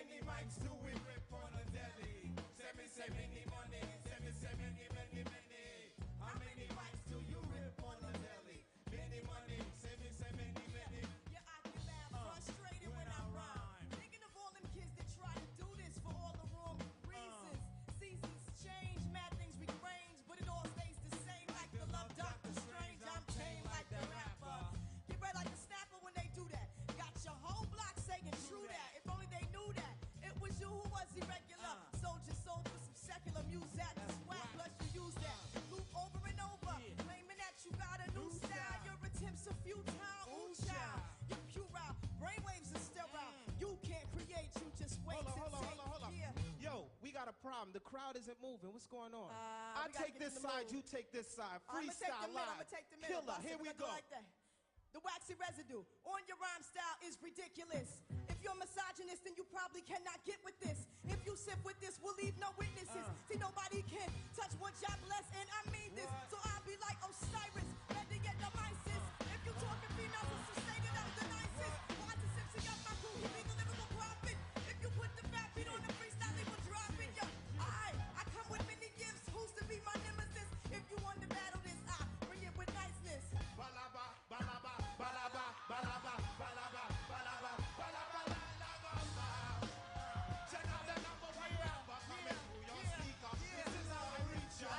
many mics do we rip on a deli? Say many money. Say many. How many mics do you rip on a deli? Many money. Say many. Yeah, I get laugh frustrated when I rhyme. Thinking of all them kids that try to do this for all the wrong reasons. Seasons change, mad things rearrange, but it all stays the same like the love Dr. Strange. I'm tame like the rapper. Get ready like the snapper when they do that. Got your whole block saying true that. If only they knew that. It was you who was irregular. Sold your soul for some secular music. That's whack, plus you use that. Loop over and over. Claiming that you got a new style. Your attempts are futile. Ooh, child. You're puerile. Brainwaves are sterile. You can't create, you just wait. Hold on. Yeah. Yo, we got a problem. The crowd isn't moving. What's going on? I take this side, you take this side. Freestyle live. I'm gonna take the middle. Killer, here we go. Like that. The waxy residue on your rhyme style is ridiculous. If you're misogynist, then you probably cannot get with this. If you sip with this, we'll leave no witnesses. See, nobody can touch one job less, and I mean this. So I'll be like Osiris, ready get the mices. If you talking females, it's to say that I'm the nicest. Watch the Simpson up my crew, he be the lyrical prophet. If you put the fat beat on the freestyle, he will drop it, yo. I come with many gifts, who's to be my nemesis? If you want to battle this, I bring it with niceness. Balaba, balaba, balaba, balaba, balaba, balaba, balaba, balaba. Check out the number one rapper coming through your speaker. This is how I reach ya.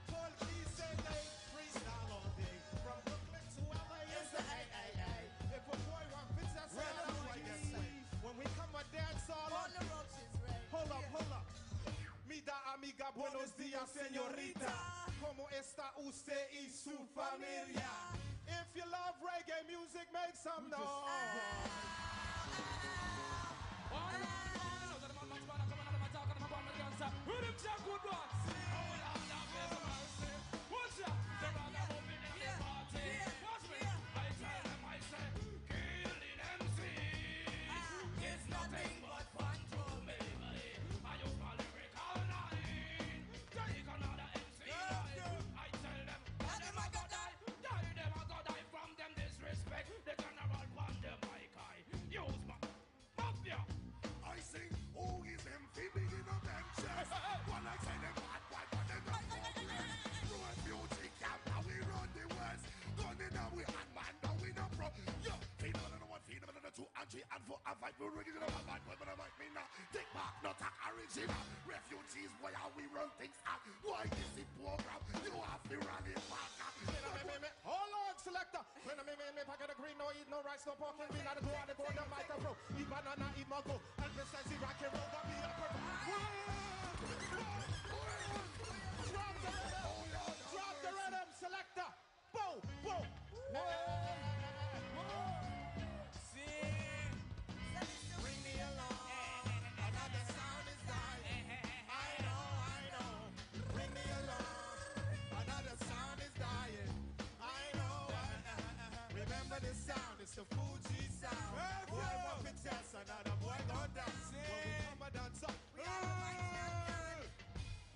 Full keys say they freestyle all day. From Brooklyn to LA, it's the AAA. If a boy want fits, that's what they say. When we come a dance all on the roaches, right? Hold up. Mi da amiga, buenos días, señorita. ¿Cómo está usted y su familia? If you love reggae music, make some noise. It's nothing but fun to me. Are you lyrical line? Take another MC. I tell them, I go die from them disrespect. The general on the mic, I use my mafia. I sing, who is them feeling in a them chest? One I say them bad boy, but them not hopeless. Run music camp, now we run the west. Gunning now we hand man, now we no pro. Yo, feed another one, feed another two, and three, and four, and five. We're ringing in a bad boy, but I like me now. Take back, not a original. Refugees, why are we run things at? Why is it program? You have to run it back. Hold on, selector. When I packet of green, no eat, no rice, no pork, and green, I go on the go, the microphone. Eat banana, eat mango, and precisely rock and roll, but me up. Drop the rhythm, selector. Boom. Sing, bring me along. Another sound is dying. I know. Bring me along. Another sound is dying. I know. Remember this sound, it's the Fuji sound. Boy, want to test, another boy gon' dance. When we come a dancer. We are the mic champion.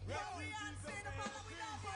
We are saying about we love you.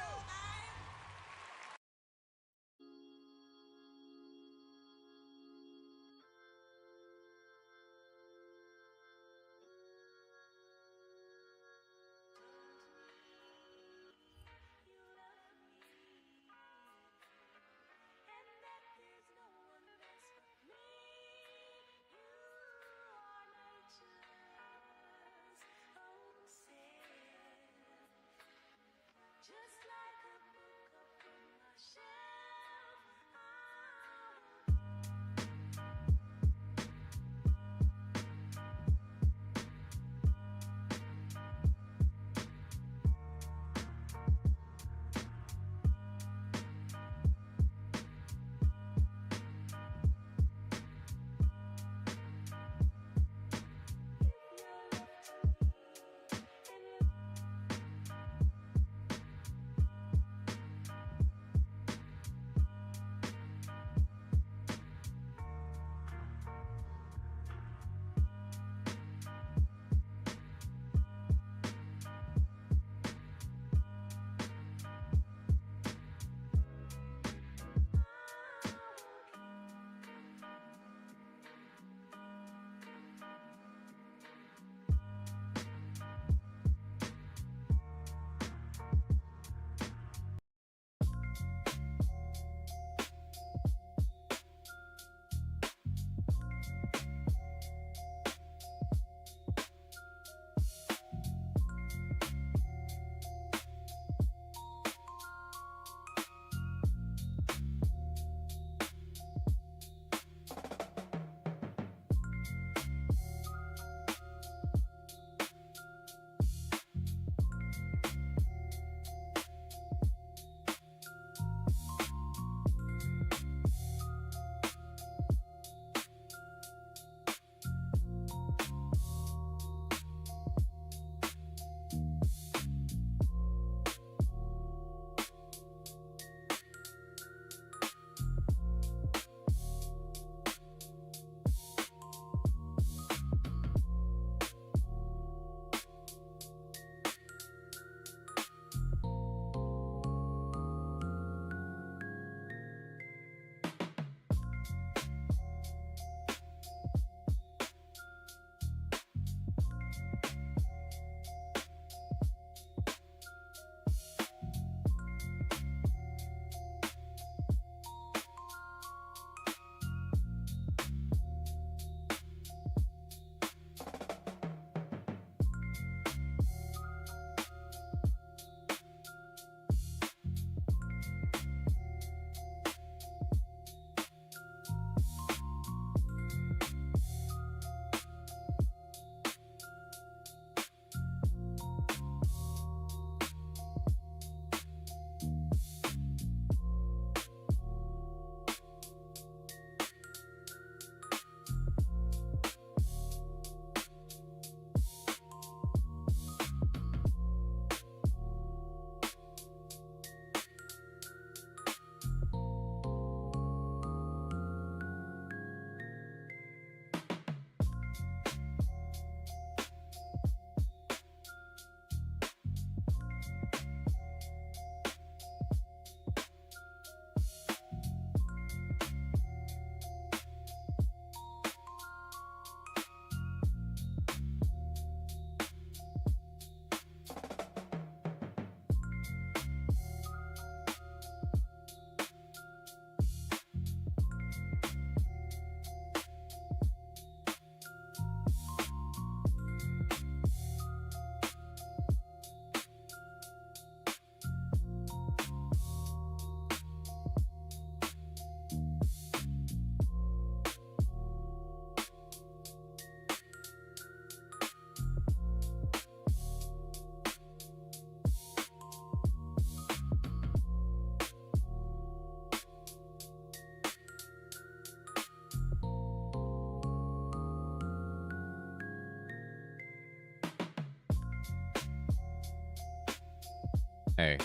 Hey,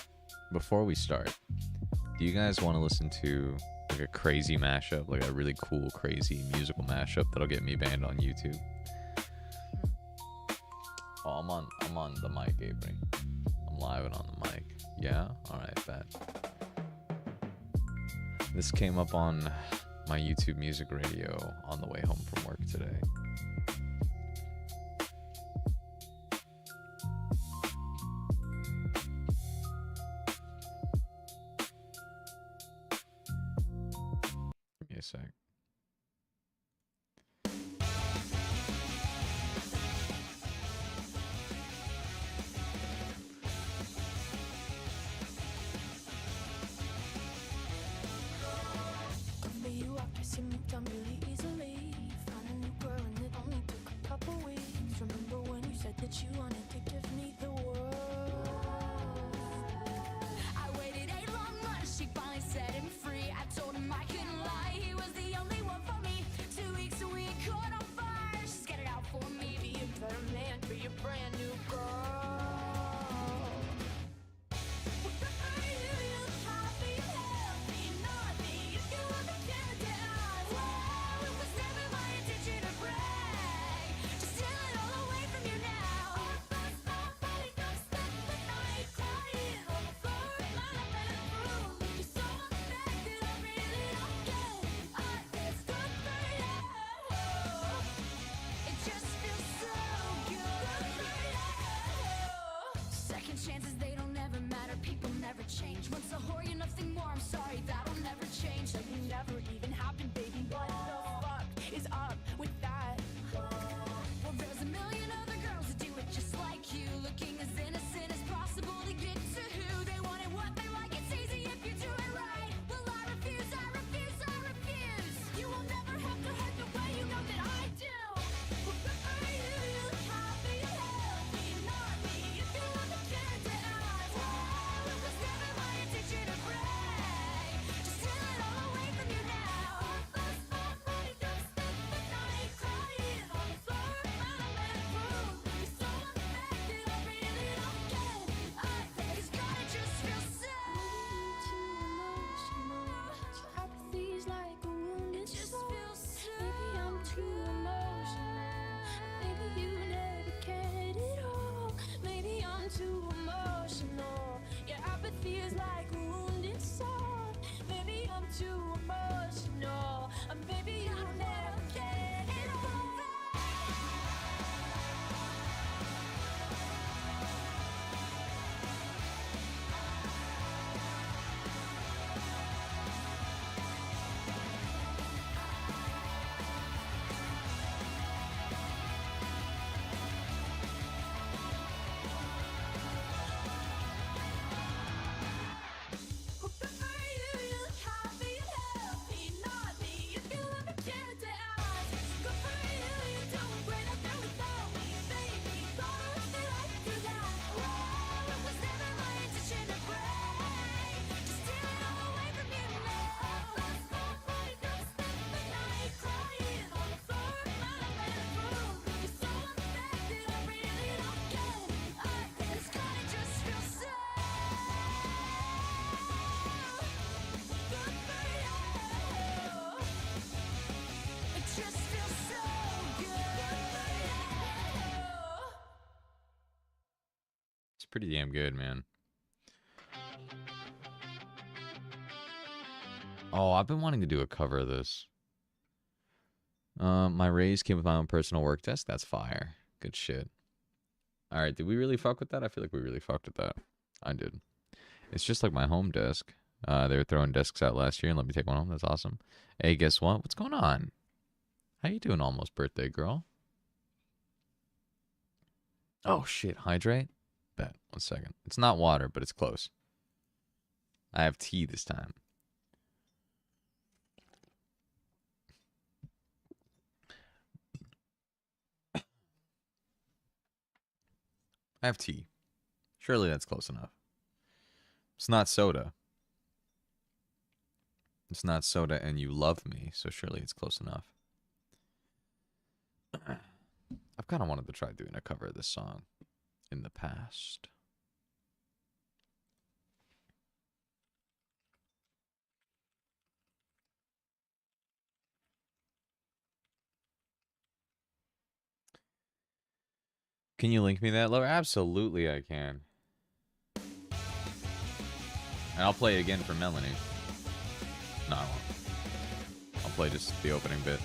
before we start, do you guys want to listen to like a crazy mashup, like a really cool, crazy musical mashup that'll get me banned on YouTube? Oh, I'm on the mic, Avery. I'm live and on the mic. Yeah? Alright, bet. This came up on my YouTube music radio on the way home from work today. Give me a sec. You after you moved on really easily. Found a new girl and it only took a couple weeks. Remember when you said that you wanted to give me the world? I waited 8 long months, she finally set him free. I told him I couldn't lie, he was the only one for me. 2 weeks and we caught on fire. She's got it out for me. Be a better man for your brand new girl. Chances they don't ever matter, people never change. Once a whore, you're nothing more, I'm sorry, that'll never change. That will never even happen, baby, what the fuck is up with that? Well, there's a million other girls that do it just like you, looking as innocent as possible to get to who they want and what they like. It's easy if you do it right. Well, I refuse, I refuse, I refuse. You will never have to hurt the way you know that I do. Well, are you happy? Help me, not me. If you want to care to ask, well, it was never my intention to break. Just steal it all away from you now. First, my body don't stop the night, crying on the floor of my bedroom. You're so unaffected, I really don't get. I think it's gonna just feel so too emotional. Apathy's like a wounded soul. Maybe I'm too emotional. Maybe you never cared at all. Maybe I'm too emotional. Yeah, apathy is like a wounded soul. Maybe I'm too emotional. Maybe you never cared at all. It's pretty damn good, man. Oh, I've been wanting to do a cover of this. My raise came with my own personal work desk. That's fire. Good shit. All right, did we really fuck with that? I feel like we really fucked with that. I did. It's just like my home desk. They were throwing desks out last year and let me take one home. That's awesome. Hey, guess what? What's going on? How you doing, almost birthday girl? Oh, shit. Hydrate? Bet. 1 second. It's not water, but it's close. I have tea this time. I have tea. Surely that's close enough. It's not soda. It's not soda and you love me, so surely it's close enough. I've kind of wanted to try doing a cover of this song in the past. Can you link me that, lower? Absolutely, I can. And I'll play it again for Melanie. No, I won't. I'll play just the opening bit.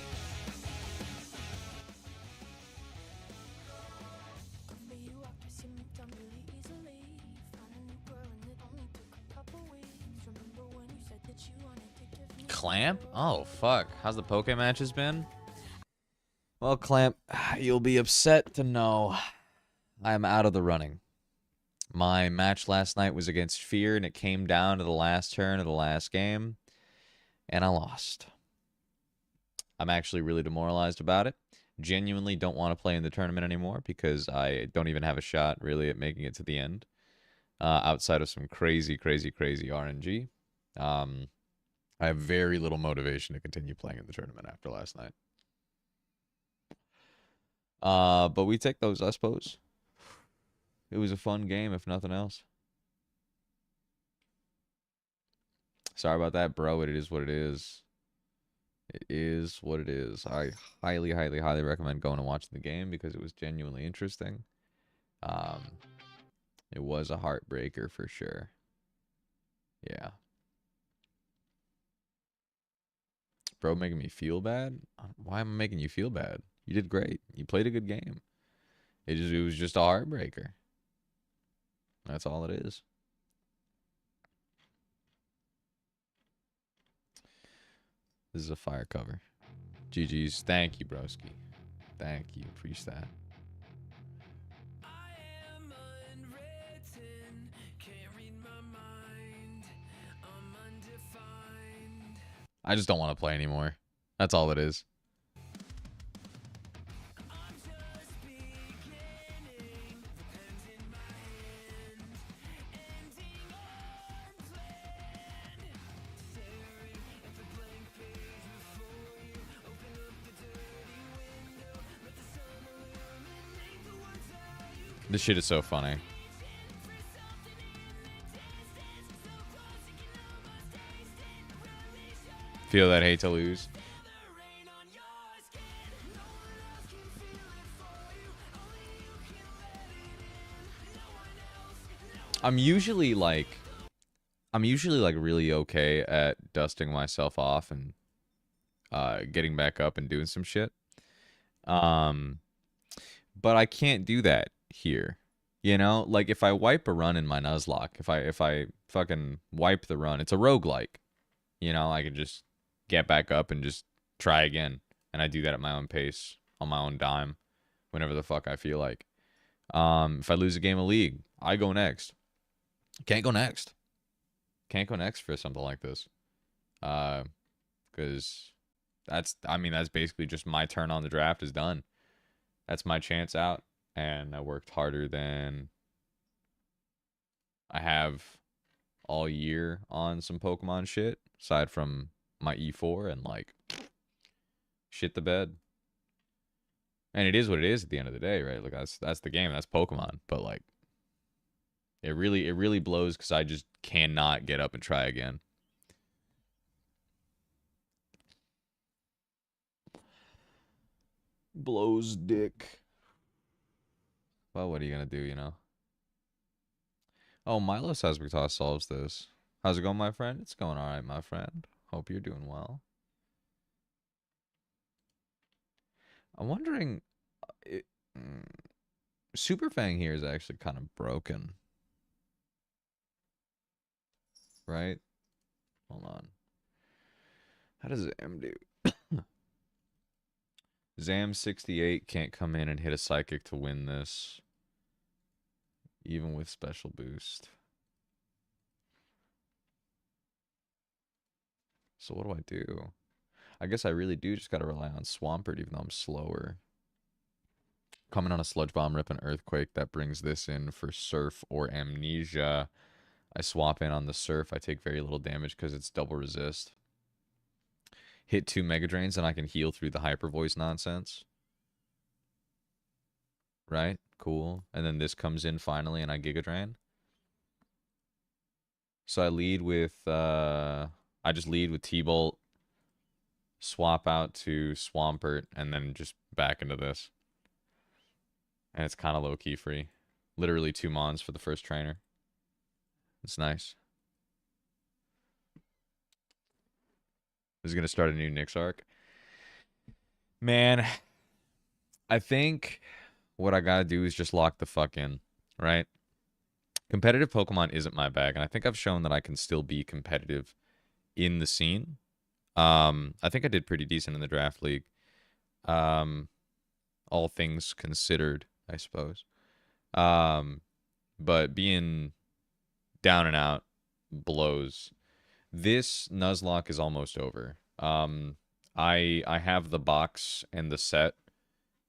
Clamp? Oh, fuck. How's the Poke matches been? Well, Clamp, you'll be upset to know I'm out of the running. My match last night was against Fear, and it came down to the last turn of the last game, and I lost. I'm actually really demoralized about it. Genuinely don't want to play in the tournament anymore because I don't even have a shot, really, at making it to the end. Outside of some crazy, crazy, crazy RNG. I have very little motivation to continue playing in the tournament after last night. But we take those, I suppose. It was a fun game, if nothing else. Sorry about that, bro. It is what it is. It is what it is. I highly, highly, highly recommend going and watching the game because it was genuinely interesting. It was a heartbreaker for sure. Yeah. Bro, making me feel bad? Why am I making you feel bad? You did great. You played a good game. It was just a heartbreaker. That's all it is. This is a fire cover. GG's. Thank you, broski. Thank you. Appreciate that. I just don't want to play anymore. That's all it is. This shit is so funny. Feel that hate to lose. I'm usually like really okay at dusting myself off and getting back up and doing some shit. But I can't do that here. You know, like if I wipe a run in my Nuzlocke, if I fucking wipe the run, it's a roguelike. You know, I can just get back up and just try again. And I do that at my own pace, on my own dime, whenever the fuck I feel like. If I lose a game of League, I go next. Can't go next. Can't go next for something like this. Because that's basically just my turn on the draft is done. That's my chance out. And I worked harder than I have all year on some Pokemon shit, aside from my E4 and like shit the bed. And it is what it is at the end of the day, right? Like that's the game, that's Pokemon. But like it really blows because I just cannot get up and try again. Blows dick. Well, what are you gonna do, you know? Oh, Milo Sasbertas solves this. How's it going, my friend? It's going all right, my friend. Hope you're doing well. I'm wondering, Super Fang here is actually kind of broken, right? Hold on. How does M do? Zam68 can't come in and hit a psychic to win this, even with special boost. So what do I do? I guess I really do just got to rely on Swampert, even though I'm slower. Coming on a Sludge Bomb, rip an Earthquake. That brings this in for Surf or Amnesia. I swap in on the Surf. I take very little damage because it's double resist. Hit 2 Mega Drains and I can heal through the Hyper Voice nonsense. Right? Cool. And then this comes in finally and I Giga Drain. So I lead with... I just lead with T-Bolt, swap out to Swampert, and then just back into this. And it's kind of low-key free. Literally 2 mons for the first trainer. It's nice. This is going to start a new Nyx arc. Man, I think what I got to do is just lock the fuck in, right? Competitive Pokemon isn't my bag, and I think I've shown that I can still be competitive in the scene. I think I did pretty decent in the draft league. All things considered, I suppose. But being down and out blows. This Nuzlocke is almost over. I have the box and the set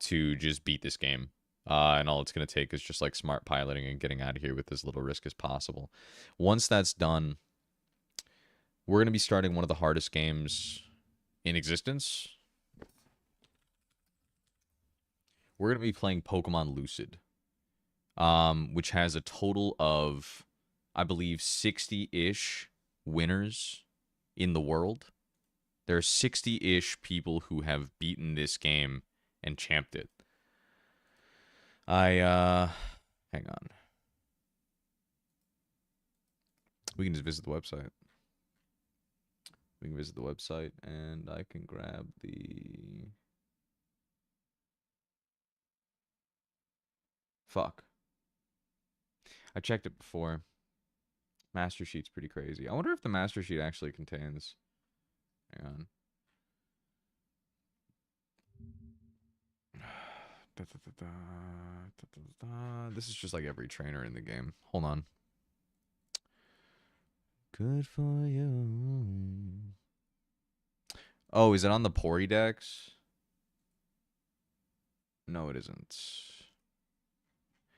to just beat this game. And all it's going to take is just like smart piloting and getting out of here with as little risk as possible. Once that's done, we're going to be starting one of the hardest games in existence. We're going to be playing Pokemon Lucid, which has a total of, I believe, 60-ish winners in the world. There are 60-ish people who have beaten this game and champed it. Hang on. We can just visit the website. We can visit the website, and I can grab the... Fuck. I checked it before. Master Sheet's pretty crazy. I wonder if the Master Sheet actually contains... Hang on. This is just like every trainer in the game. Hold on. Good for you. Oh, is it on the Porydex? No, it isn't.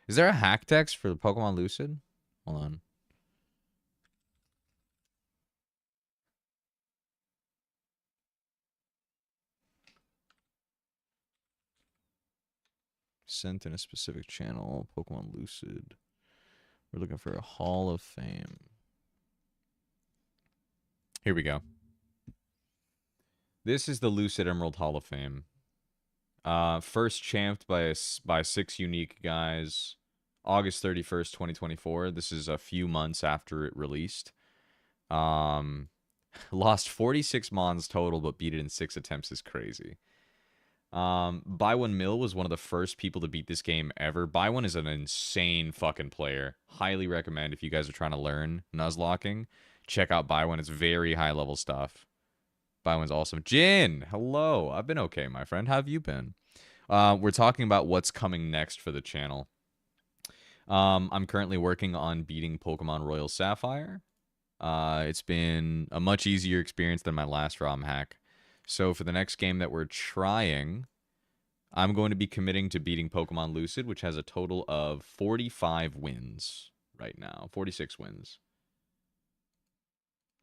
Is there a hack text for the Pokemon Lucid? Hold on. Sent in a specific channel, Pokemon Lucid. We're looking for a Hall of Fame. Here we go. This is the Lucid Emerald Hall of Fame. First champed by 6 unique guys, August 31st, 2024. This is a few months after it released. Lost 46 mons total, but beat it in 6 attempts is crazy. Bywon Mill was one of the first people to beat this game ever. Bywon is an insane fucking player. Highly recommend if you guys are trying to learn Nuzlocking. Check out Bywon. It's very high level stuff. Bywon's awesome. Jin, hello. I've been okay, my friend. How have you been? We're talking about what's coming next for the channel. I'm currently working on beating Pokemon Royal Sapphire. It's been a much easier experience than my last ROM hack. So for the next game that we're trying, I'm going to be committing to beating Pokemon Lucid, which has a total of 45 wins right now. 46 wins.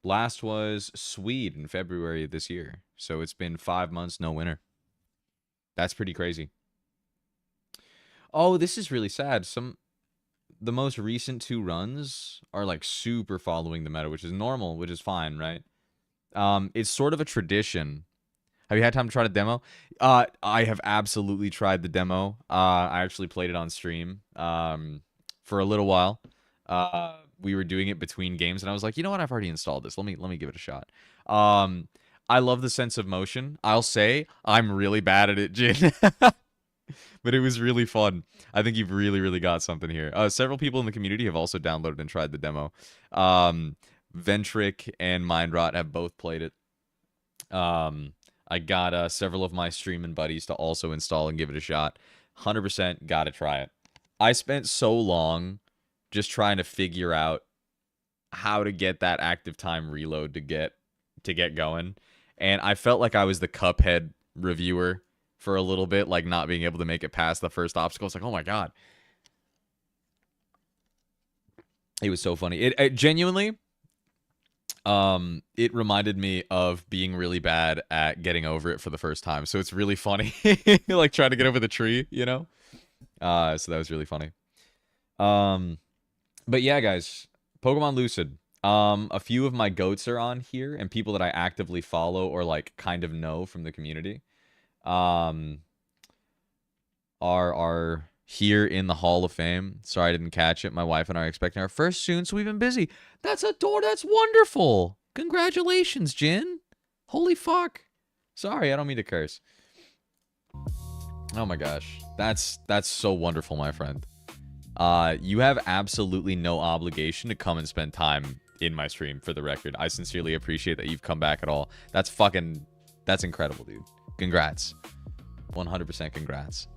Last was Swede in February of this year. So it's been 5 months, no winner. That's pretty crazy. Oh, this is really sad. The most recent 2 runs are like super following the meta, which is normal, which is fine, right? It's sort of a tradition. Have you had time to try the demo? I have absolutely tried the demo. I actually played it on stream for a little while. We were doing it between games, and I was like, you know what? I've already installed this. Let me give it a shot. I love the sense of motion. I'll say I'm really bad at it, Jin. But it was really fun. I think you've really, really got something here. Several people in the community have also downloaded and tried the demo. Ventric and Mindrot have both played it. I got several of my streaming buddies to also install and give it a shot. 100% gotta try it. I spent so long just trying to figure out how to get that active time reload to get going. And I felt like I was the Cuphead reviewer for a little bit, like not being able to make it past the first obstacle. It's like, oh my god. It was so funny. It genuinely, it reminded me of being really bad at getting over it for the first time. So it's really funny, like trying to get over the tree, you know? So that was really funny. But yeah, guys, Pokemon Lucid. A few of my goats are on here, and people that I actively follow or like kind of know from the community. Are here in the Hall of Fame. Sorry I didn't catch it. My wife and I are expecting our first soon, so we've been busy. That's wonderful. Congratulations, Jin. Holy fuck. Sorry, I don't mean to curse. Oh my gosh. That's so wonderful, my friend. You have absolutely no obligation to come and spend time in my stream, for the record. I sincerely appreciate that you've come back at all. That's incredible, dude. Congrats. 100% congrats.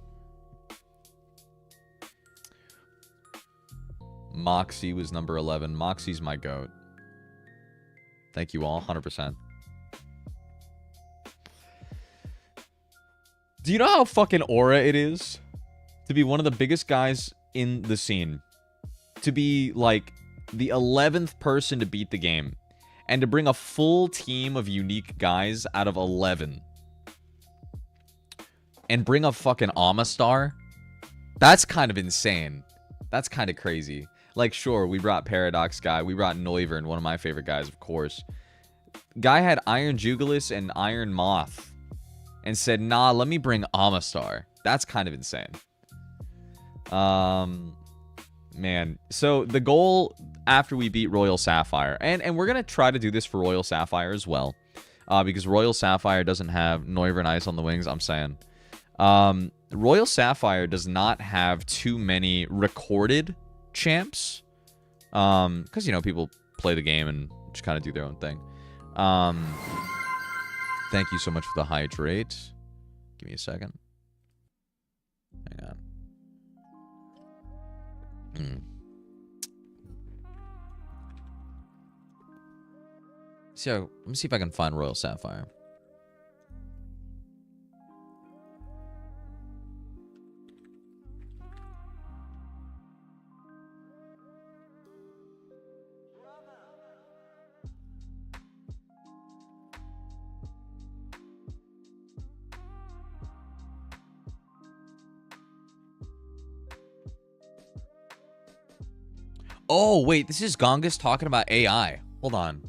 Moxie was number 11. Moxie's my goat. Thank you all, 100%. Do you know how fucking aura it is to be one of the biggest guys in the scene? To be, like, the 11th person to beat the game. And to bring a full team of unique guys out of 11. And bring a fucking Amistar? That's kind of insane. That's kind of crazy. Like, sure, we brought Paradox Guy. We brought Noivern, one of my favorite guys, of course. Guy had Iron Jugulis and Iron Moth. And said, nah, let me bring Amistar. That's kind of insane. Man. So, the goal after we beat Royal Sapphire. And we're going to try to do this for Royal Sapphire as well. Because Royal Sapphire doesn't have Noivern Ice on the wings, I'm saying. Royal Sapphire does not have too many recorded champs. Because, you know, people play the game and just kind of do their own thing. Thank you so much for the hydrate. Give me a second. Hang on. So, let me see if I can find Royal Sapphire. Oh, wait, this is Gongus talking about AI. Hold on.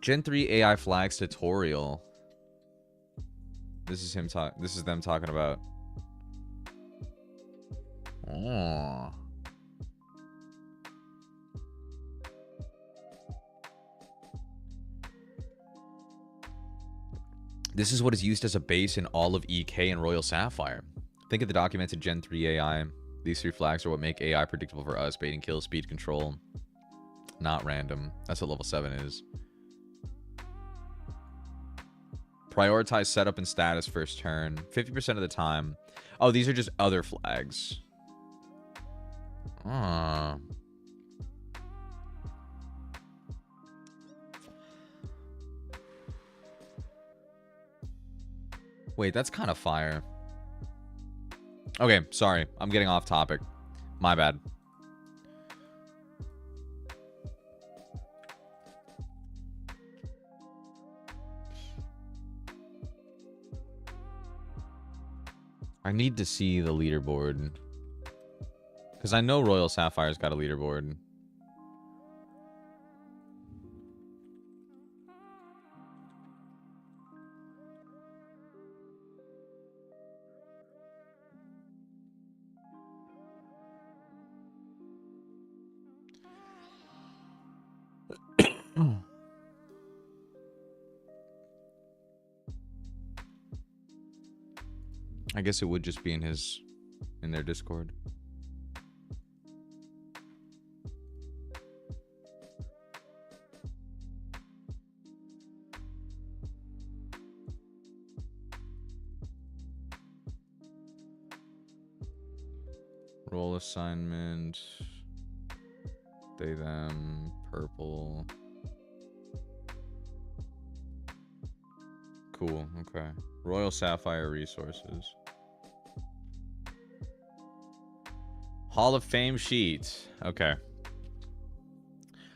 Gen 3 AI flags tutorial. This is them talking about. Oh. This is what is used as a base in all of EK and Royal Sapphire. Think of the documented Gen 3 AI. These 3 flags are what make AI predictable for us. Bait and kill, speed control. Not random. That's what level 7 is. Prioritize setup and status first turn. 50% of the time. Oh, these are just other flags. Wait, that's kind of fire. Okay, sorry. I'm getting off topic. My bad. I need to see the leaderboard. Because I know Royal Sapphire's got a leaderboard. I guess it would just be in their Discord. Role assignment. They, them, purple. Cool, okay. Royal Sapphire resources. Hall of Fame sheet. Okay.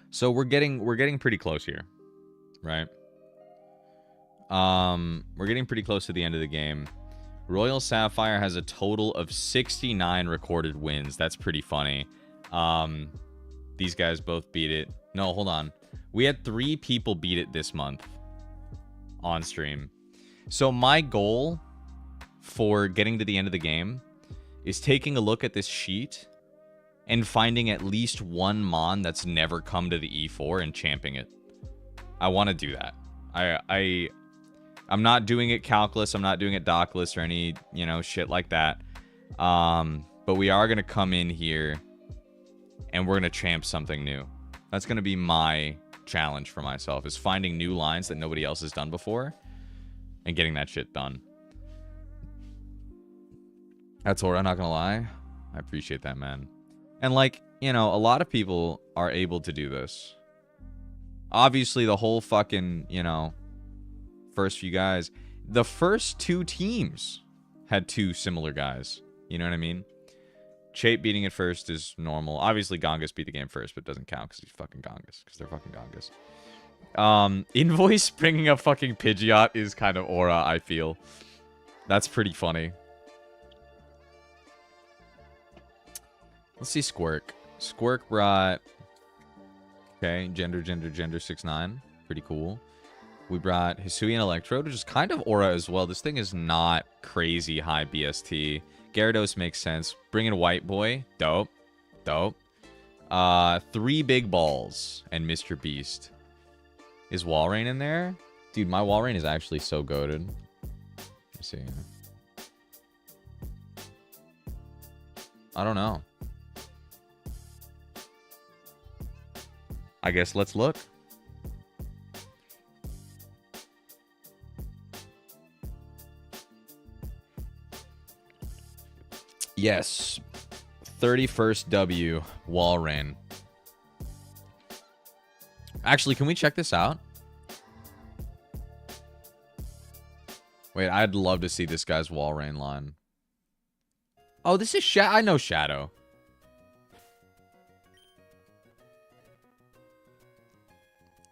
So we're getting pretty close here. Right? We're getting pretty close to the end of the game. Royal Sapphire has a total of 69 recorded wins. That's pretty funny. These guys both beat it. No, hold on. We had 3 people beat it this month on stream. So my goal for getting to the end of the game is taking a look at this sheet and finding at least one Mon that's never come to the E4 and champing it. I want to do that. I'm not doing it calculus. I'm not doing it dockless or any, you know, shit like that. But we are going to come in here and we're going to champ something new. That's going to be my challenge for myself, is finding new lines that nobody else has done before and getting that shit done. That's Aura, not going to lie. I appreciate that, man. And like, you know, a lot of people are able to do this. Obviously, the whole fucking, you know, first few guys, the first two teams had two similar guys. You know what I mean? Chape beating it first is normal. Obviously, Gongus beat the game first, but it doesn't count because he's fucking Gongus. Because they're fucking Gongus. Invoice bringing up fucking Pidgeot is kind of Aura, I feel. That's pretty funny. Let's see Squirk. Squirk brought... Okay, gender 6'9". Pretty cool. We brought Hisui and Electrode, which is kind of Aura as well. This thing is not crazy high BST. Gyarados makes sense. Bring in White Boy. Dope. Dope. 3 big balls and Mr. Beast. Is Walrein in there? Dude, my Walrein is actually so goated. Let's see. I don't know. I guess let's look. Yes. 31st W, Walrein. Actually, can we check this out? Wait, I'd love to see this guy's Walrein line. Oh, this is I know Shadow.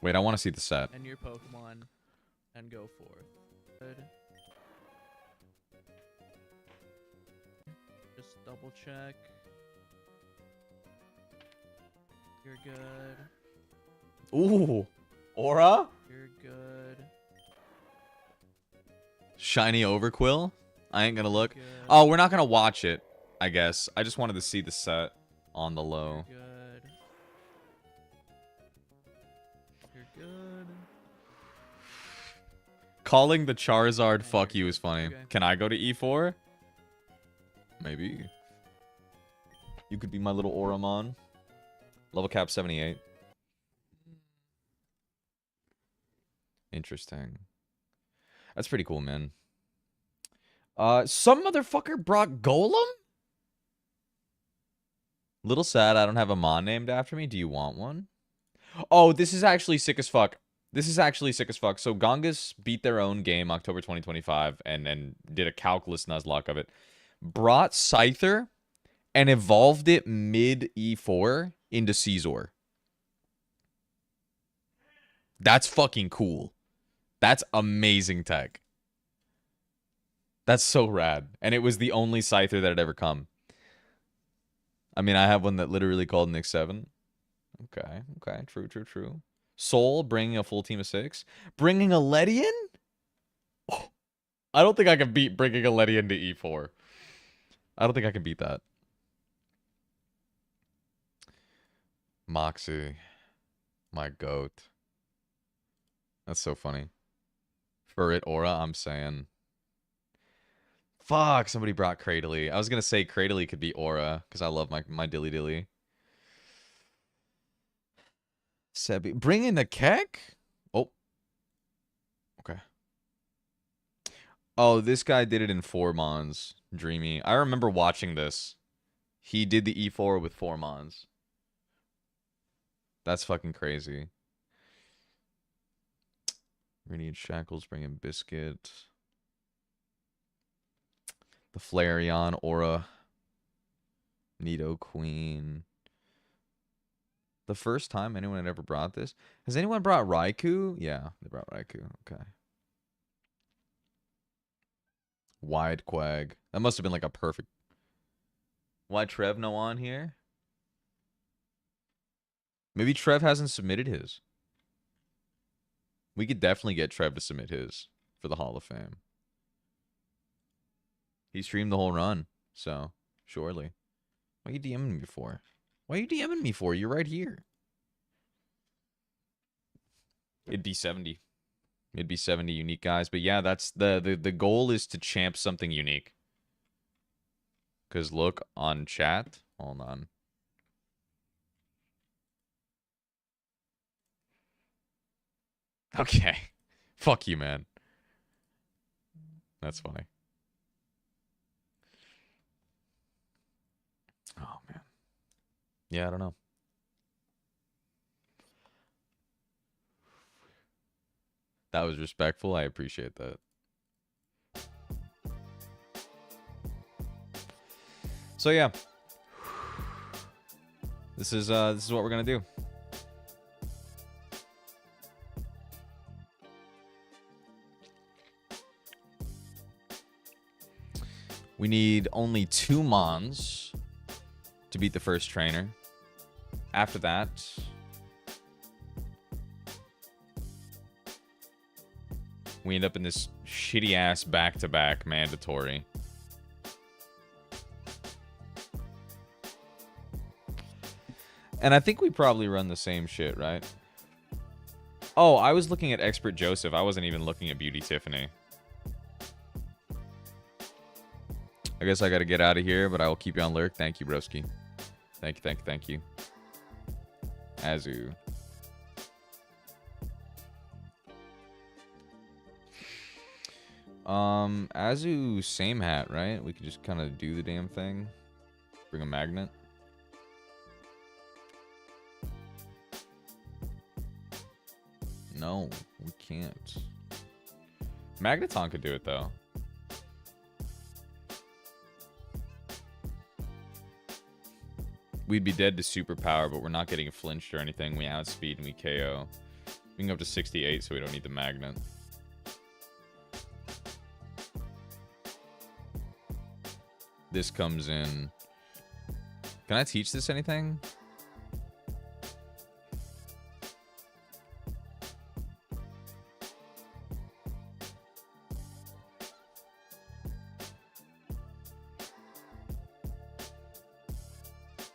Wait, I want to see the set. And your Pokemon and go forth. Good. Just double check. You're good. Ooh. Aura? You're good. Shiny Overquill? I ain't gonna look. Good. Oh, we're not gonna watch it, I guess. I just wanted to see the set on the low. You're good. You're good. Calling the Charizard fuck you is funny. Okay. Can I go to E4? Maybe. You could be my little Auramon. Level cap 78. Interesting. That's pretty cool, man. Some motherfucker brought Golem? Little sad I don't have a Mon named after me. Do you want one? Oh, this is actually sick as fuck. This is actually sick as fuck. So Gongus beat their own game October 2025 and did a calculus Nuzlocke of it. Brought Scyther and evolved it mid E4 into Caesar. That's fucking cool. That's amazing tech. That's so rad. And it was the only Scyther that had ever come. I mean, I have one that literally called Nick 7. Okay, okay, true. Soul bringing a full team of 6. Bringing a Ledian? Oh, I don't think I can beat bringing a Ledian to E4. I don't think I can beat that. Moxie. My goat. That's so funny. For it, Aura, I'm saying. Fuck, somebody brought Cradily. I was going to say Cradily could be Aura, because I love my Dilly Dilly. Sebi. Bring in the Keck? Oh. Okay. Oh, this guy did it in 4 Mons. Dreamy. I remember watching this. He did the E4 with 4 Mons. That's fucking crazy. Radiant Shackles, bring in Biscuit. The Flareon, Aura. Nido Queen. The first time anyone had ever brought this. Has anyone brought Raikou? Yeah, they brought Raikou. Okay. Wide Quag. That must have been like a perfect... Why Trev no on here? Maybe Trev hasn't submitted his. We could definitely get Trev to submit his for the Hall of Fame. He streamed the whole run, so surely. Why are you DMing me for? Why are you DMing me for? You're right here. It'd be 70. It'd be 70 unique guys. But yeah, that's the goal is to champ something unique. Because look on chat. Hold on. Okay. Fuck you, man. That's funny. Oh, man. Yeah, I don't know. That was respectful. I appreciate that. So yeah. This is what we're gonna do. We need only 2 Mons to beat the first trainer. After that, we end up in this shitty ass back-to-back mandatory. And I think we probably run the same shit, right? Oh, I was looking at Expert Joseph. I wasn't even looking at Beauty Tiffany. I guess I gotta get out of here, but I will keep you on lurk. Thank you, broski. Thank you, thank you, thank you. Azu. Azu, same hat, right? We could just kind of do the damn thing. Bring a magnet. No, we can't. Magneton could do it, though. We'd be dead to superpower, but we're not getting flinched or anything. We outspeed and we KO. We can go up to 68, so we don't need the magnet. This comes in. Can I teach this anything?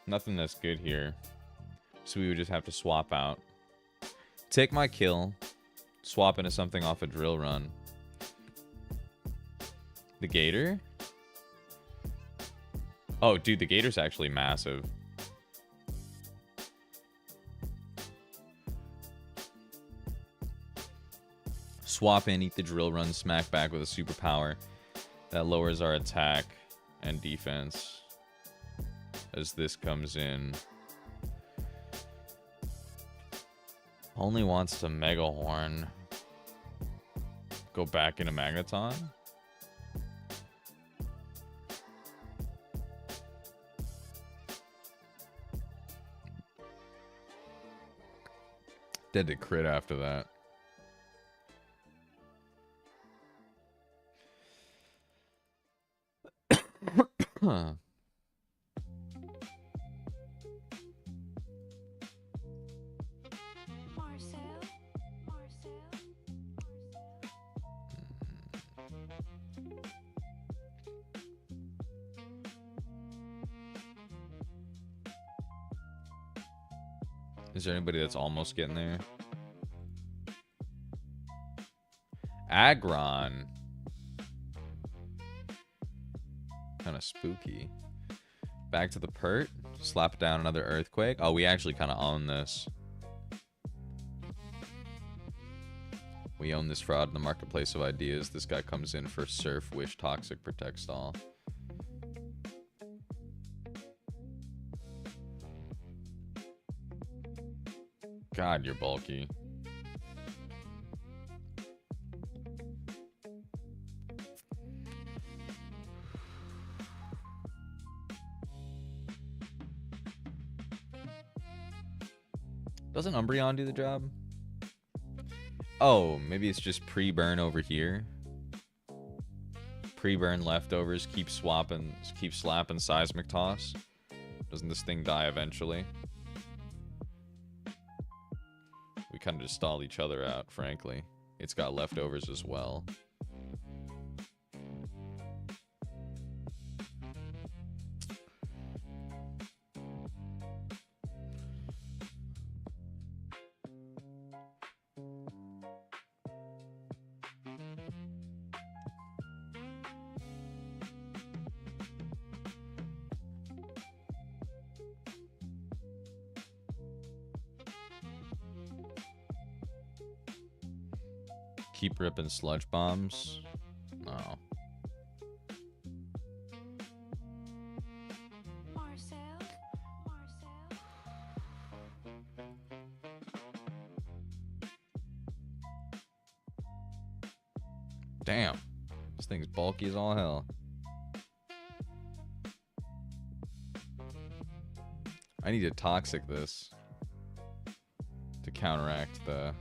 Nothing that's good here. So we would just have to swap out. Take my kill. Swap into something off a drill run. The Gator? Oh, dude, the Gator's actually massive. Swap in, eat the drill run, smack back with a superpower. That lowers our attack and defense. As this comes in. Only wants to Mega Horn. Go back into Magneton. Dead to crit after that. Huh. Is there anybody that's almost getting there? Aggron. Kind of spooky. Back to the Pert. Slap down another Earthquake. Oh, we actually kind of own this. We own this fraud in the marketplace of ideas. This guy comes in for Surf, Wish, Toxic, Protect, Stall. God, you're bulky. Doesn't Umbreon do the job? Oh, maybe it's just pre-burn over here. Pre-burn leftovers, keep slapping Seismic Toss. Doesn't this thing die eventually? We kind of just stall each other out, frankly. It's got leftovers as well. Keep ripping sludge bombs. No. Damn. This thing's bulky as all hell. I need to toxic this to counteract the...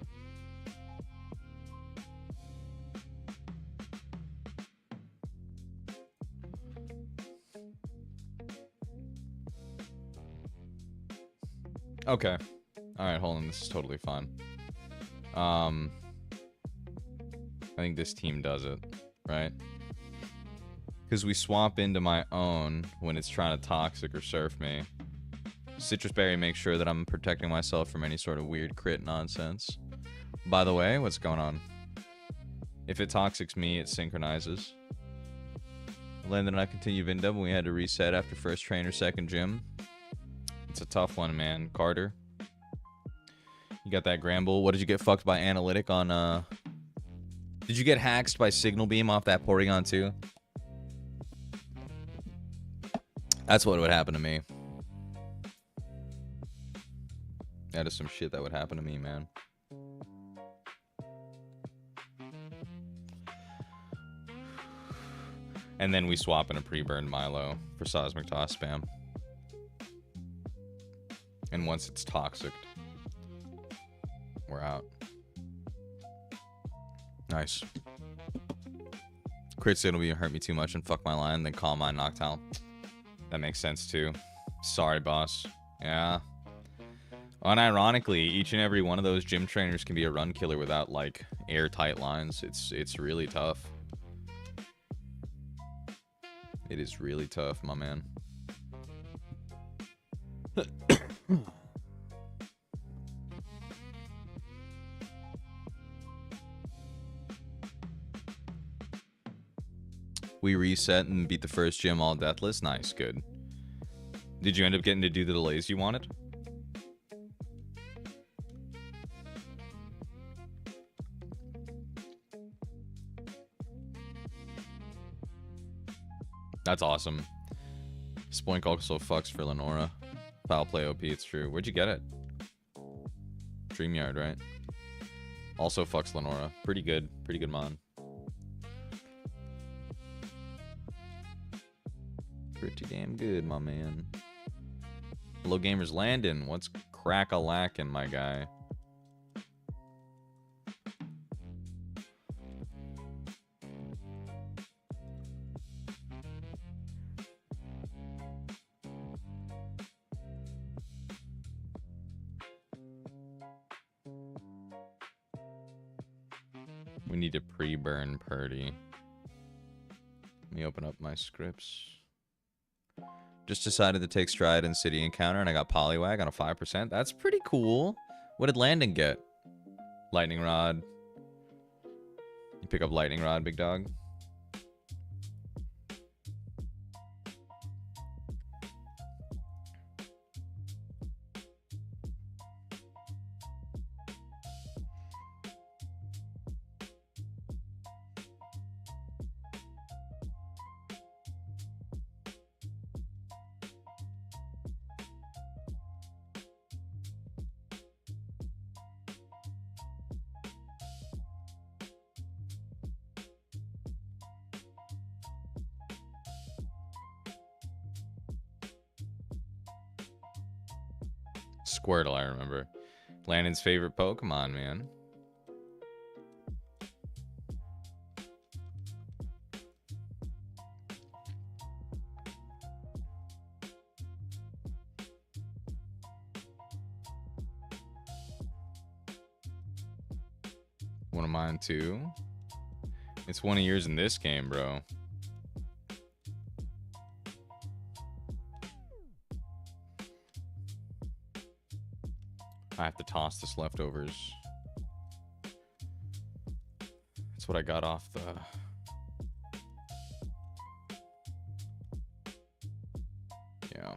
Okay. Alright, hold on. This is totally fine. I think this team does it, right? Because we swap into my own when it's trying to toxic or surf me. Citrus Berry makes sure that I'm protecting myself from any sort of weird crit nonsense. By the way, what's going on? If it toxics me, it synchronizes. Landon and I continue Vinda when we had to reset after first trainer, second gym. It's a tough one, man. Carter. You got that Gramble. What did you get fucked by Analytic on, Did you get hacked by Signal Beam off that Porygon too? That's what would happen to me. That is some shit that would happen to me, man. And then we swap in a pre-burned Milo for Seismic Toss spam. And once it's toxic, we're out. Nice. Crit Signal Beam hurt me too much and fuck my line, then Calm Mind Noctowl. That makes sense too. Sorry, boss. Yeah. Unironically, each and every one of those gym trainers can be a run killer without like airtight lines. It's really tough. It is really tough, my man. We reset and beat the first gym all deathless. Nice, good. Did you end up getting to do the delays you wanted? That's awesome. Spoink also fucks for Lenora. Foul play OP, it's true. Where'd you get it? StreamYard, right? Also fucks Lenora. Pretty good mon. Pretty damn good, my man. Hello gamers, Landon. What's crack-a-lackin', my guy? We need to pre-burn Purdy. Let me open up my scripts. Just decided to take Stride and City Encounter, and I got Poliwag on a 5%. That's pretty cool. What did Landon get? Lightning Rod. You pick up Lightning Rod, big dog. Squirtle, I remember. Landon's favorite Pokemon, man. One of mine, too. It's one of yours in this game, bro. I have to toss this leftovers. That's what I got off the... Yeah.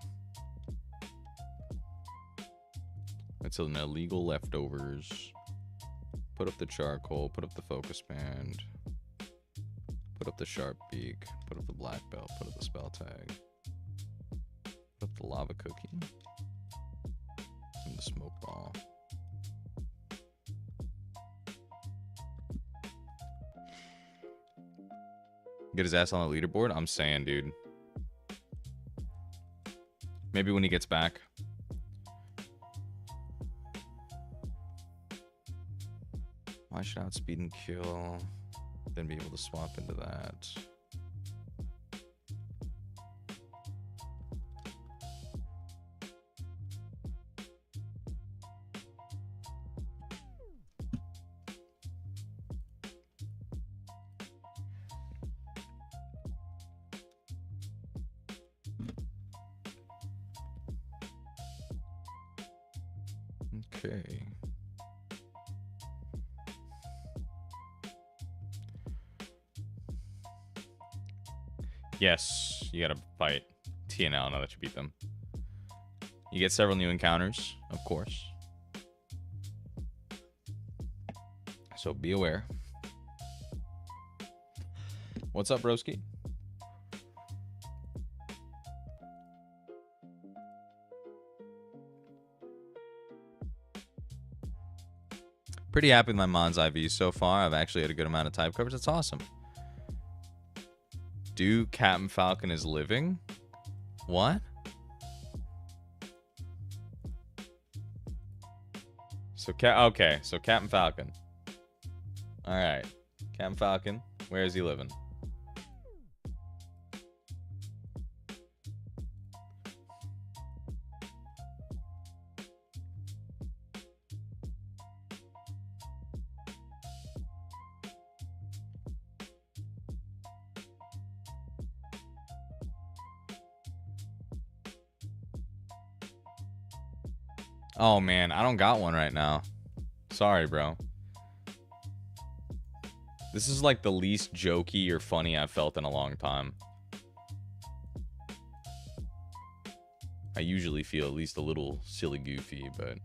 It's an illegal leftovers. Put up the charcoal. Put up the focus band. Put up the sharp beak. Put up the black belt. Put up the spell tag. Put up the lava cookie. And the smoke ball. Get his ass on the leaderboard? I'm saying, dude. Maybe when he gets back. Why should outspeed and kill? Then be able to swap into that. Okay. Yes, you gotta fight TNL now that you beat them. You get several new encounters, of course. So be aware. What's up, broski? Pretty happy with my Mons IV so far. I've actually had a good amount of type coverage. That's awesome. Do Captain Falcon is living? What? So okay, so Captain Falcon. All right, Captain Falcon. Where is he living? Oh man, I don't got one right now. Sorry, bro. This is like the least jokey or funny I've felt in a long time. I usually feel at least a little silly goofy, but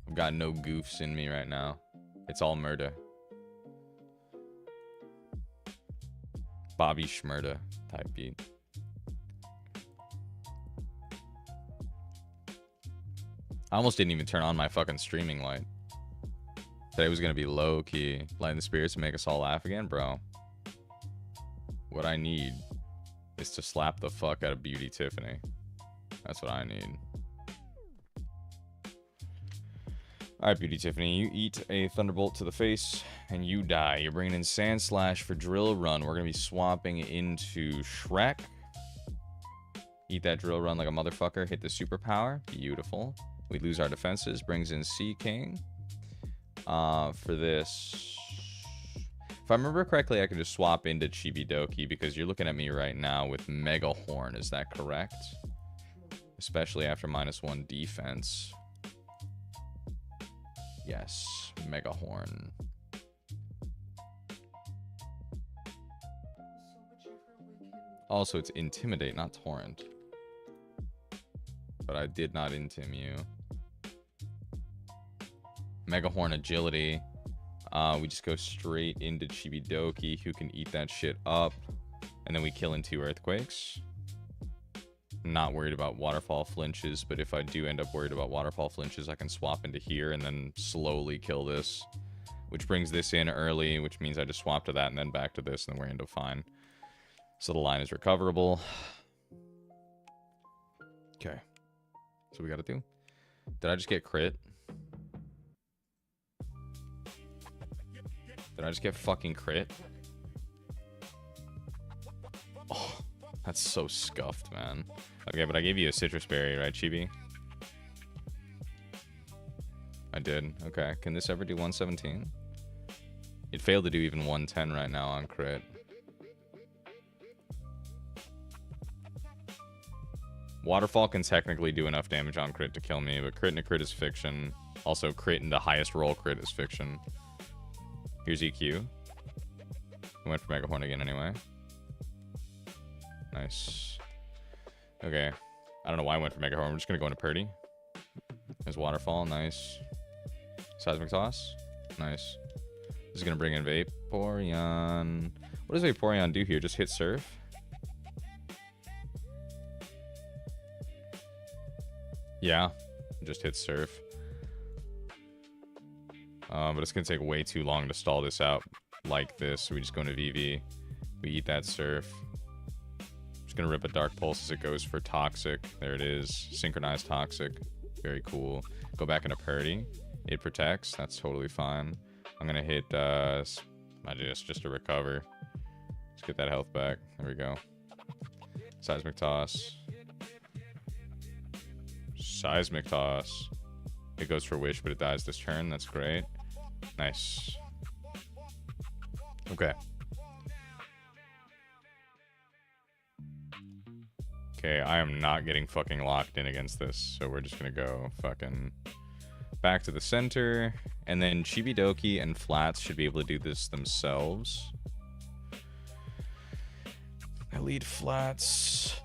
I've got no goofs in me right now. It's all murder. Bobby Schmurda type beat. I almost didn't even turn on my fucking streaming light. Today was gonna be low key. Lighten the spirits and make us all laugh again, bro. What I need is to slap the fuck out of Beauty Tiffany. That's what I need. Alright, Beauty Tiffany, you eat a thunderbolt to the face and you die. You're bringing in Sand Slash for Drill Run. We're gonna be swapping into Shrek. Eat that Drill Run like a motherfucker. Hit the superpower. Beautiful. We lose our defenses. Brings in Sea King. For this, if I remember correctly, I could just swap into Chibidoki because you're looking at me right now with Mega Horn. Is that correct? Especially after -1 defense. Yes, Mega Horn. Also, it's Intimidate, not Torrent. But I did not intim you. Mega Horn Agility. We just go straight into Chibidoki, who can eat that shit up. And then we kill in 2 Earthquakes. Not worried about Waterfall Flinches, but if I do end up worried about Waterfall Flinches, I can swap into here and then slowly kill this. Which brings this in early, which means I just swap to that and then back to this, and then we're into fine. So the line is recoverable. Okay. So we gotta do. Did I just get crit? Did I just get fucking crit? Oh, that's so scuffed, man. Okay, but I gave you a citrus berry, right, Chibi? I did. Okay, can this ever do 117? It failed to do even 110 right now on crit. Waterfall can technically do enough damage on crit to kill me, but crit into crit is fiction. Also, crit into highest roll crit is fiction. Here's EQ. I went for Mega Horn again anyway. Nice. Okay. I don't know why I went for Mega Horn. We're just going to go into Purdy. There's Waterfall. Nice. Seismic Toss. Nice. This is going to bring in Vaporeon. What does Vaporeon do here? Just hit Surf? Yeah, just hit Surf. But it's going to take way too long to stall this out like this. So we just go into VV. We eat that Surf. Just going to rip a Dark Pulse as it goes for Toxic. There it is. Synchronized Toxic. Very cool. Go back into Purdy. It protects. That's totally fine. I'm going to hit just to recover. Let's get that health back. There we go. Seismic Toss. Seismic Toss. It goes for Wish, but it dies this turn. That's great. Nice. Okay. Okay, I am not getting fucking locked in against this, so we're just gonna go fucking back to the center, and then Chibidoki and Flats should be able to do this themselves. I lead Flats.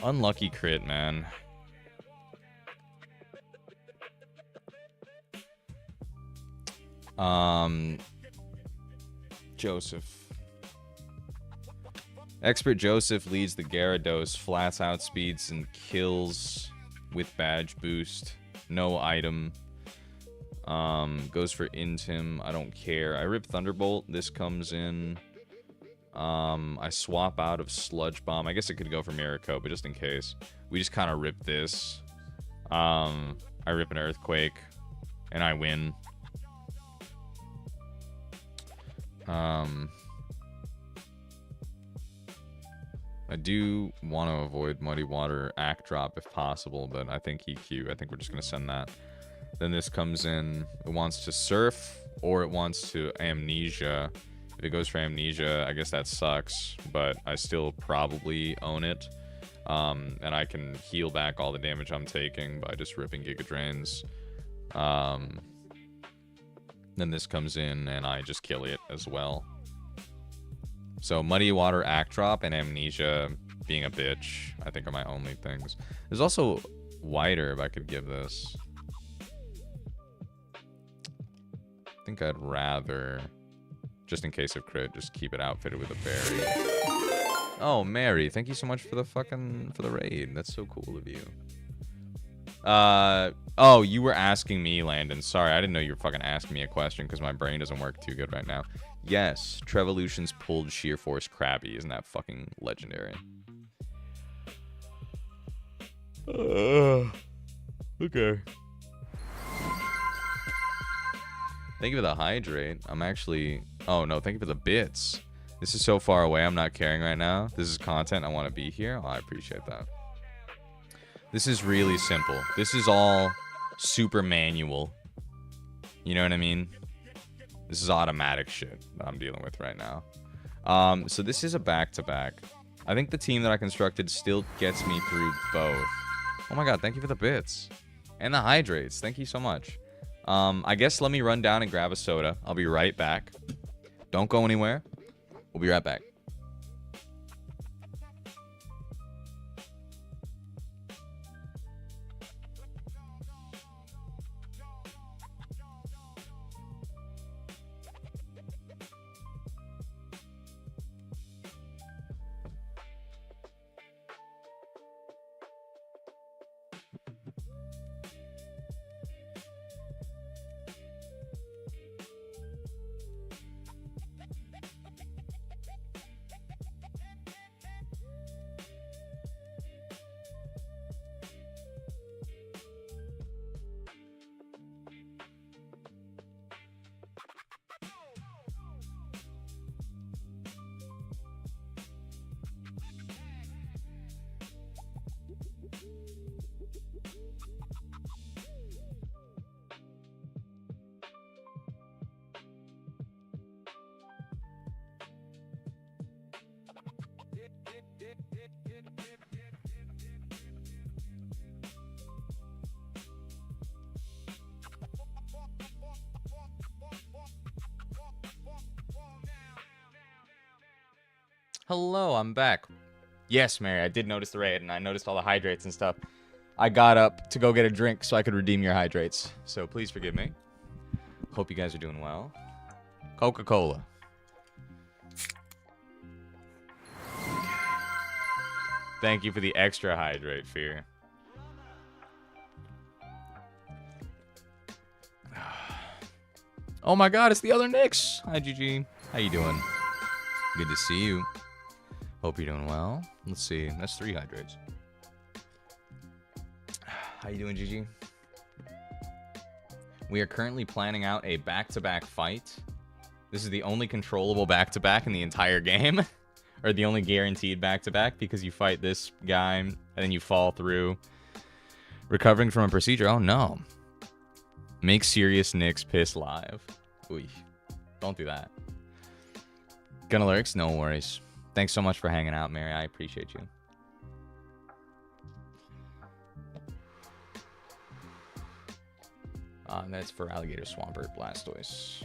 Unlucky crit, man. Joseph. Expert Joseph leads the Gyarados, Flats outspeeds and kills with badge boost. No item. Goes for Intim. I don't care. I rip Thunderbolt. This comes in. I swap out of Sludge Bomb. I guess it could go for Miracle, but just in case. We just kind of rip this. I rip an Earthquake. And I win. I do want to avoid Muddy Water Act Drop if possible, but I think EQ. I think we're just going to send that. Then this comes in. It wants to Surf, or it wants to Amnesia. If it goes for Amnesia, I guess that sucks, but I still probably own it. And I can heal back all the damage I'm taking by just ripping Giga Drains. Then this comes in, and I just kill it as well. So Muddy Water, Act Drop, and Amnesia being a bitch, I think are my only things. There's also Wider if I could give this. I think I'd rather, just in case of crit, just keep it outfitted with a berry. Oh, Mary, thank you so much for the raid. That's so cool of you. Oh, you were asking me, Landon. Sorry, I didn't know you were fucking asking me a question because my brain doesn't work too good right now. Yes, Trevolution's pulled Sheer Force Krabby. Isn't that fucking legendary? Okay. Thank you for the hydrate. I'm actually... Oh, no, thank you for the bits. This is so far away, I'm not caring right now. This is content, I want to be here. Oh, I appreciate that. This is really simple. This is all super manual. You know what I mean? This is automatic shit that I'm dealing with right now. So this is a back-to-back. I think the team that I constructed still gets me through both. Oh my god, thank you for the bits. And the hydrates. Thank you so much. I guess let me run down and grab a soda. I'll be right back. Don't go anywhere. We'll be right back. Hello, I'm back. Yes, Mary, I did notice the raid, and I noticed all the hydrates and stuff. I got up to go get a drink so I could redeem your hydrates. So please forgive me. Hope you guys are doing well. Coca-Cola. Thank you for the extra hydrate, Fear. Oh my god, it's the other Knicks. Hi, GG. How you doing? Good to see you. Hope you're doing well. Let's see. That's 3 hydrates. How you doing, GG? We are currently planning out a back-to-back fight. This is the only controllable back-to-back in the entire game. Or the only guaranteed back-to-back, because you fight this guy and then you fall through. Recovering from a procedure. Oh no. Make serious Knicks piss live. Ooh. Don't do that. Gonna lurks? No worries. Thanks so much for hanging out, Mary. I appreciate you. That's for Alligator Swampert Blastoise.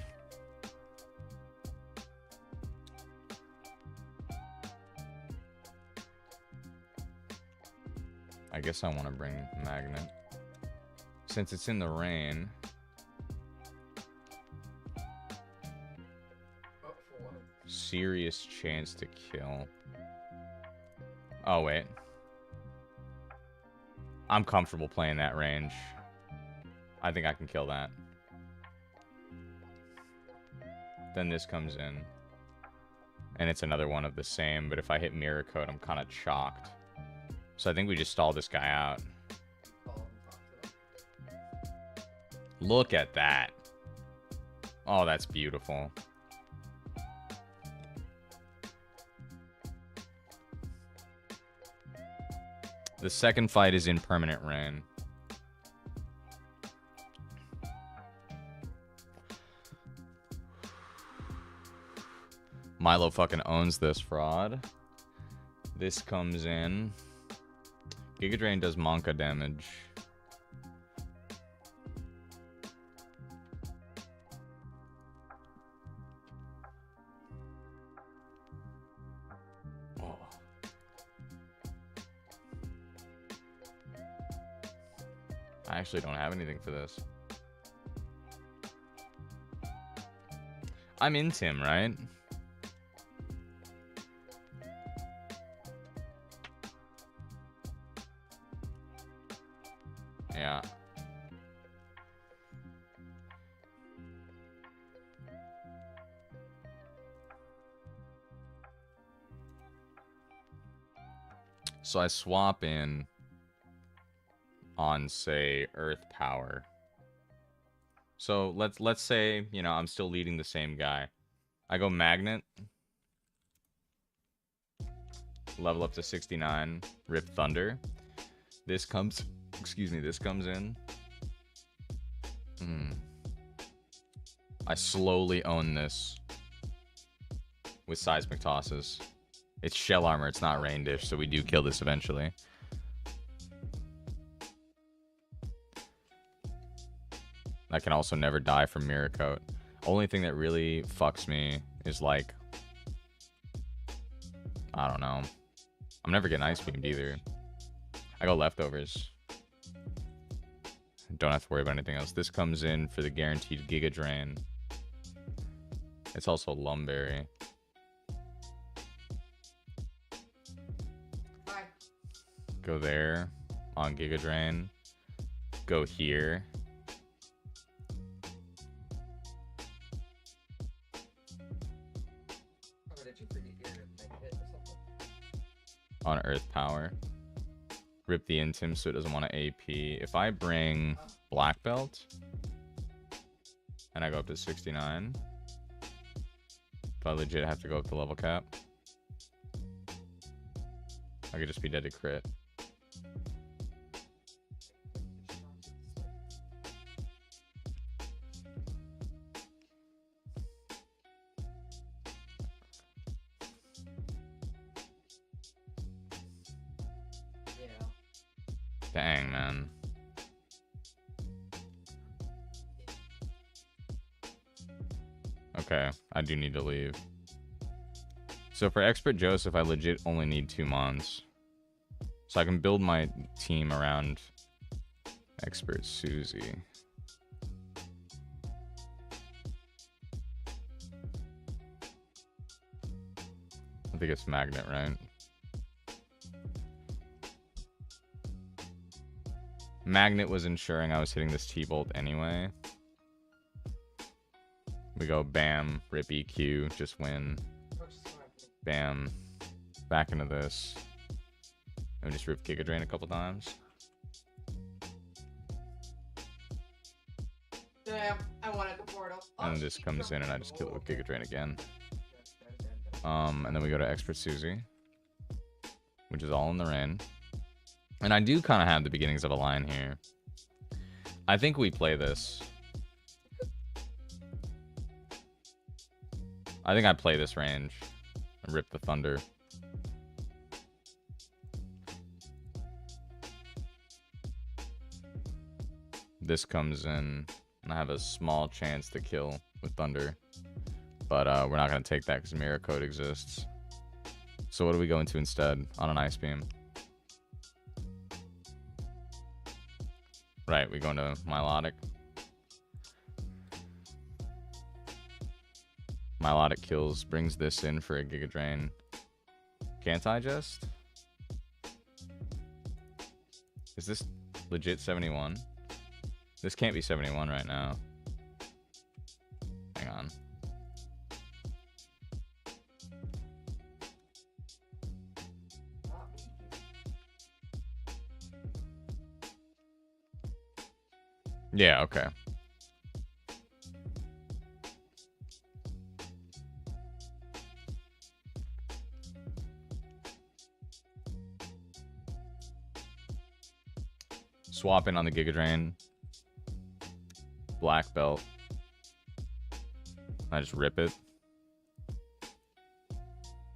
I guess I want to bring Magnet. Since it's in the rain. Serious chance to kill. Oh, wait. I'm comfortable playing that range. I think I can kill that. Then this comes in. And it's another one of the same, but if I hit Mirror Coat, I'm kind of chalked. So I think we just stall this guy out. Look at that. Oh, that's beautiful. The second fight is in permanent rain. Milo fucking owns this fraud. This comes in. Giga Drain does Monka damage. Oh. I actually don't have anything for this. I'm in Tim, right? Yeah. So I swap in on, say, Earth Power. So let's say, you know, I'm still leading the same guy. I go Magnet. Level up to 69. Rip Thunder. This comes... Excuse me, this comes in. I slowly own this with seismic tosses. It's shell armor, it's not rain dish, so we do kill this eventually. I can also never die from Mirror Coat. Only thing that really fucks me is like, I don't know. I'm never getting ice beamed either. I go leftovers. Don't have to worry about anything else. This comes in for the guaranteed Giga Drain. It's also Lumberry. Hi. Go there on Giga Drain. Go here. On Earth Power. Rip the Intim so it doesn't want to AP. If I bring Black Belt and I go up to 69, do I legit have to go up to level cap? I could just be dead to crit. Dang, man. Okay, I do need to leave. So for Expert Joseph, I legit only need 2 mons. So I can build my team around Expert Susie. I think it's magnet, right? Magnet was ensuring I was hitting this T-bolt anyway. We go bam, rip EQ, just win. Bam, back into this. And we just rip Giga Drain a couple times. Damn, I wanted the portal. And this comes in and I just kill it with Giga Drain again. And then we go to Expert Susie, which is all in the rain. And I do kind of have the beginnings of a line here. I think we play this. I think I play this range and rip the Thunder. This comes in and I have a small chance to kill with Thunder. But we're not going to take that because Mirror Code exists. So what do we go into instead on an Ice Beam? Right, we go into Milotic. Milotic kills, brings this in for a Giga Drain. Can't I just? Is this legit 71? This can't be 71 right now. Hang on. Yeah, okay. Swap in on the Giga Drain. Black belt. I just rip it.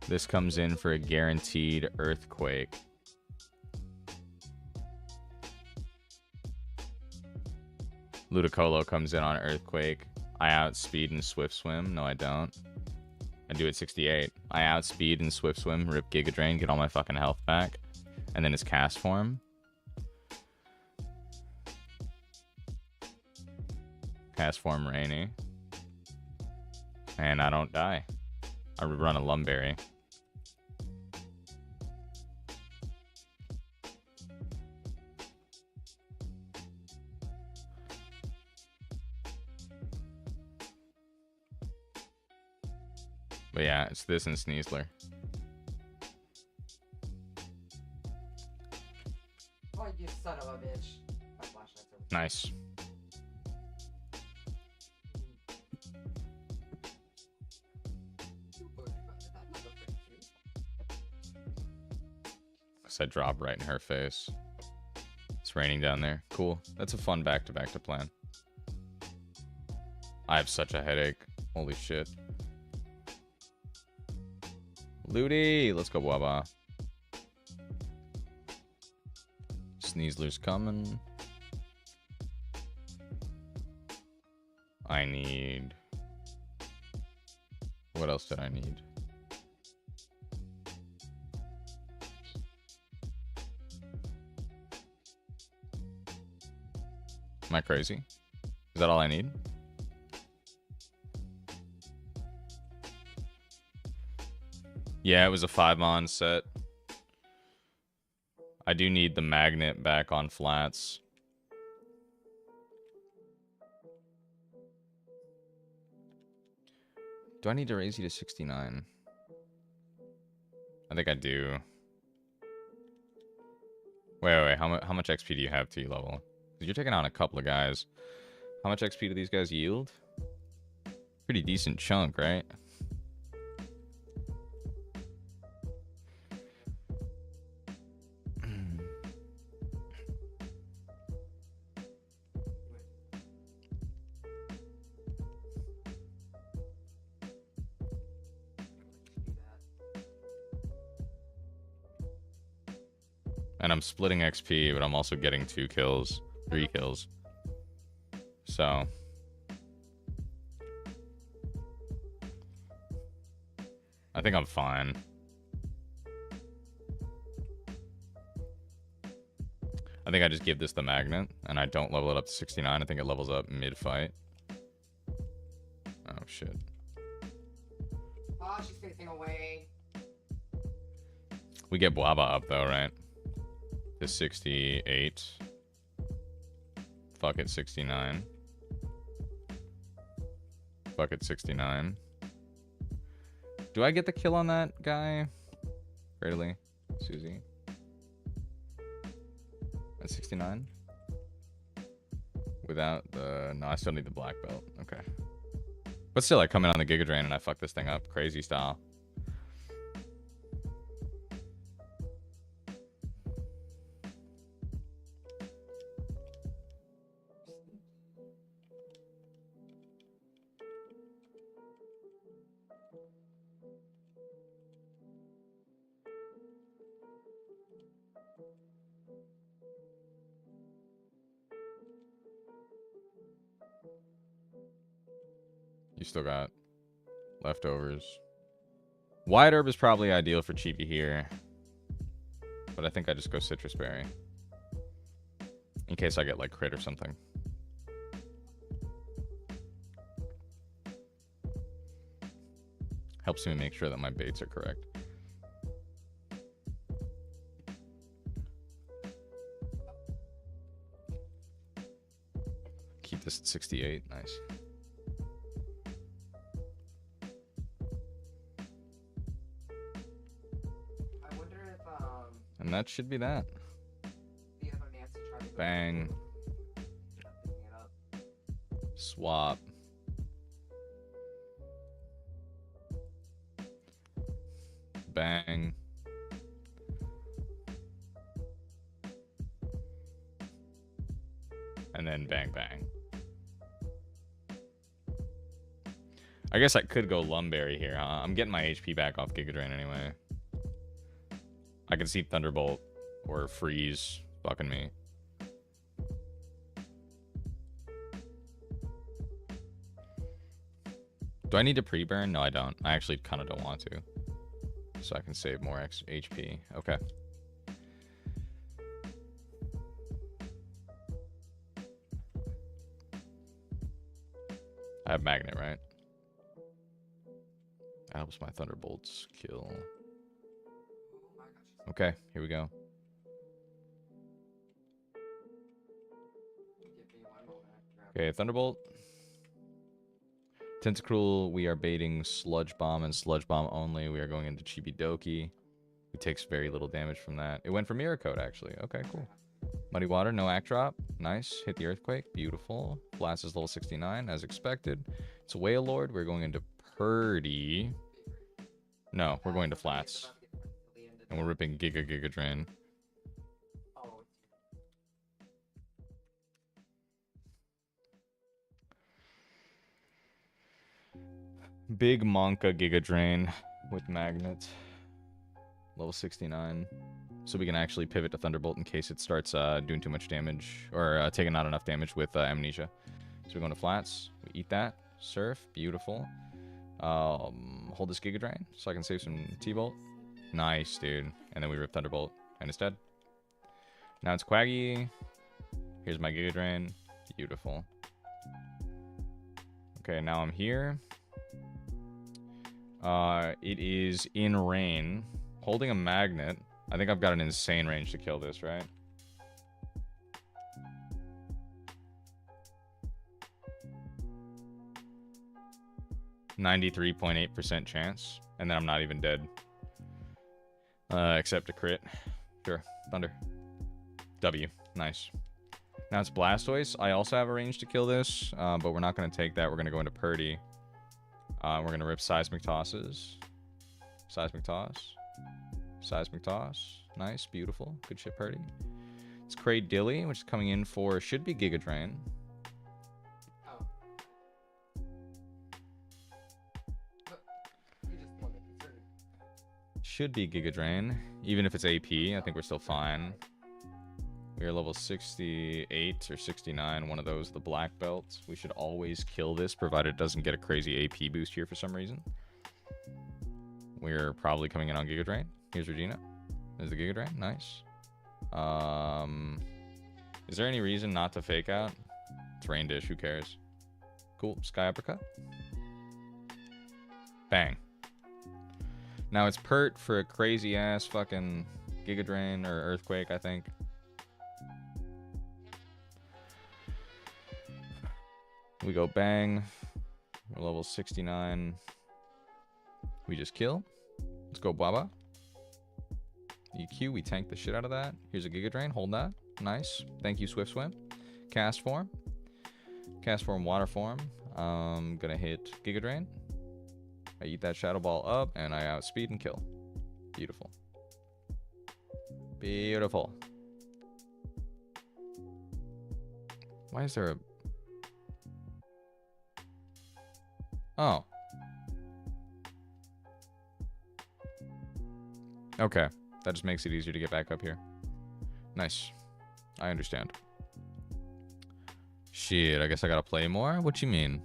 This comes in for a guaranteed Earthquake. Ludicolo comes in on Earthquake. I outspeed and Swift Swim. No, I don't. I do it 68. I outspeed and Swift Swim, rip Giga Drain, get all my fucking health back. And then his cast form. Cast form Rainy. And I don't die. I run a Lumberry. But yeah, it's this and Sneasler. Oh, you son of a bitch. My flashlight's over. Nice. I drop right in her face. It's raining down there. Cool. That's a fun back-to-back to plan. I have such a headache. Holy shit. Ludi! Let's go, Waba. Sneasler's coming. I need... What else did I need? Am I crazy? Is that all I need? Yeah, it was a 5-mon set. I do need the magnet back on flats. Do I need to raise you to 69? I think I do. Wait. How much XP do you have to level? You're taking on a couple of guys. How much XP do these guys yield? Pretty decent chunk, right? And I'm splitting XP, but I'm also getting 2 kills. 3 kills. So. I think I'm fine. I think I just give this the magnet, and I don't level it up to 69. I think it levels up mid-fight. Oh, shit. Oh, she's facing away. We get Blaba up though, right? To 68. Fuck it, 69. Fuck it, 69. Do I get the kill on that guy? Rarely. Susie. At 69? Without the... No, I still need the black belt. Okay. But still, I come in on the Giga Drain and I fuck this thing up. Crazy style. You still got leftovers. Wide herb is probably ideal for Chibi here. But I think I just go citrus berry. In case I get like crit or something. Helps me make sure that my baits are correct. Keep this at 68. Nice. And that should be that. Bang. Swap. Bang. And then bang, bang. I guess I could go Lumberry here, huh? I'm getting my HP back off Giga Drain anyway. I can see Thunderbolt or Freeze fucking me. Do I need to pre-burn? No, I don't. I actually kind of don't want to. So I can save more HP. Okay. I have Magnet, right? That helps my Thunderbolts kill. Okay, here we go. Okay, Thunderbolt. Tentacruel, we are baiting Sludge Bomb and Sludge Bomb only. We are going into Chibi Doki, who takes very little damage from that. It went for Mirror Coat, actually. Okay, cool. Muddy Water, no Act Drop. Nice. Hit the Earthquake. Beautiful. Blast is level 69, as expected. It's a Whale Lord. We're going into Purdy. No, we're going to Flats. And we're ripping Giga Drain. Big Monka Giga Drain with Magnet. Level 69. So we can actually pivot to Thunderbolt in case it starts doing too much damage. Or taking not enough damage with Amnesia. So we're going to Flats. We eat that. Surf. Beautiful. Hold this Giga Drain so I can save some T-Bolt. Nice, dude. And then we rip Thunderbolt. And it's dead. Now it's Quaggy. Here's my Giga Drain. Beautiful. Okay, now I'm here. It is in rain. Holding a Magnet. I think I've got an insane range to kill this, right? %93.8% chance. And then I'm not even dead. Except a crit. Sure. Thunder. W. Nice. Now it's Blastoise. I also have a range to kill this, but we're not going to take that. We're going to go into Purdy. We're going to rip Seismic Tosses. Seismic Toss. Seismic Toss. Nice. Beautiful. Good shit, Purdy. It's Kraydilly, which is coming in for, should be Giga Drain. Should be Giga Drain. Even if it's AP, I think we're still fine. We are level 68 or 69, one of those, the black belts. We should always kill this, provided it doesn't get a crazy AP boost here for some reason. We're probably coming in on Giga Drain. Here's Regina. There's the Giga Drain. Nice. Is there any reason not to fake out? It's Rain Dish. Who cares? Cool. Sky Uppercut. Bang. Now it's pert for a crazy ass fucking Giga Drain or Earthquake, I think. We go bang. We're level 69. We just kill. Let's go Baba. EQ, we tank the shit out of that. Here's a Giga Drain. Hold that. Nice. Thank you, Swift Swim. Cast form. Cast form, water form. Gonna hit Giga Drain. I eat that Shadow Ball up, and I outspeed and kill. Beautiful. Beautiful. Why is there a... Oh. Okay. That just makes it easier to get back up here. Nice. I understand. Shit, I guess I gotta play more? What you mean?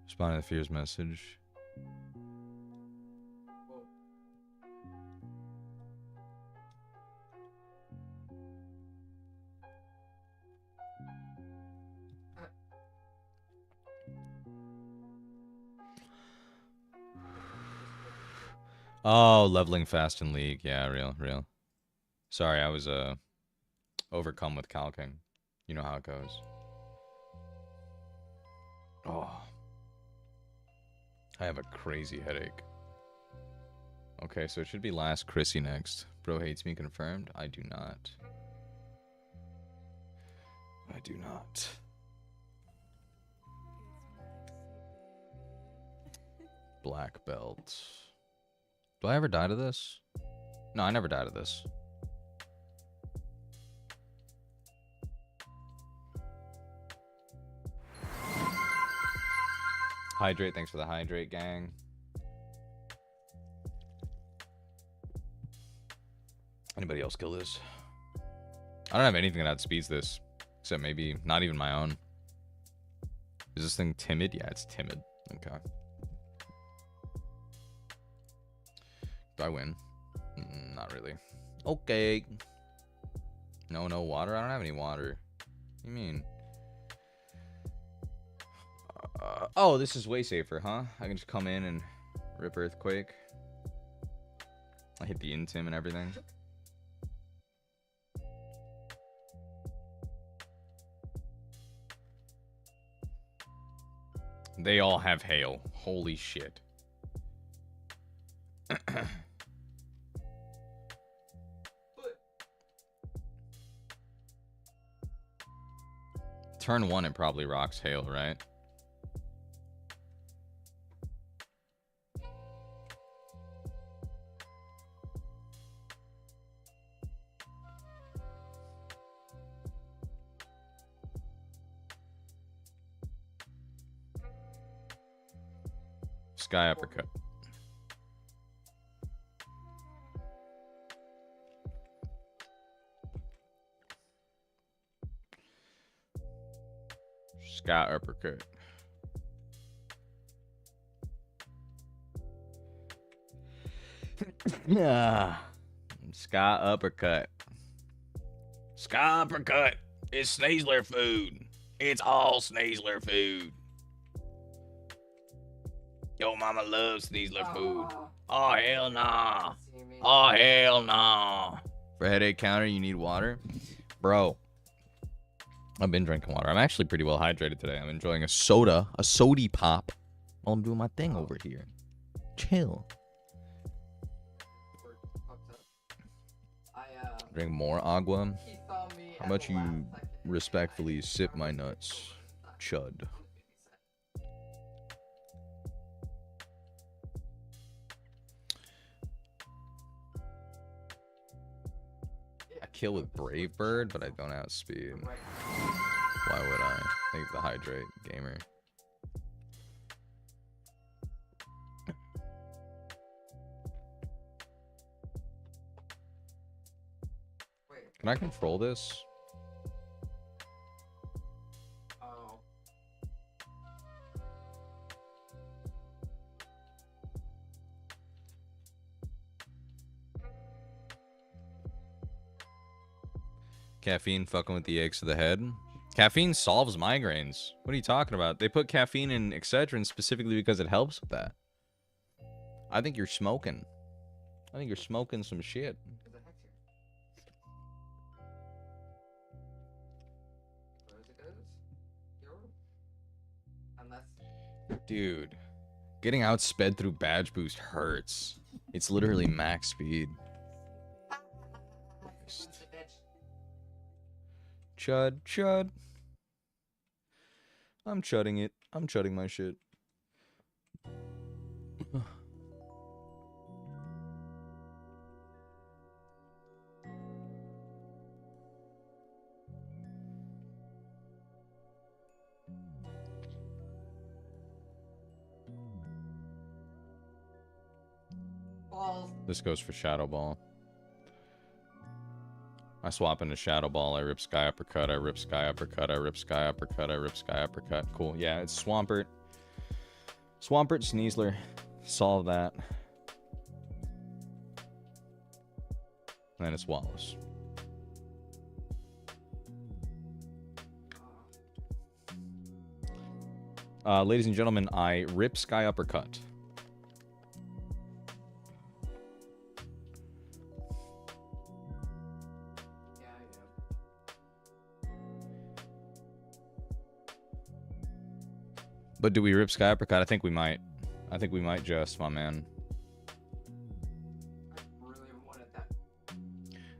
Responding to the fear's message. Oh, leveling fast in League. Yeah, real. Sorry, I was overcome with calking. You know how it goes. Oh. I have a crazy headache. Okay, so it should be last Chrissy next. Bro hates me confirmed. I do not. I do not. Black belt. Do I ever die to this? No, I never die to this. Hydrate, thanks for the hydrate, gang. Anybody else kill this? I don't have anything that outspeeds this. Except maybe not even my own. Is this thing timid? Yeah, it's timid. Okay. Do I win? Not really. Okay. No water? I don't have any water. What do you mean? Oh, this is way safer, huh? I can just come in and rip Earthquake. I hit the intim and everything. They all have hail. Holy shit. Turn 1, it probably rocks hail, right? Sky uppercut. Sky uppercut. Yeah. Sky uppercut. Sky uppercut. It's Sneasler food. It's all Sneasler food. Yo, mama loves Sneasler food. Oh, hell nah. Oh, hell nah. For headache counter, you need water? Bro, I've been drinking water. I'm actually pretty well hydrated today. I'm enjoying a soda, a sody pop, while I'm doing my thing over here. Chill. We're fucked up. Drink more agua. He saw me How at about the you last second. respectfully sip my nuts, chud? I kill with Brave Bird, but I don't outspeed. Why would I? Thank you for the hydrate, gamer. Can I control this? Oh. Caffeine fucking with the aches of the head. Caffeine solves migraines. What are you talking about? They put caffeine in Excedrin specifically because it helps with that. I think you're smoking. I think you're smoking some shit. Who the heck's here? Where is it goes? Here? Unless. Dude, getting outsped through badge boost hurts. It's literally max speed. Chud, chud. I'm chudding it. I'm chudding my shit. Balls. This goes for Shadow Ball. I swap into Shadow Ball, I rip Sky Uppercut, I rip Sky Uppercut, I rip Sky Uppercut, I rip Sky Uppercut. Cool. Yeah, it's Swampert. Swampert, Sneasler. Solve that. And then it's Wallace. Ladies and gentlemen, I rip Sky Uppercut. But do we rip Sky Uppercut? I think we might. I think we might just, my man. I really wanted that.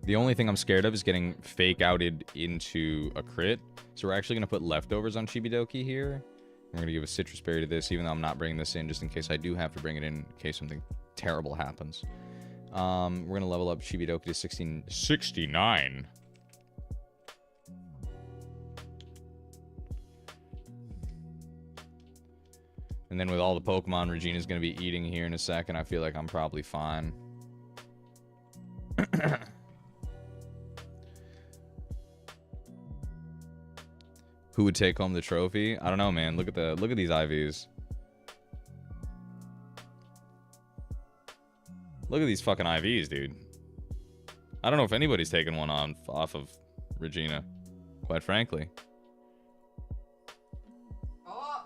The only thing I'm scared of is getting fake outed into a crit. So we're actually going to put leftovers on Chibidoki here. We're going to give a Citrus Berry to this, even though I'm not bringing this in, just in case I do have to bring it in case something terrible happens. We're going to level up Chibidoki to 69. And then with all the Pokemon Regina's going to be eating here in a second, I feel like I'm probably fine. Who would take home the trophy? I don't know, man. Look at these IVs. Look at these fucking IVs, dude. I don't know if anybody's taken one off of Regina, quite frankly. Oh!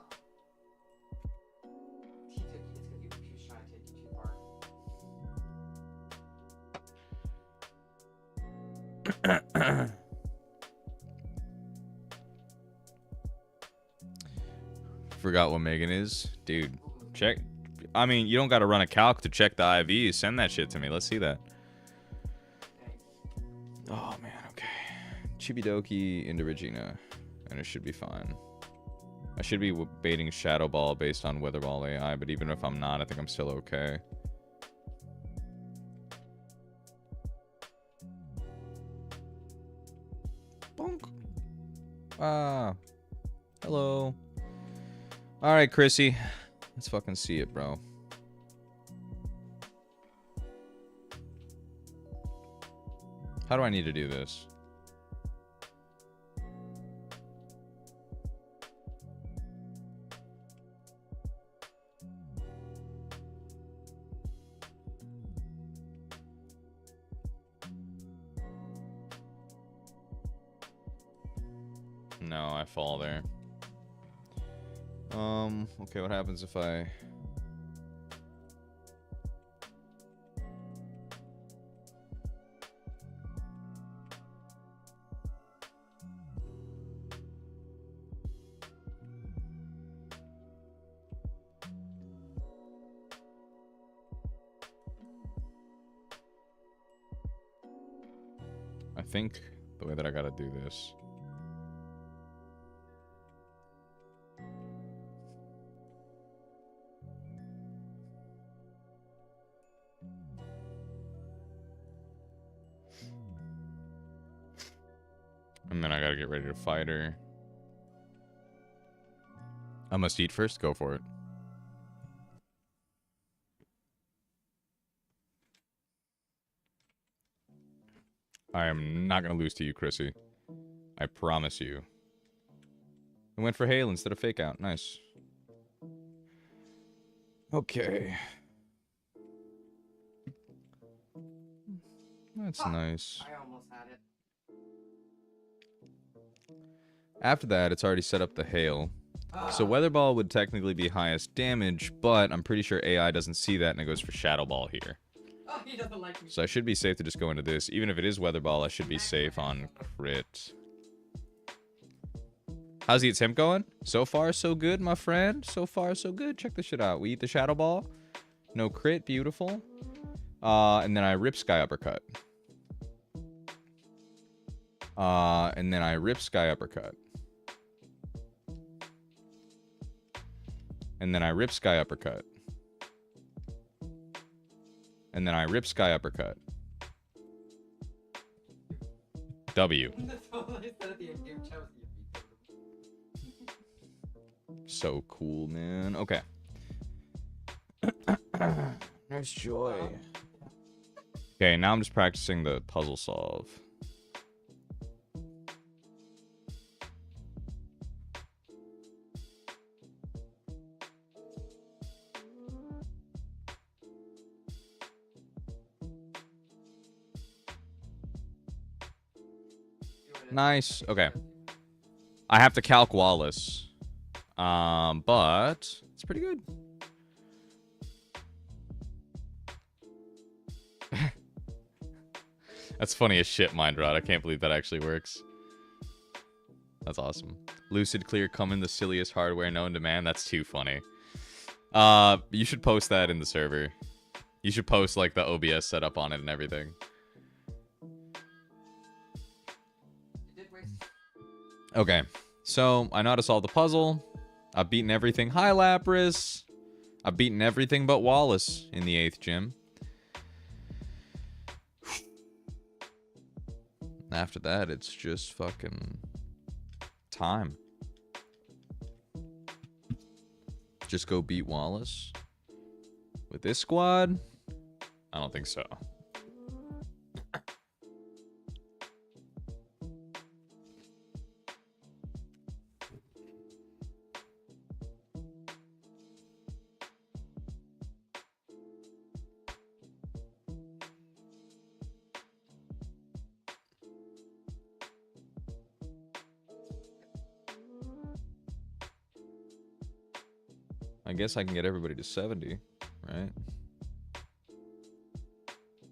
He was trying to take you too far. Forgot what Megan is. Dude, check. I mean, you don't got to run a calc to check the IVs. Send that shit to me. Let's see that. Oh, man. Okay. Chibidoki into Regina. And it should be fine. I should be baiting Shadow Ball based on Weather Ball AI, but even if I'm not, I think I'm still okay. Bonk. Ah. Hello. All right, Chrissy. Let's fucking see it, bro. How do I need to do this? No, I fall there. Okay, what happens if I... think the way that I gotta do this. And then I gotta get ready to fight her. I must eat first? Go for it. I am not gonna lose to you, Chrissy. I promise you. I went for Hale instead of Fake Out. Nice. Okay. That's nice. I almost had it. After that, it's already set up the Hail. So Weather Ball would technically be highest damage, but I'm pretty sure AI doesn't see that and it goes for Shadow Ball here. Oh, he doesn't like me. So I should be safe to just go into this. Even if it is Weather Ball, I should be safe on crit. How's the attempt going? So far, so good, my friend. So far, so good. Check this shit out. We eat the Shadow Ball. No crit. Beautiful. And then I rip Sky Uppercut. And then I rip Sky Uppercut. And then I rip Sky Uppercut. And then I rip Sky Uppercut. W. So cool, man. Okay. There's joy. Okay, now I'm just practicing the puzzle solve. Nice. Okay. I have to calc Wallace. But it's pretty good. That's funny as shit, Mind Rod. I can't believe that actually works. That's awesome. Lucid Clear coming, the silliest hardware known to man. That's too funny. You should post that in the server. You should post like the OBS setup on it and everything. Okay, so I know how to solve the puzzle. I've beaten everything. Hi, Lapras. I've beaten everything but Wallace in the 8th gym. After that, it's just fucking time. Just go beat Wallace. With this squad? I don't think so. I guess I can get everybody to 70, right?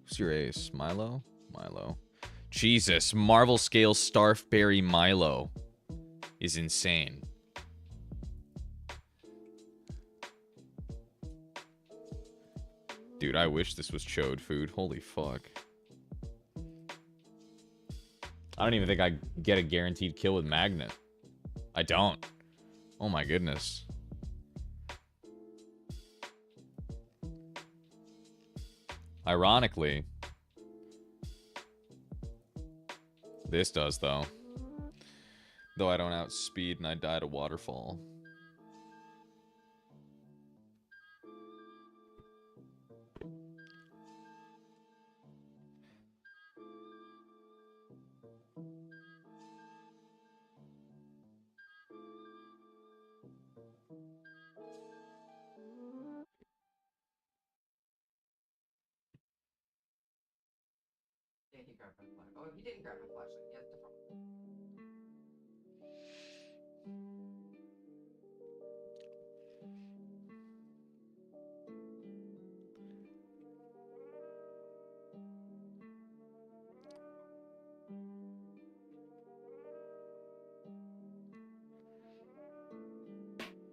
Who's your ace? Milo? Milo. Jesus, Marvel Scale Starfberry Milo is insane. Dude, I wish this was chode food. Holy fuck. I don't even think I get a guaranteed kill with Magnet. I don't. Oh my goodness. Ironically, this does, though. Though I don't outspeed and I die to waterfall. Yeah, he grabbed my flashlight. Oh, he didn't grab my flashlight. He has a different one.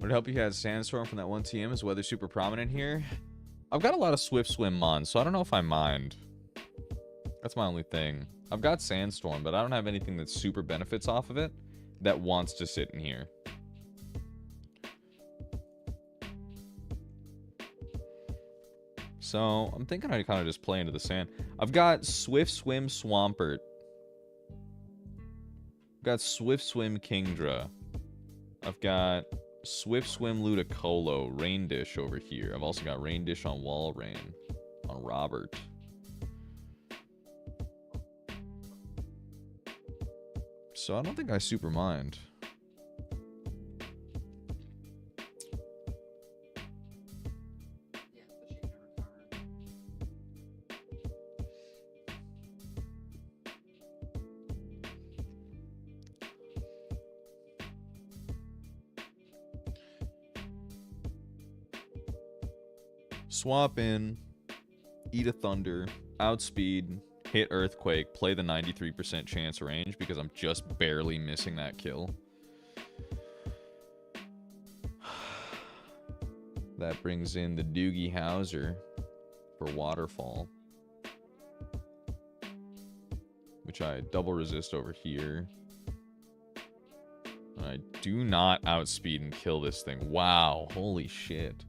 Would it help you had Sandstorm from that one TM? Is weather super prominent here? I've got a lot of Swift Swim on, so I don't know if I mind. That's my only thing. I've got Sandstorm, but I don't have anything that super benefits off of it that wants to sit in here. So I'm thinking I kind of just play into the sand. I've got Swift Swim Swampert. I've got Swift Swim Kingdra. I've got Swift Swim Ludicolo. Rain Dish over here. I've also got Rain Dish on Walrein. On Robert. So I don't think I super mind. Yeah, so she can recover. Swap in, eat a thunder, outspeed, hit earthquake, play the 93% chance range because I'm just barely missing that kill. That brings in the Doogie Howser for waterfall, which I double resist over here. And I do not outspeed and kill this thing. Wow, holy shit.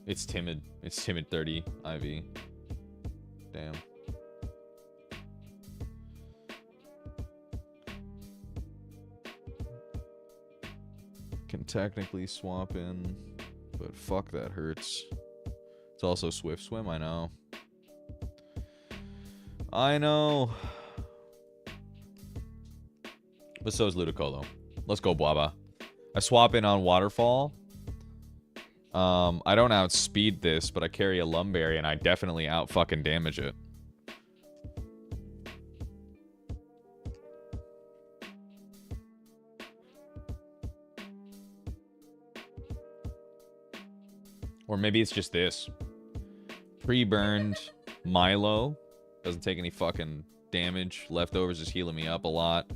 It's timid. It's timid 30 IV. Damn. Can technically swap in, but fuck, that hurts. It's also Swift Swim, I know. I know. But so is Ludicolo. Let's go, Bwaba. I swap in on Waterfall. I don't outspeed this, but I carry a Lumberry, and I definitely out-fucking damage it. Or maybe it's just this. Pre-burned Milo. Doesn't take any fucking damage. Leftovers is healing me up a lot.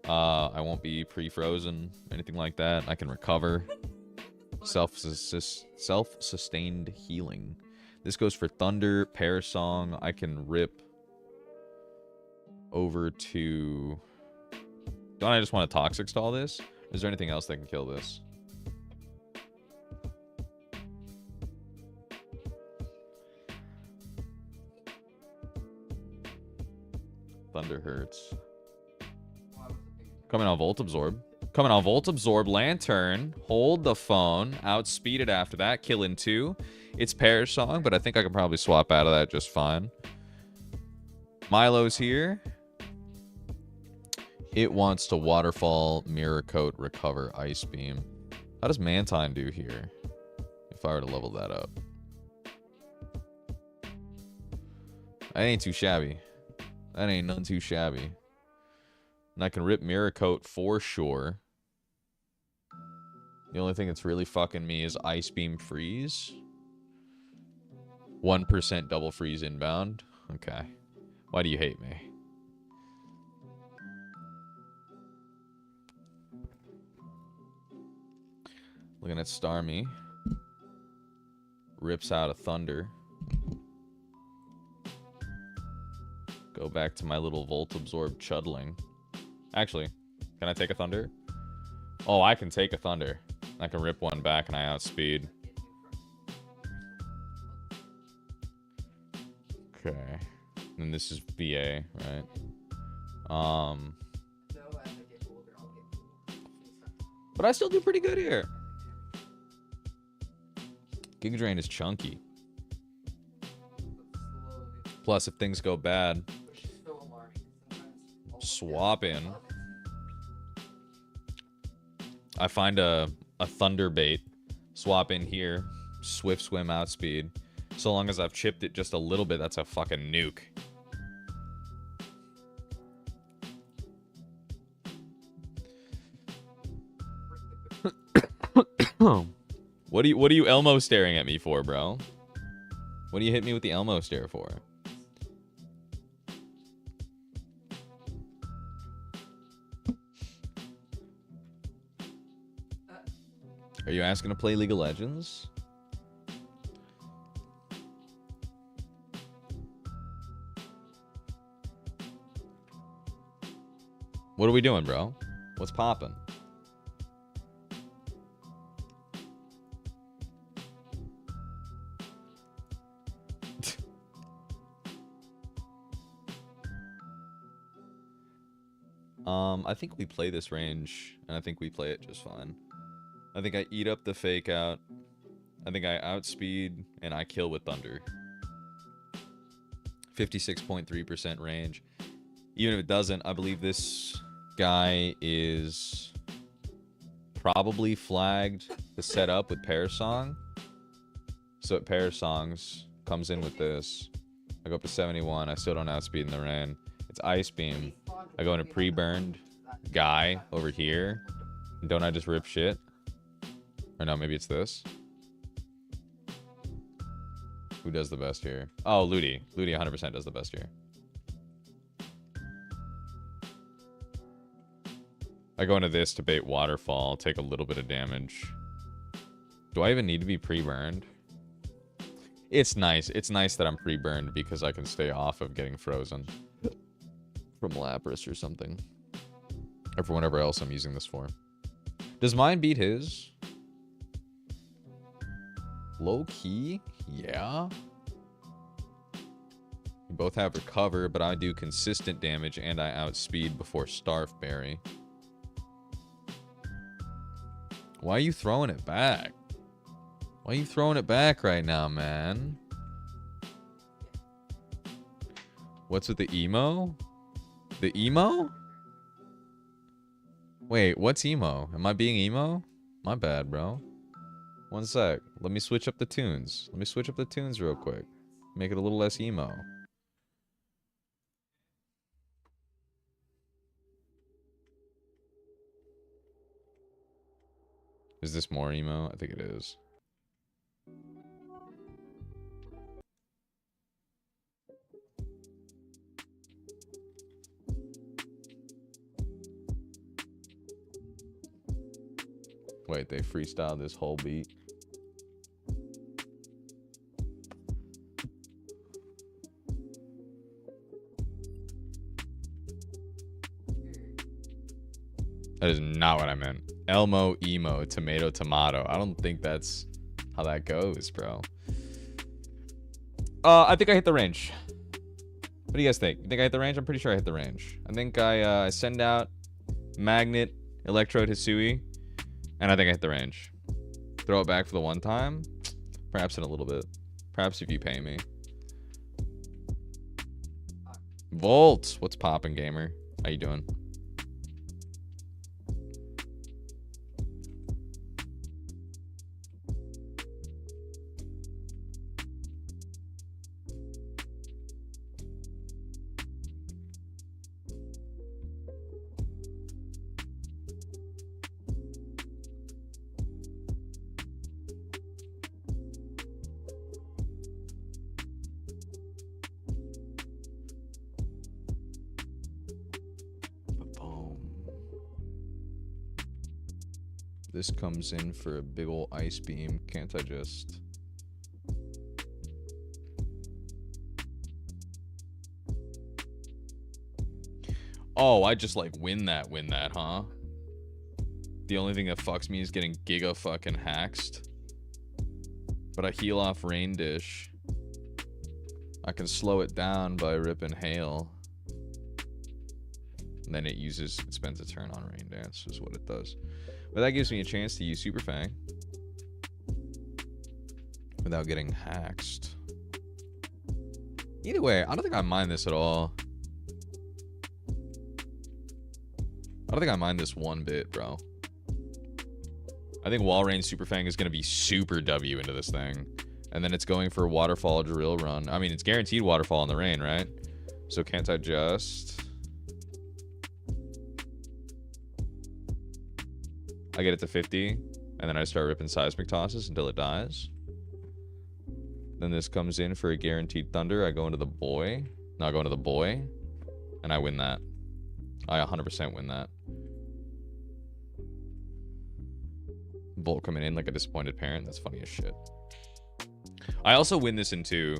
I won't be pre-frozen, anything like that. I can recover. Self-sustained healing. This goes for Thunder, Parasong. I can rip over to... Don't I just want to Toxic Stall this? Is there anything else that can kill this? Thunder hurts. Coming on Volt Absorb. Coming on Volt Absorb, Lantern, hold the phone, outspeed it after that, killing 2. It's Parasong, but I think I can probably swap out of that just fine. Milo's here. It wants to Waterfall, Mirror Coat, recover Ice Beam. How does Mantine do here if I were to level that up? That ain't too shabby. That ain't none too shabby. And I can rip Mirror Coat for sure. The only thing that's really fucking me is Ice Beam Freeze. 1% double freeze inbound. Okay. Why do you hate me? Looking at Starmie. Rips out a Thunder. Go back to my little Volt Absorb Chudling. Actually, can I take a Thunder? Oh, I can take a Thunder. I can rip one back and I outspeed. Okay. And this is VA, right? But I still do pretty good here. Giga Drain is chunky. Plus, if things go bad, swap in. I find a Thunder Bait, swap in here, Swift Swim outspeed. So long as I've chipped it just a little bit, that's a fucking nuke. What are you Elmo staring at me for, bro? What do you hit me with the Elmo stare for? Are you asking to play League of Legends? What are we doing, bro? What's poppin'? I think we play this range, and I think we play it just fine. I think I eat up the fake out. I think I outspeed, and I kill with thunder. 56.3% range. Even if it doesn't, I believe this guy is probably flagged to set up with pair song. So it pair songs, comes in with this. I go up to 71. I still don't outspeed in the rain. It's ice beam. I go into pre-burned guy over here. Don't I just rip shit? Or no, maybe it's this. Who does the best here? Oh, Ludi. Ludi 100% does the best here. I go into this to bait waterfall, take a little bit of damage. Do I even need to be pre-burned? It's nice. It's nice that I'm pre-burned because I can stay off of getting frozen. From Lapras or something. Or for whatever else I'm using this for. Does mine beat his? Low key? Yeah. We both have recover, but I do consistent damage and I outspeed before Starfberry. Why are you throwing it back? Why are you throwing it back right now, man? What's with the emo? The emo? Wait, what's emo? Am I being emo? My bad, bro. One sec. Let me switch up the tunes. Let me switch up the tunes real quick. Make it a little less emo. Is this more emo? I think it is. Wait, they freestyled this whole beat. That is not what I meant. Elmo, emo, tomato, tomato. I don't think that's how that goes, bro. I think I hit the range. What do you guys think? You think I hit the range? I'm pretty sure I hit the range. I think I send out Magnet, Electrode, Hisui, and I think I hit the range. Throw it back for the one time? Perhaps in a little bit. Perhaps if you pay me. Volt! What's poppin', gamer? How you doing? This comes in for a big ol' ice beam. Can't I just... Oh, I just like win that, huh? The only thing that fucks me is getting giga fucking haxed. But I heal off Rain Dish. I can slow it down by ripping Hail. And then it spends a turn on Rain Dance, is what it does. But that gives me a chance to use Super Fang without getting haxed. Either way, I don't think I mind this at all. I don't think I mind this one bit, bro. I think Wall Rain Super Fang is going to be super W into this thing. And then it's going for Waterfall Drill Run. I mean, it's guaranteed Waterfall in the rain, right? So can't I just... I get it to 50, and then I start ripping Seismic Tosses until it dies. Then this comes in for a guaranteed Thunder. I go into the boy. No, I go into the boy, and I win that. I 100% win that. Bolt coming in like a disappointed parent. That's funny as shit. I also win this in 2.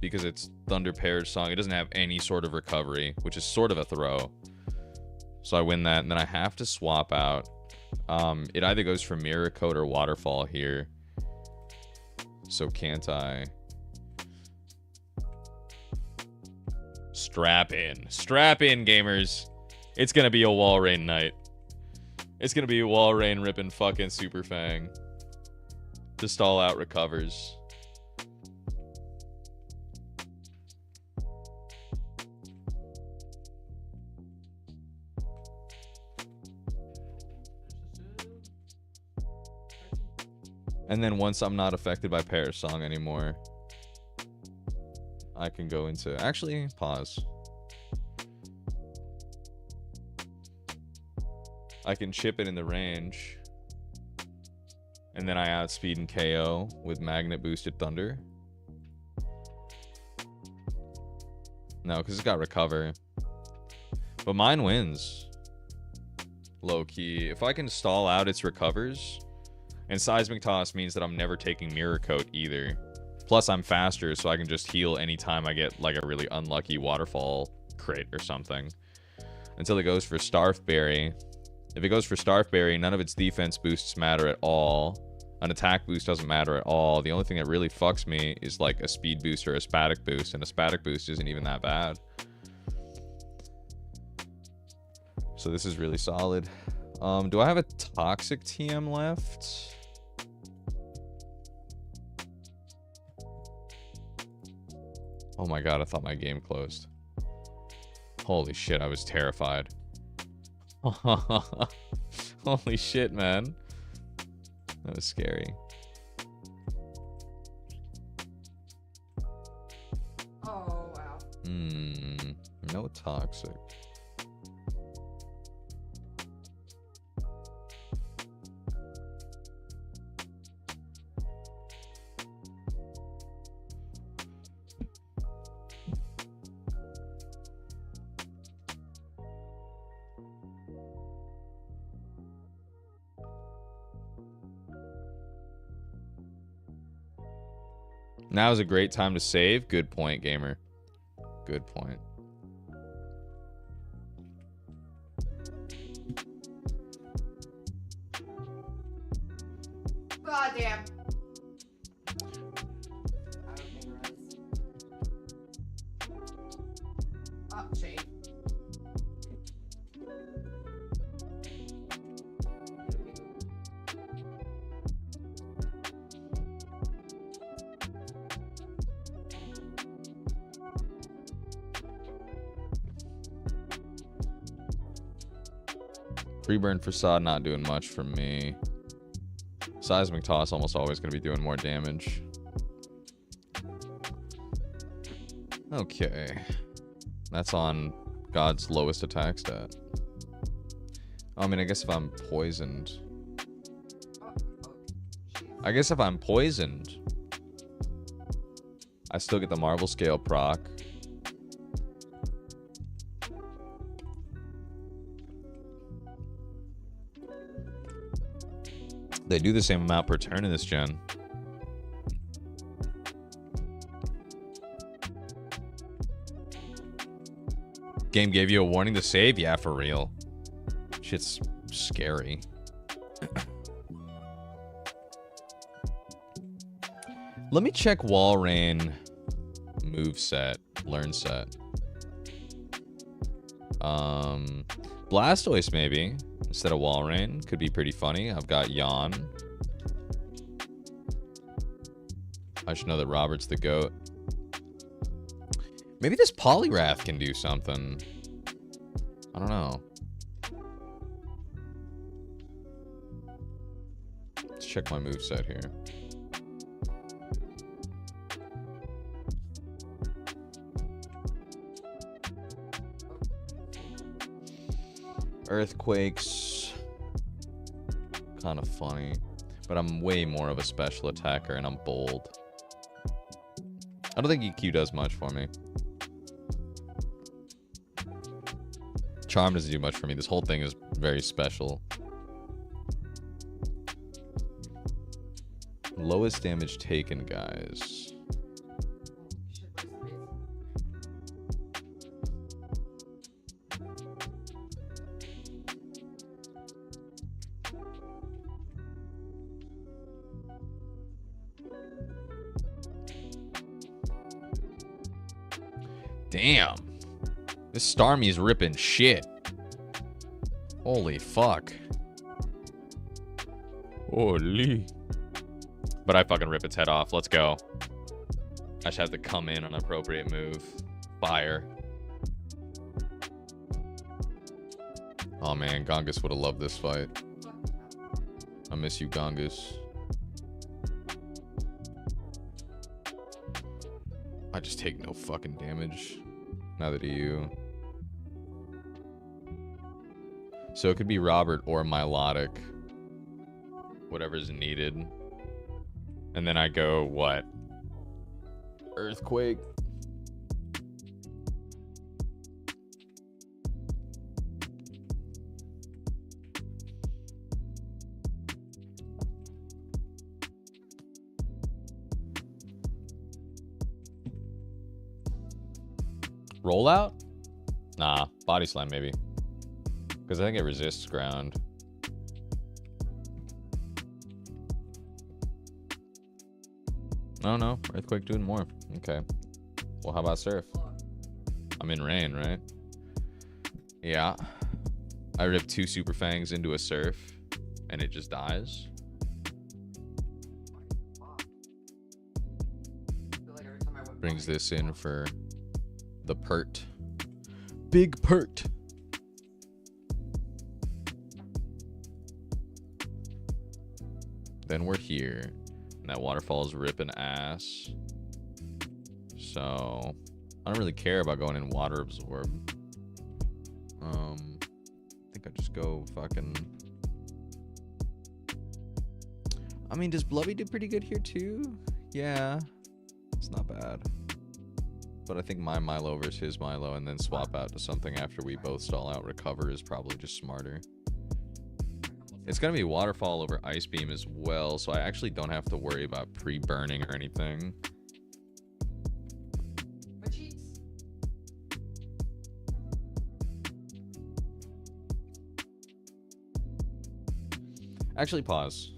because it's Thunder Parrish Song. It doesn't have any sort of recovery, which is sort of a throw. So I win that, and then I have to swap out. It either goes for Mirror Coat or Waterfall here. So can't I? Strap in. Strap in, gamers. It's gonna be a Wall Rain night. It's gonna be a Wall Rain ripping fucking Super Fang. To stall out recovers. And then once I'm not affected by Parrish Song anymore, I can go into... Actually, pause. I can chip it in the range. And then I outspeed and KO with Magnet Boosted Thunder. No, because it's got Recover. But mine wins. Low key. If I can stall out its recovers... And Seismic Toss means that I'm never taking Mirror Coat either. Plus, I'm faster, so I can just heal anytime I get, like, a really unlucky Waterfall crit or something. Until it goes for Starfberry. If it goes for Starfberry, none of its defense boosts matter at all. An attack boost doesn't matter at all. The only thing that really fucks me is, like, a speed boost or a Spatic boost. And a Spatic boost isn't even that bad. So this is really solid. Do I have a Toxic TM left? Oh my god, I thought my game closed. Holy shit, I was terrified. Holy shit, man. That was scary. Oh, wow. No Toxic. Now is a great time to save. Good point, gamer. Good point. God damn. Oh, shade. Free burn facade not doing much for me. Seismic Toss almost always going to be doing more damage. Okay. That's on God's lowest attack stat. I mean, I guess if I'm poisoned... I guess if I'm poisoned... I still get the Marvel Scale proc. They do the same amount per turn in this gen. Game gave you a warning to save? Yeah, for real. Shit's scary. Let me check Wall Rain move set, learn set. Blastoise maybe. Instead of Wall Rain. Could be pretty funny. I've got Yawn. I should know that Robert's the GOAT. Maybe this Poliwrath can do something. I don't know. Let's check my moveset here. Earthquakes, kind of funny, but I'm way more of a special attacker and I'm bold. I don't think EQ does much for me. Charm doesn't do much for me. This whole thing is very special. Lowest damage taken, guys. Damn. This Starmie's ripping shit. Holy fuck. Holy. But I fucking rip its head off. Let's go. I should have to come in on an appropriate move. Fire. Oh man, Gongus would have loved this fight. I miss you, Gongus. I just take no fucking damage. Neither do you. So it could be Robert or Milotic. Whatever's needed. And then I go, what? Earthquake. Rollout? Nah, body slam maybe. Because I think it resists ground. Oh no, earthquake doing more. Okay. Well, how about surf? I'm in rain, right? Yeah. I rip 2 super fangs into a surf and it just dies. Brings this in for the pert. Big pert. Then we're here. And that waterfall is ripping ass. So I don't really care about going in water absorb. I think I just go fucking. I mean, does Blubby do pretty good here too? Yeah. It's not bad. But I think my Milo versus his Milo and then swap out to something after we both stall out recover is probably just smarter. It's going to be waterfall over ice beam as well, so I actually don't have to worry about pre-burning or anything. Actually, pause.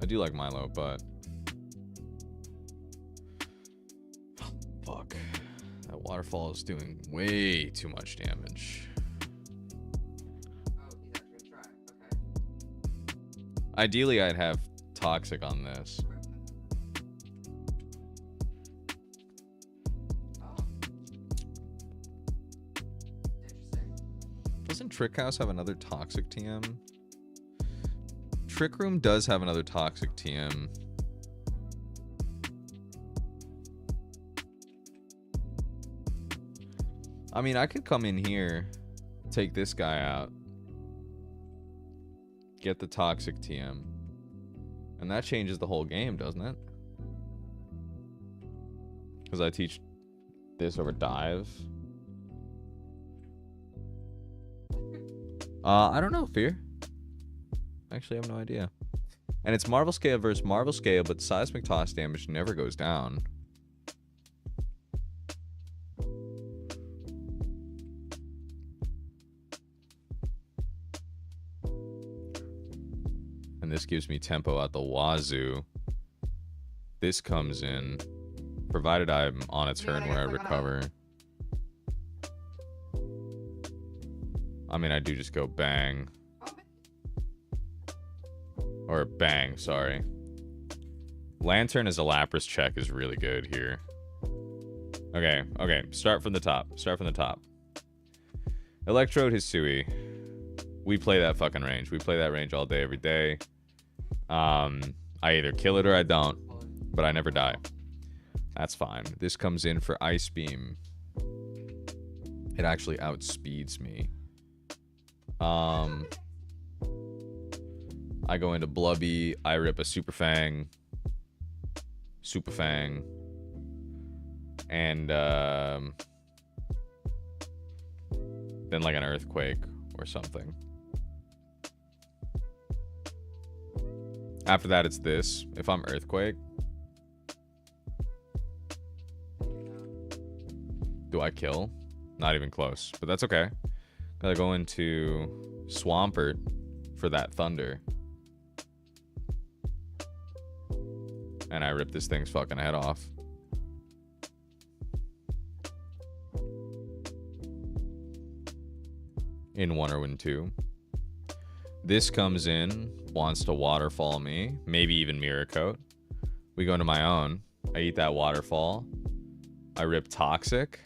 I do like Milo, but... Fuck. That waterfall is doing way too much damage. Ideally, I'd have Toxic on this. Doesn't Trick House have another Toxic TM? Trick Room does have another Toxic TM. I mean, I could come in here, take this guy out, get the Toxic TM, and that changes the whole game, doesn't it? Because I teach this over dive. I don't know, Fear. Actually, I have no idea. And it's Marvel Scale versus Marvel Scale, but seismic toss damage never goes down. And this gives me tempo out the wazoo. This comes in, provided I'm on a turn where I recover. I mean, I do just go bang. Or bang, sorry. Lantern as a Lapras check is really good here. Okay, okay. Start from the top. Start from the top. Electrode Hisui. We play that fucking range. We play that range all day, every day. I either kill it or I don't. But I never die. That's fine. This comes in for Ice Beam. It actually outspeeds me. I go into Blubby. I rip a Super Fang. Super Fang. And then like an Earthquake or something. After that, it's this. If I'm Earthquake, do I kill? Not even close, but that's okay. Gotta go into Swampert for that Thunder. And I rip this thing's fucking head off. in 1 or in 2. This comes in, wants to waterfall me, maybe even mirror coat. We go into my own. I eat that waterfall. I rip toxic.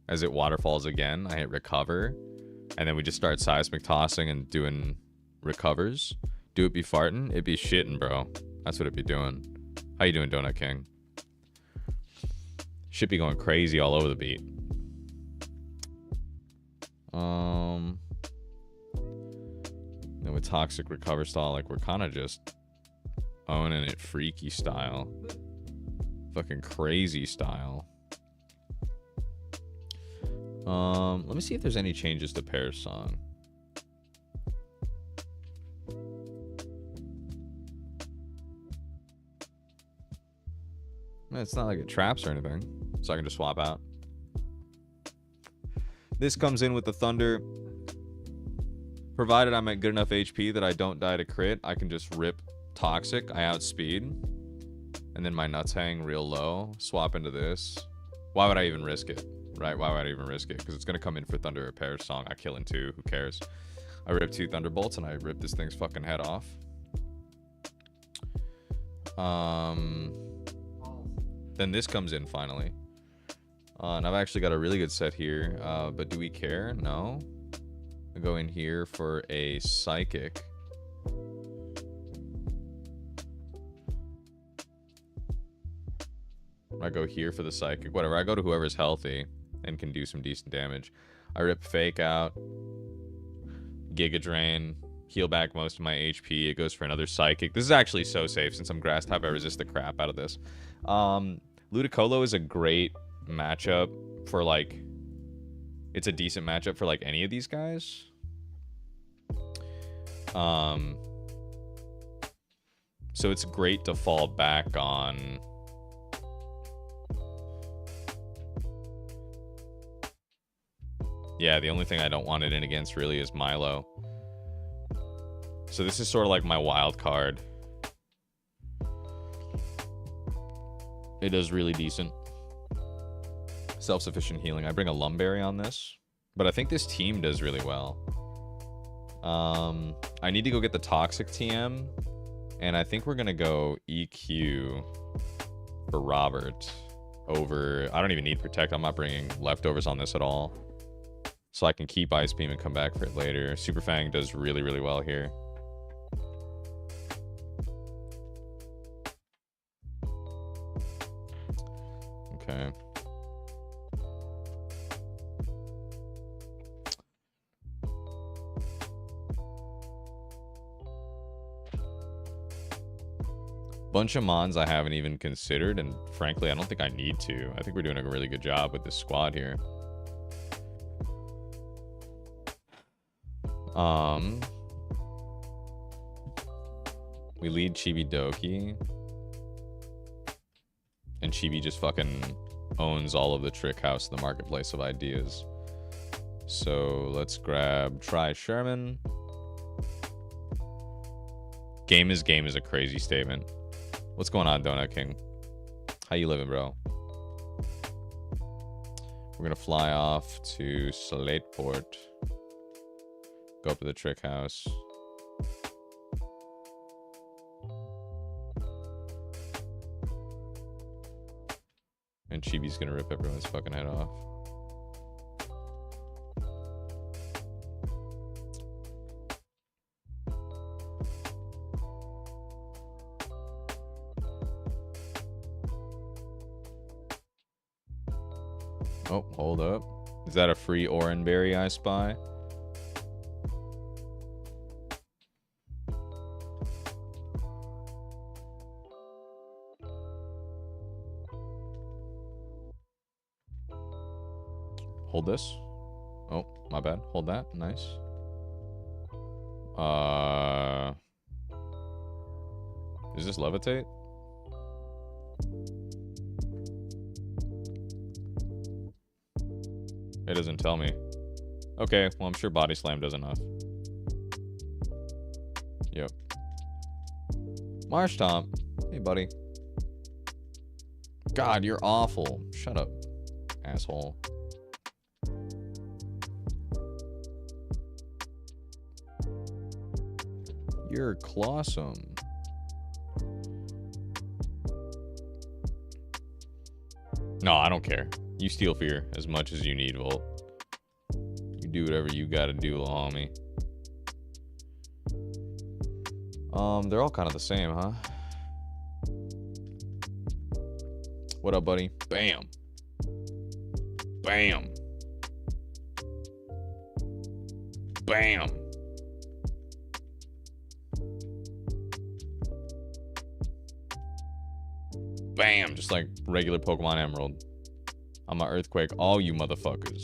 As it waterfalls again, I hit recover. And then we just start seismic tossing and doing recovers. Do it be farting? It be shitting, bro. That's what it be doing. How you doing, Donut King? Should be going crazy all over the beat. Then with toxic recover style, like we're kind of just owning it freaky style. Fucking crazy style. Let me see if there's any changes to Pear's song. It's not like it traps or anything, so I can just swap out. This comes in with the Thunder. Provided I'm at good enough HP that I don't die to crit, I can just rip Toxic. I outspeed. And then my nuts hang real low. Swap into this. Why would I even risk it? Right? Why would I even risk it? Because it's going to come in for Thunder Repair song. I kill in 2. Who cares? I rip 2 Thunderbolts and I rip this thing's fucking head off. Then this comes in finally. And I've actually got a really good set here. But do we care? No. I go in here for a Psychic. I go here for the Psychic. Whatever. I go to whoever's healthy and can do some decent damage. I rip Fake out. Giga Drain. Heal back most of my HP. It goes for another Psychic. This is actually so safe since I'm Grass type. I resist the crap out of this. Ludicolo is a great matchup for like... It's a decent matchup for like any of these guys. So it's great to fall back on... Yeah, the only thing I don't want it in against really is Milo. So this is sort of like my wild card. It does really decent. Self-sufficient healing. I bring a Lumberry on this. But I think this team does really well. I need to go get the Toxic TM. And I think we're going to go EQ for Robert over... I don't even need Protect. I'm not bringing leftovers on this at all. So I can keep Ice Beam and come back for it later. Super Fang does really, really well here. Okay. Bunch of Mons I haven't even considered, and frankly, I don't think I need to. I think we're doing a really good job with this squad here. We lead Chibi-Doki. And Chibi just fucking owns all of the trick house in the marketplace of ideas. So let's grab Try Sherman. Game is a crazy statement. What's going on, Donut King? How you living, bro? We're gonna fly off to Salateport. Go up to the trick house. And Chibi's gonna rip everyone's fucking head off. Oh, hold up. Is that a free Oranberry I spy? Hold this. Oh, my bad. Hold that. Nice. Is this levitate? It doesn't tell me. Okay, well, I'm sure Body Slam does enough. Yep. Marsh Tom. Hey, buddy. God, you're awful. Shut up, asshole. You're clawsome. No, I don't care. You steal fear as much as you need, Volt. You do whatever you gotta do, homie. They're all kind of the same, huh? What up, buddy? Bam. Bam. Bam. Bam. Just like regular Pokemon Emerald. I'm an Earthquake all you motherfuckers.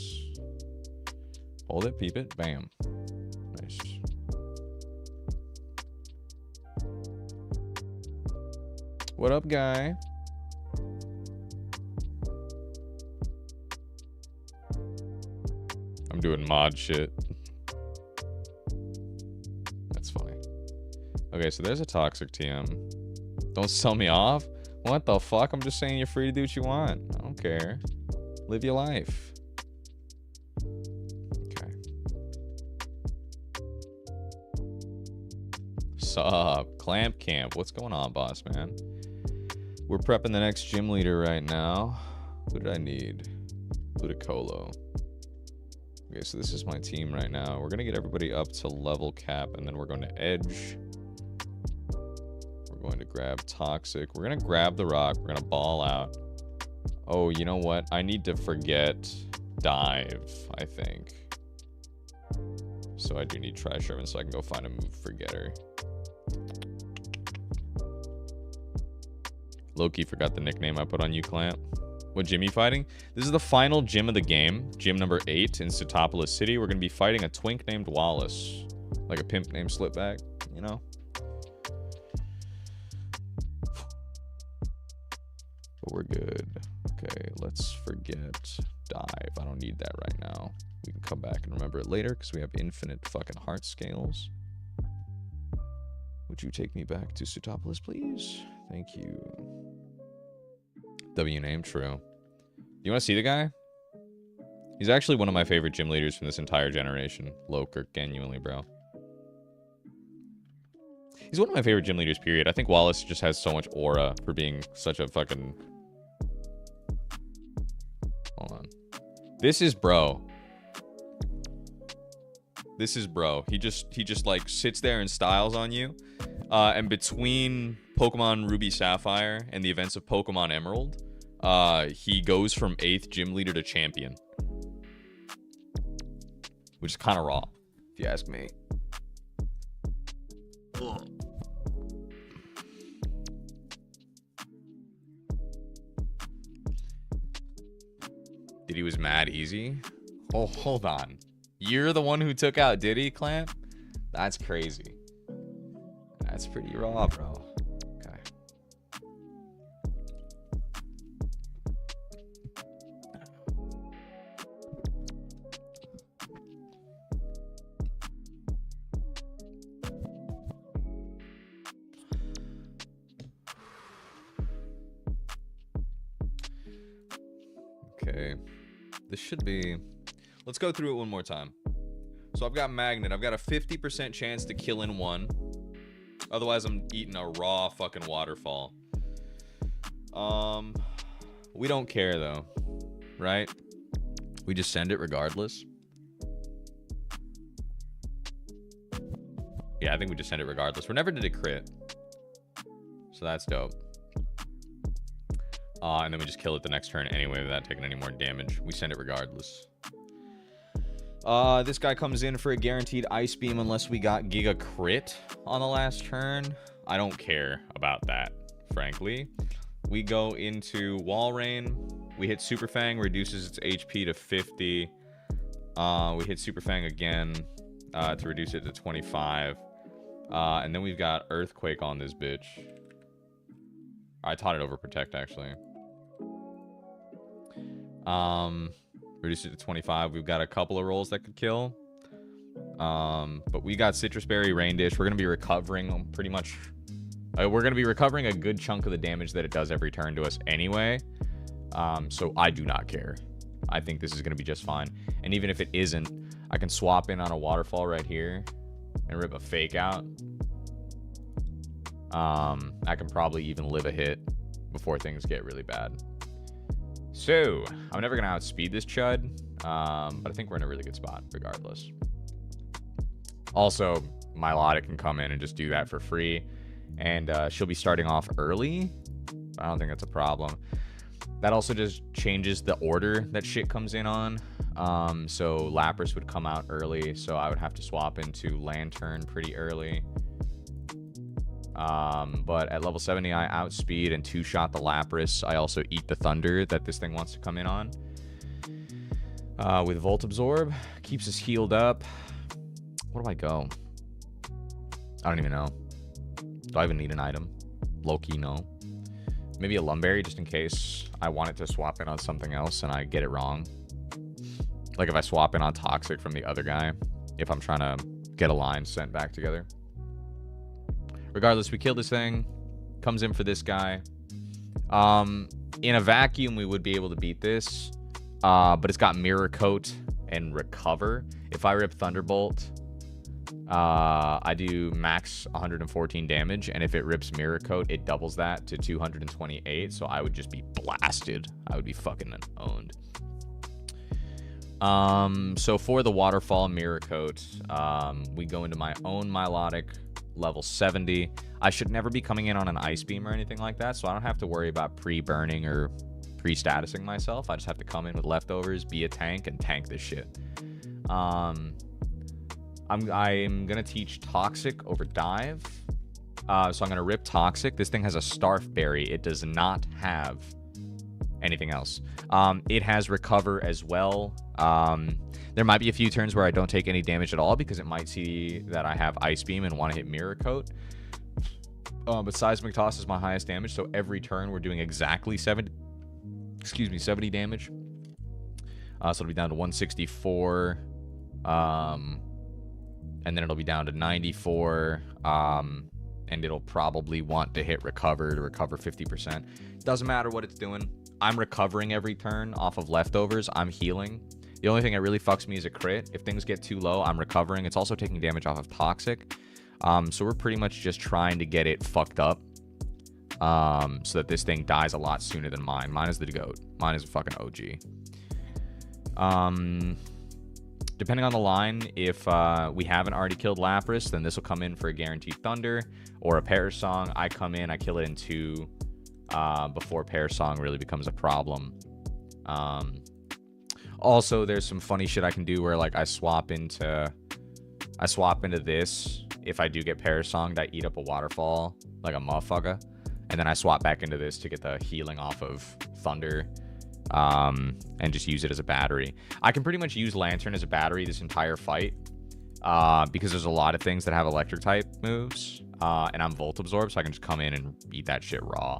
Hold it, peep it. Bam. Nice. What up, guy? I'm doing mod shit. That's funny. Okay, so there's a toxic TM. Don't sell me off? What the fuck? I'm just saying you're free to do what you want. I don't care. Live your life. Okay. Sup? Clamp Camp. What's going on, boss man? We're prepping the next gym leader right now. Who did I need? Ludicolo. Okay, so this is my team right now. We're going to get everybody up to level cap, and then we're going to edge. We're going to grab Toxic. We're going to grab the rock. We're going to ball out. Oh, you know what? I need to forget Dive, I think. So I do need Try Sherman so I can go find a move forgetter. Loki forgot the nickname I put on you, Clamp. What gym you fighting? This is the final gym of the game. Gym number 8 in Setopolis City. We're going to be fighting a twink named Wallace. Like a pimp named Slipback, you know? But we're good. Okay, let's forget Dive. I don't need that right now. We can come back and remember it later because we have infinite fucking heart scales. Would you take me back to Setopolis, please? Thank you. W name, true. You want to see the guy? He's actually one of my favorite gym leaders from this entire generation. Lokirk, genuinely, bro. He's one of my favorite gym leaders, period. I think Wallace just has so much aura for being such a fucking... Hold on. This is bro. This is bro. He just like sits there and styles on you. And between Pokemon Ruby Sapphire and the events of Pokemon Emerald, he goes from 8th gym leader to champion. Which is kind of raw, if you ask me. Ugh. Diddy was mad easy? Oh, hold on. You're the one who took out Diddy, Clamp? That's crazy. That's pretty raw, bro. Okay. Okay. This should be... Let's go through it one more time. So I've got Magnet. I've got a 50% chance to kill in one. Otherwise, I'm eating a raw fucking waterfall. We don't care, though. Right? We just send it regardless. Yeah, I think we just send it regardless. We're never did a crit. So that's dope. And then we just kill it the next turn anyway without taking any more damage. We send it regardless. This guy comes in for a guaranteed Ice Beam unless we got Giga Crit on the last turn. I don't care about that, frankly. We go into Wall Rain. We hit Super Fang, reduces its HP to 50. We hit Super Fang again to reduce it to 25. And then we've got Earthquake on this bitch. I taught it over Protect, actually. Reduce it to 25. We've got a couple of rolls that could kill. But we got Citrus Berry, Rain Dish. We're going to be recovering pretty much... we're going to be recovering a good chunk of the damage that it does every turn to us anyway. So I do not care. I think this is going to be just fine. And even if it isn't, I can swap in on a Waterfall right here and rip a Fake out. I can probably even live a hit before things get really bad. So, I'm never going to outspeed this chud, but I think we're in a really good spot regardless. Also, Milotic can come in and just do that for free, and she'll be starting off early. I don't think that's a problem. That also just changes the order that shit comes in on. So Lapras would come out early, so I would have to swap into Lantern pretty early. But at level 70, I outspeed and two-shot the Lapras. I also eat the Thunder that this thing wants to come in on. With Volt Absorb, keeps us healed up. Where do I go? I don't even know. Do I even need an item? Low-key, no. Maybe a Lumberry, just in case I want it to swap in on something else and I get it wrong. Like if I swap in on Toxic from the other guy, if I'm trying to get a line sent back together. Regardless, we kill this thing. Comes in for this guy. In a vacuum, we would be able to beat this. But it's got Mirror Coat and Recover. If I rip Thunderbolt, I do max 114 damage. And if it rips Mirror Coat, it doubles that to 228. So I would just be blasted. I would be fucking owned. So for the Waterfall Mirror Coat, we go into my own Milotic, level 70. I should never be coming in on an Ice Beam or anything like that, so I don't have to worry about pre-burning or pre-statusing myself. I just have to come in with leftovers, be a tank, and tank this shit. I'm gonna teach Toxic over Dive. So I'm gonna rip Toxic. This thing has a Starf Berry. It does not have anything else. It has Recover as well. There might be a few turns where I don't take any damage at all because it might see that I have Ice Beam and want to hit Mirror Coat. But Seismic Toss is my highest damage, so every turn we're doing exactly 70 damage. So it'll be down to 164. And then it'll be down to 94. And it'll probably want to hit Recover to recover 50%. Doesn't matter what it's doing. I'm recovering every turn off of leftovers. I'm healing. The only thing that really fucks me is a crit. If things get too low, I'm recovering. It's also taking damage off of Toxic. So we're pretty much just trying to get it fucked up. So that this thing dies a lot sooner than mine. Mine is the GOAT. Mine is a fucking OG. Depending on the line, if we haven't already killed Lapras, then this will come in for a guaranteed Thunder or a Pear Song. I come in, I kill it in 2 before Pear Song really becomes a problem. Also, there's some funny shit I can do where like I swap into this. If I do get Pear Songed, I eat up a Waterfall like a motherfucker, and then I swap back into this to get the healing off of Thunder. And just use it as a battery. I can pretty much use Lantern as a battery this entire fight, because there's a lot of things that have electric type moves, and I'm Volt Absorb, so I can just come in and eat that shit raw.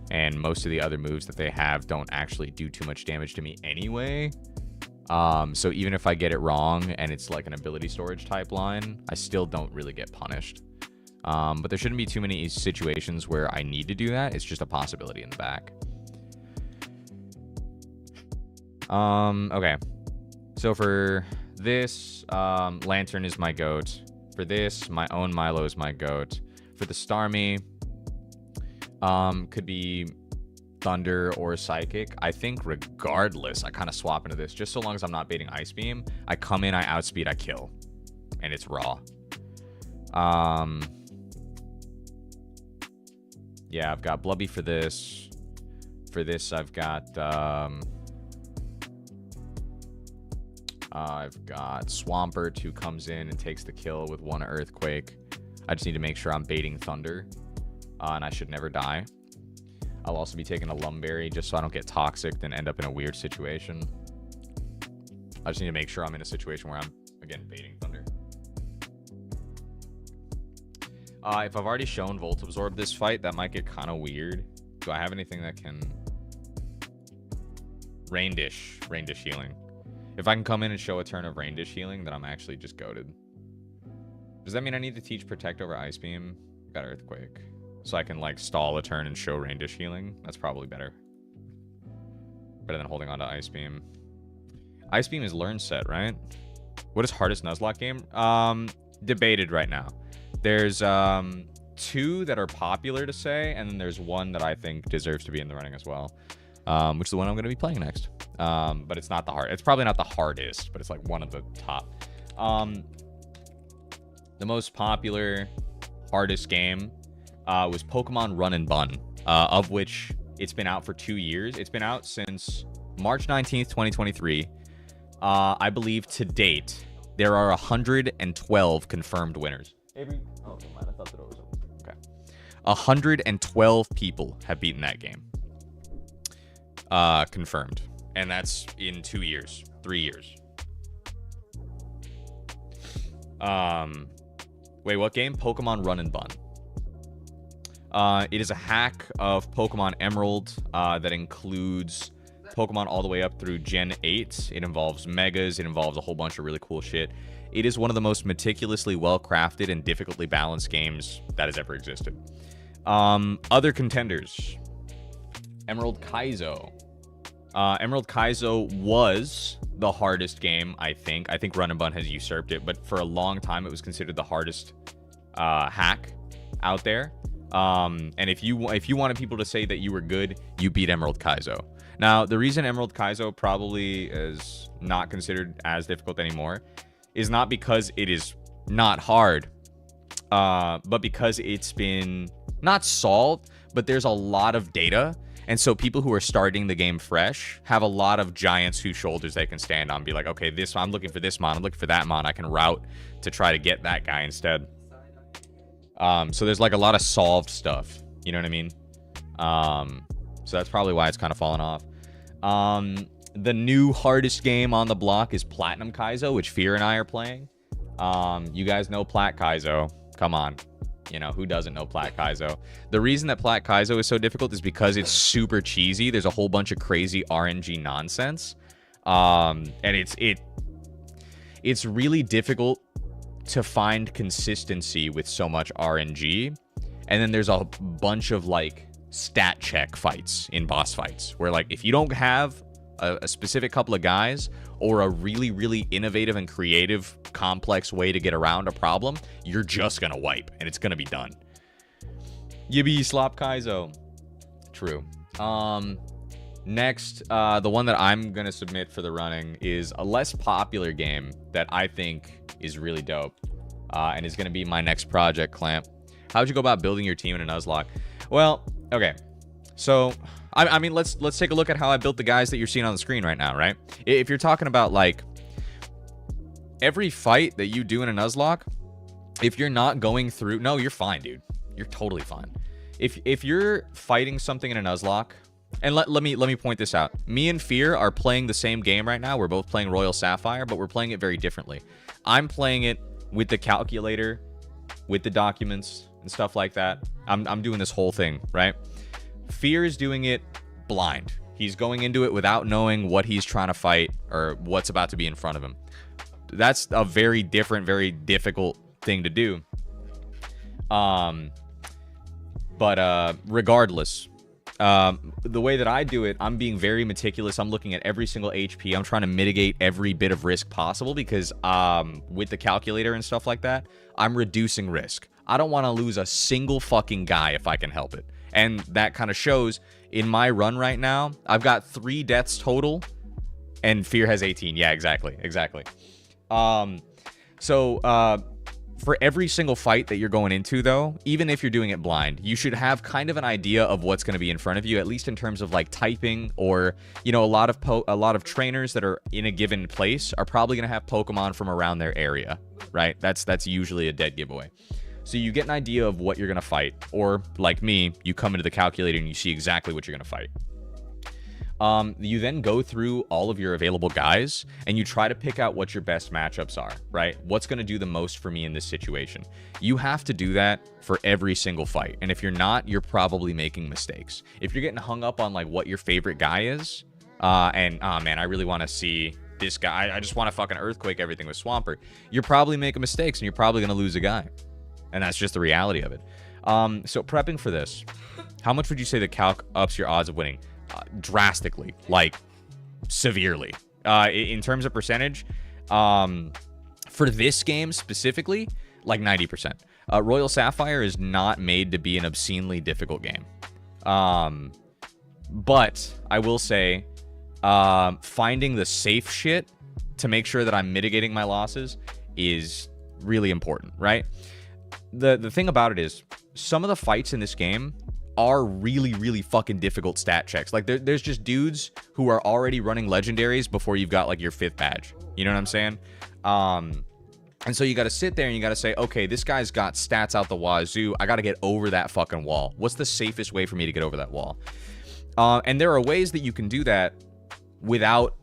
And most of the other moves that they have don't actually do too much damage to me anyway. So even if I get it wrong and it's like an ability storage type line, I still don't really get punished. But there shouldn't be too many situations where I need to do that. It's just a possibility in the back. Okay. So for this, Lantern is my GOAT. For this, my own Milo is my GOAT. For the Starmie, could be Thunder or Psychic. I think regardless, I kind of swap into this. Just so long as I'm not baiting Ice Beam, I come in, I outspeed, I kill. And it's raw. Yeah, I've got Blubby for this. For this, I've got Swampert, who comes in and takes the kill with 1 Earthquake. I just need to make sure I'm baiting Thunder, and I should never die. I'll also be taking a Lumberry just so I don't get toxic and end up in a weird situation. I just need to make sure I'm in a situation where I'm, again, baiting Thunder. If I've already shown Volt Absorb this fight, that might get kind of weird. Do I have anything that can... Rain Dish healing. If I can come in and show a turn of Rain Dish healing, then I'm actually just goated. Does that mean I need to teach Protect over Ice Beam? Got Earthquake. So I can, like, stall a turn and show Rain Dish healing? That's probably better. Better than holding on to Ice Beam. Ice Beam is learn set, right? What is hardest Nuzlocke game? debated right now. There's 2 that are popular to say, and then there's 1 that I think deserves to be in the running as well, which is the one I'm going to be playing next. But it's not the hard. It's probably not the hardest, but it's like one of the top. The most popular, hardest game was Pokemon Run and Bun, of which it's been out for 2 years. It's been out since March 19th, 2023. I believe to date, there are 112 confirmed winners. Avery? Oh, never mind. I thought the door was open. Okay. 112 people have beaten that game. Confirmed. And that's in 2 years. 3 years. Wait, what game? Pokemon Run and Bun. It is a hack of Pokemon Emerald that includes Pokemon all the way up through Gen 8. It involves Megas. It involves a whole bunch of really cool shit. It is one of the most meticulously well-crafted and difficultly balanced games that has ever existed. Other contenders. Emerald Kaizo. Emerald Kaizo was the hardest game, I think. I think Run and Bun has usurped it, but for a long time it was considered the hardest hack out there. And if you wanted people to say that you were good, you beat Emerald Kaizo. Now, the reason Emerald Kaizo probably is not considered as difficult anymore is not because it is not hard, but because it's been not solved, but there's a lot of data. And so people who are starting the game fresh have a lot of giants whose shoulders they can stand on. Be like, okay, I'm looking for this mon. I'm looking for that mon. I can route to try to get that guy instead. So there's like a lot of solved stuff. You know what I mean? So that's probably why it's kind of fallen off. The new hardest game on the block is Platinum Kaizo, which Fear and I are playing. You guys know Plat Kaizo. Come on. You know, who doesn't know Plat Kaizo? The reason that Plat Kaizo is so difficult is because it's super cheesy. There's a whole bunch of crazy RNG nonsense. And it's really difficult to find consistency with so much RNG. And then there's a bunch of like stat check fights in boss fights where like if you don't have a specific couple of guys or a really, really innovative and creative, complex way to get around a problem, you're just gonna wipe, and it's gonna be done. Yibby Slop Kaizo. True. Next, the one that I'm gonna submit for the running is a less popular game that I think is really dope, and is gonna be my next project, Clamp. How'd you go about building your team in a Nuzlocke? Well, okay. So, I mean, let's take a look at how I built the guys that you're seeing on the screen right now, right? If you're talking about, like, every fight that you do in a Nuzlocke, if you're not going through... No, you're fine, dude. You're totally fine. If you're fighting something in a Nuzlocke... And let me point this out. Me and Fear are playing the same game right now. We're both playing Royal Sapphire, but we're playing it very differently. I'm playing it with the calculator, with the documents, and stuff like that. I'm doing this whole thing, right? Fear is doing it blind. He's going into it without knowing what he's trying to fight or what's about to be in front of him. That's a very different, very difficult thing to do. But regardless, the way that I do it, I'm being very meticulous. I'm looking at every single HP. I'm trying to mitigate every bit of risk possible because with the calculator and stuff like that, I'm reducing risk. I don't want to lose a single fucking guy if I can help it. And that kind of shows in my run right now. I've got 3 deaths total, and Fear has 18. Yeah, exactly. So for every single fight that you're going into, though, even if you're doing it blind, you should have kind of an idea of what's going to be in front of you, at least in terms of like typing, or, you know, a lot of trainers that are in a given place are probably going to have Pokemon from around their area, right? That's usually a dead giveaway. So you get an idea of what you're going to fight, or like me, you come into the calculator and you see exactly what you're going to fight. You then go through all of your available guys and you try to pick out what your best matchups are, right? What's going to do the most for me in this situation? You have to do that for every single fight. And if you're not, you're probably making mistakes. If you're getting hung up on like what your favorite guy is, and man, I really want to see this guy. I just want to fucking earthquake everything with Swampert. You're probably making mistakes and you're probably going to lose a guy. And that's just the reality of it. So prepping for this, how much would you say the calc ups your odds of winning? Drastically, like severely. In terms of percentage, for this game specifically, like 90%. Royal Sapphire is not made to be an obscenely difficult game. But I will say, finding the safe shit to make sure that I'm mitigating my losses is really important, right? The thing about it is, some of the fights in this game are really, really fucking difficult stat checks. Like, there's just dudes who are already running legendaries before you've got, like, your 5th badge. You know what I'm saying? And so you got to sit there and you got to say, okay, this guy's got stats out the wazoo. I got to get over that fucking wall. What's the safest way for me to get over that wall? And there are ways that you can do that without,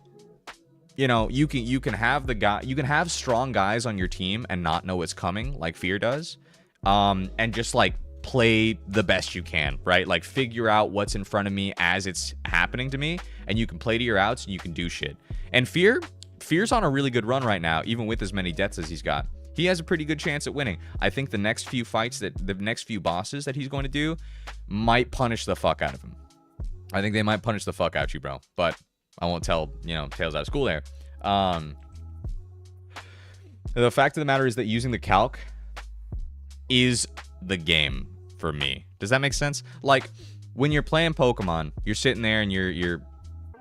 you know, you can have strong guys on your team and not know what's coming, like Fear does, and just like play the best you can, right? Like, figure out what's in front of me as it's happening to me, and you can play to your outs and you can do shit. And Fear's on a really good run right now, even with as many deaths as he's got. He has a pretty good chance at winning. I think the next few fights, the next few bosses that he's going to do might punish the fuck out of him. I think they might punish the fuck out you, bro. But I won't tell, you know, tales out of school there. The fact of the matter is that using the calc is the game for me. Does that make sense? Like, when you're playing Pokemon, you're sitting there and you're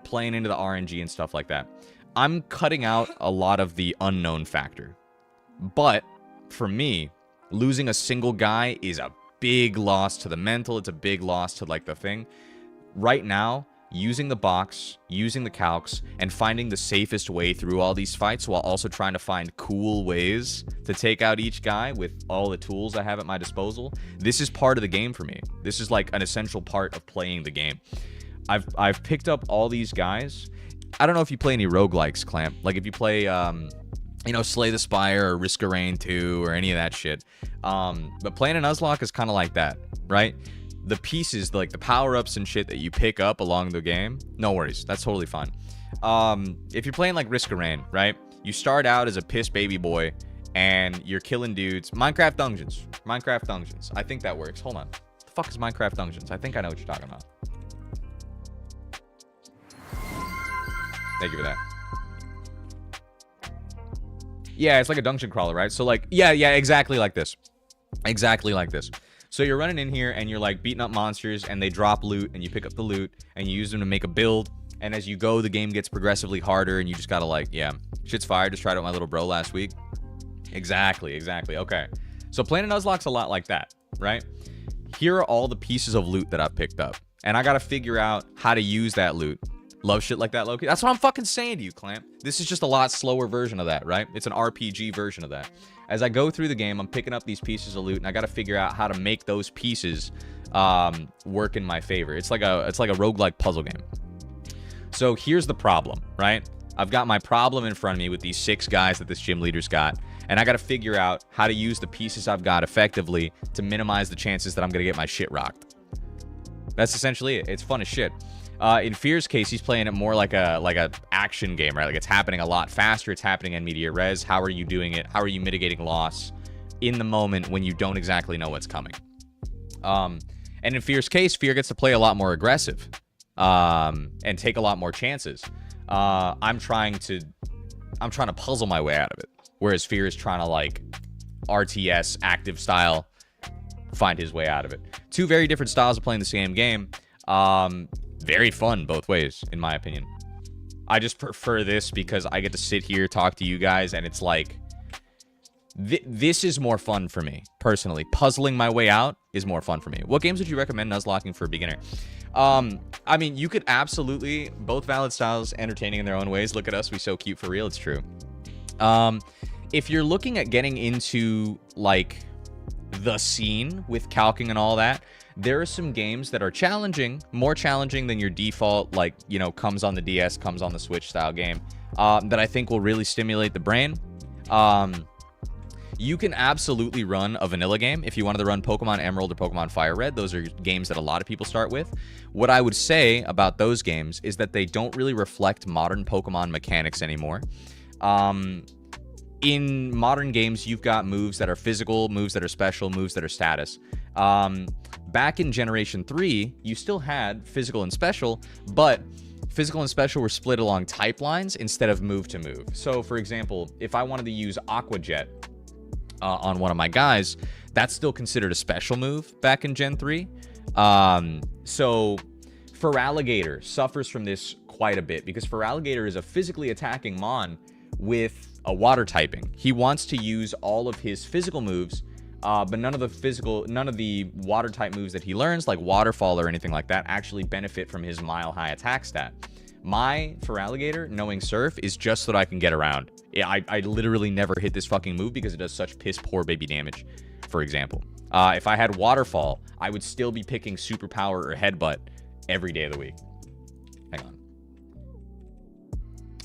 playing into the RNG and stuff like that. I'm cutting out a lot of the unknown factor. But for me, losing a single guy is a big loss to the mental. It's a big loss to, like, the thing. Right now, using the box, using the calcs, and finding the safest way through all these fights while also trying to find cool ways to take out each guy with all the tools I have at my disposal, this is part of the game for me. This is like an essential part of playing the game. I've picked up all these guys. I don't know if you play any roguelikes, Clamp. Like, if you play, you know, Slay the Spire or Risk of Rain 2 or any of that shit. But playing a Nuzlocke is kind of like that, right? The pieces, like the power-ups and shit that you pick up along the game, no worries. That's totally fine. If you're playing like Risk of Rain, right? You start out as a piss baby boy and you're killing dudes. Minecraft Dungeons. I think that works. Hold on. What the fuck is Minecraft Dungeons? I think I know what you're talking about. Thank you for that. Yeah, it's like a dungeon crawler, right? So, like, yeah, exactly like this. Exactly like this. So you're running in here and you're like beating up monsters and they drop loot and you pick up the loot and you use them to make a build. And as you go, the game gets progressively harder and you just gotta, like, yeah, shit's fire. Just tried it with my little bro last week. Exactly. Okay. So playing a Nuzlocke's a lot like that, right? Here are all the pieces of loot that I've picked up. And I gotta figure out how to use that loot. Love shit like that, Loki. That's what I'm fucking saying to you, Clamp. This is just a lot slower version of that, right? It's an RPG version of that. As I go through the game, I'm picking up these pieces of loot, and I got to figure out how to make those pieces work in my favor. It's like a roguelike puzzle game. So here's the problem, right? I've got my problem in front of me with these 6 guys that this gym leader's got, and I got to figure out how to use the pieces I've got effectively to minimize the chances that I'm going to get my shit rocked. That's essentially it. It's fun as shit. In Fear's case, he's playing it more like a action game, right? Like, it's happening a lot faster. It's happening in media res. How are you doing it? How are you mitigating loss in the moment when you don't exactly know what's coming? And in Fear's case, Fear gets to play a lot more aggressive and take a lot more chances. I'm trying to puzzle my way out of it, whereas Fear is trying to, like, RTS active style find his way out of it. 2 very different styles of playing the same game. Very fun both ways, in my opinion. I just prefer this because I get to sit here, talk to you guys, and it's like, this is more fun for me, personally. Puzzling my way out is more fun for me. What games would you recommend Nuzlocking for a beginner? I mean, you could absolutely, both valid styles, entertaining in their own ways. Look at us, we so cute for real, it's true. If you're looking at getting into, like, the scene with calcing and all that, there are some games that are challenging, more challenging than your default, like, you know, comes on the DS, comes on the Switch style game, that I think will really stimulate the brain. You can absolutely run a vanilla game if you wanted to run Pokemon Emerald or Pokemon Fire Red. Those are games that a lot of people start with. What I would say about those games is that they don't really reflect modern Pokemon mechanics anymore. In modern games, you've got moves that are physical, moves that are special, moves that are status. Back in Generation 3, you still had physical and special, but physical and special were split along type lines instead of move to move. So, for example, if I wanted to use Aqua Jet, on one of my guys, that's still considered a special move back in Gen 3. So Feraligatr suffers from this quite a bit because Feraligatr is a physically attacking Mon with a water typing. He wants to use all of his physical moves, but none of the water type moves that he learns, like Waterfall or anything like that, actually benefit from his mile high attack stat. My Feraligatr, knowing Surf, is just so that I can get around. I literally never hit this fucking move because it does such piss poor baby damage, for example. If I had Waterfall, I would still be picking Superpower or Headbutt every day of the week. Hang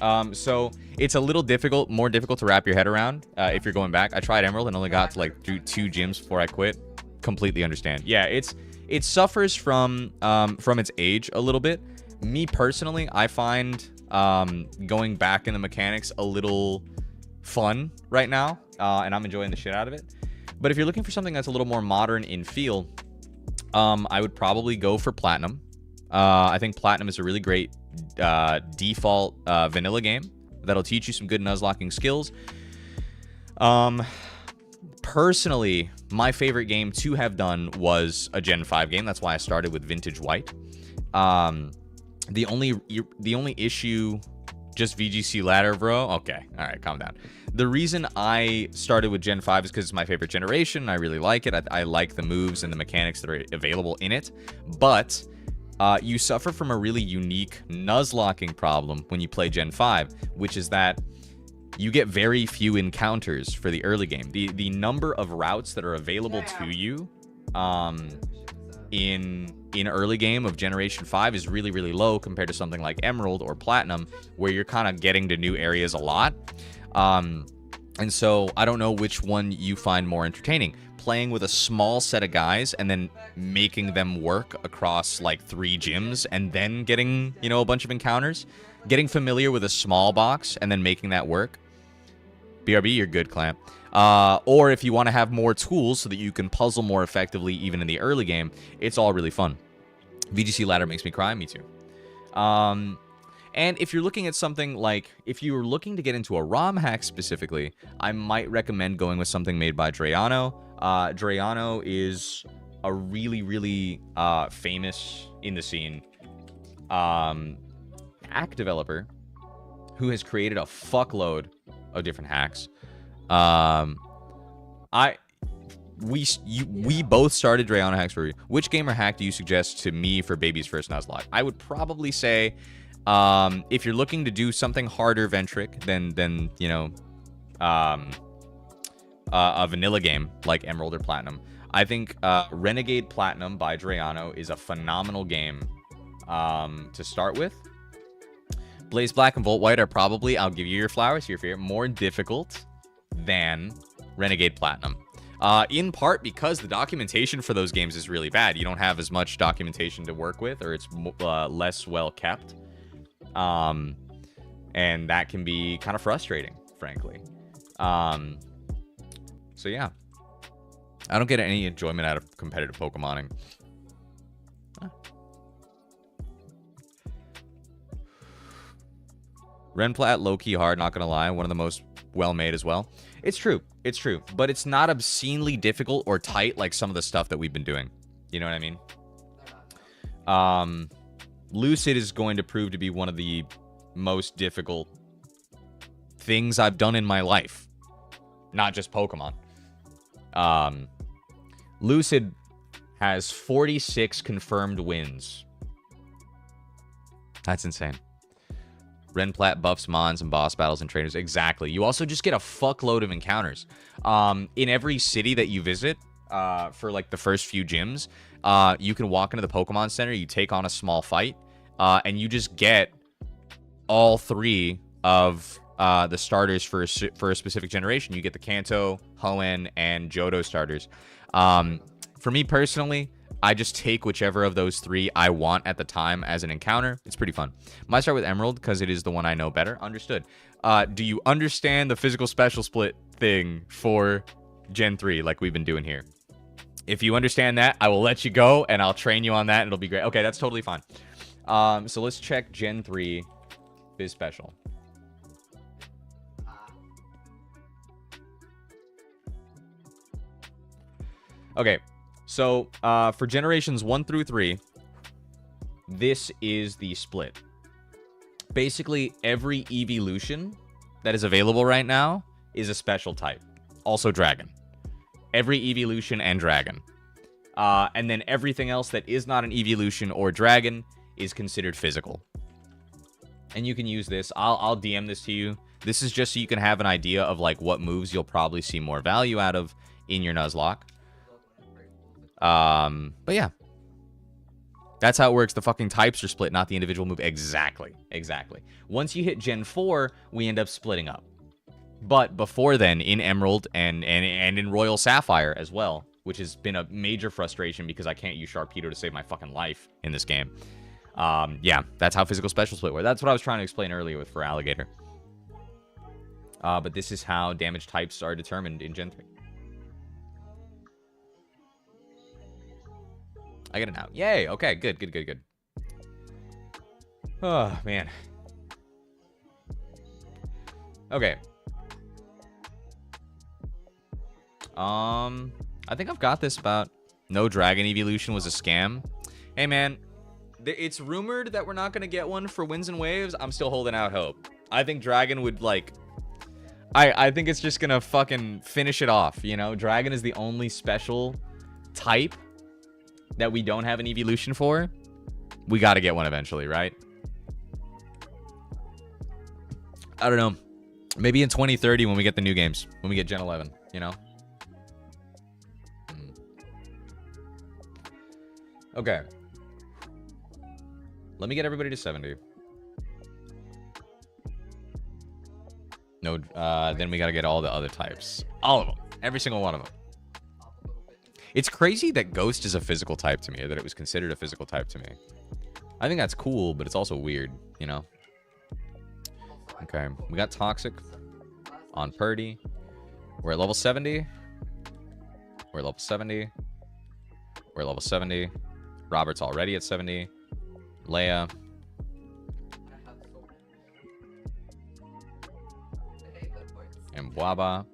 on. So it's a little more difficult to wrap your head around if you're going back. I tried Emerald and only got to like through 2 gyms before I quit. Completely understand. Yeah, it suffers from its age a little bit. Me personally, I find going back in the mechanics a little fun right now, and I'm enjoying the shit out of it. But if you're looking for something that's a little more modern in feel, I would probably go for Platinum. I think Platinum is a really great default vanilla game that'll teach you some good Nuzlocking skills. Personally, my favorite game to have done was a Gen 5 game. That's why I started with Vintage White. The only issue, just VGC ladder, bro. Okay, all right, calm down. The reason I started with Gen 5 is because it's my favorite generation. I really like it. I like the moves and the mechanics that are available in it. But you suffer from a really unique Nuzlocking problem when you play Gen 5, which is that you get very few encounters for the early game. The number of routes that are available to you in early game of Generation 5 is really, really low compared to something like Emerald or Platinum, where you're kind of getting to new areas a lot. And so I don't know which one you find more entertaining. Playing with a small set of guys and then making them work across like 3 gyms and then getting, you know, a bunch of encounters. Getting familiar with a small box and then making that work. BRB, you're good, Clamp. Or if you want to have more tools so that you can puzzle more effectively even in the early game, it's all really fun. VGC ladder makes me cry. Me too. And if you're looking at something like, if you're looking to get into a ROM hack specifically, I might recommend going with something made by Drayano. Drayano is a really, really famous in the scene hack developer who has created a fuckload of different hacks. We both started Drayano hacks for you. Which gamer hack do you suggest to me for Baby's first Nuzlocke? I would probably say, if you're looking to do something harder, Ventric, than you know, a vanilla game like Emerald or Platinum, I think Renegade Platinum by Drayano is a phenomenal game to start with. Blaze Black and Volt White are probably, I'll give you your flowers here, fear, more difficult than Renegade Platinum. In part because the documentation for those games is really bad. You don't have as much documentation to work with, or it's less well kept. And that can be kind of frustrating, frankly. So yeah. I don't get any enjoyment out of competitive Pokemoning. Renplat, low-key hard, not gonna lie. One of the most well-made as well. It's true. It's true. But it's not obscenely difficult or tight like some of the stuff that we've been doing. You know what I mean? Lucid is going to prove to be one of the most difficult things I've done in my life. Not just Pokemon. Lucid has 46 confirmed wins. That's insane. Renplat buffs mons and boss battles and trainers. Exactly. You also just get a fuckload of encounters. In every city that you visit, for like the first few gyms, you can walk into the Pokemon Center, you take on a small fight, and you just get all 3 of the starters for a specific generation. You get the Kanto, Hoenn, and Johto starters. For me personally, I just take whichever of those 3 I want at the time as an encounter. It's pretty fun. Might start with Emerald because it is the one I know better. Understood. Do you understand the physical special split thing for Gen 3 like we've been doing here? If you understand that, I will let you go and I'll train you on that. And it'll be great. Okay, that's totally fine. So let's check Gen 3 Biz Special. Okay, so for generations 1 through 3, this is the split. Basically, every evolution that is available right now is a special type. Also dragon. Every evolution and dragon. And then everything else that is not an evolution or dragon is considered physical. And you can use this. I'll DM this to you. This is just so you can have an idea of like what moves you'll probably see more value out of in your Nuzlocke. But yeah. That's how it works. The fucking types are split, not the individual move. Exactly. Exactly. Once you hit Gen 4, we end up splitting up. But before then, in Emerald and in Royal Sapphire as well, which has been a major frustration because I can't use Sharpedo to save my fucking life in this game. Yeah, that's how physical special split works. That's what I was trying to explain earlier for Alligator. But this is how damage types are determined in Gen 3. I get it now. Yay! Okay, good, good, good, good. Oh, man. Okay. I think I've got this about no dragon evolution was a scam. Hey, man. It's rumored that we're not going to get one for Winds and Waves. I'm still holding out hope. I think dragon would, like... I think it's just going to fucking finish it off, you know? Dragon is the only special type that we don't have an evolution for. We got to get one eventually, right? I don't know. Maybe in 2030 when we get the new games. When we get Gen 11, you know? Okay. Let me get everybody to 70. No, then we got to get all the other types. All of them. Every single one of them. It's crazy that Ghost is a physical type to me, or that it was considered a physical type to me. I think that's cool, but it's also weird, you know? Okay, we got Toxic on Purdy. We're at level 70. We're at level 70. We're at level 70. Robert's already at 70. Leia. And Bwaba.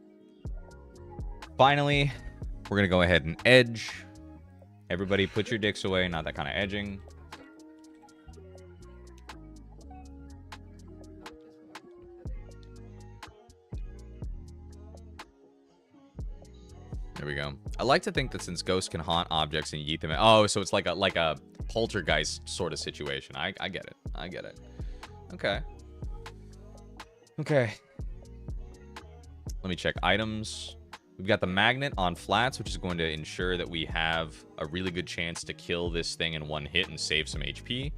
Finally, we're going to go ahead and edge. Everybody put your dicks away. Not that kind of edging. There we go. I like to think that since Ghost can haunt objects and yeet them... Oh, so it's like a poltergeist sort of situation. I get it. I get it. Okay. Okay. Let me check items. We've got the magnet on flats, which is going to ensure that we have a really good chance to kill this thing in one hit and save some HP.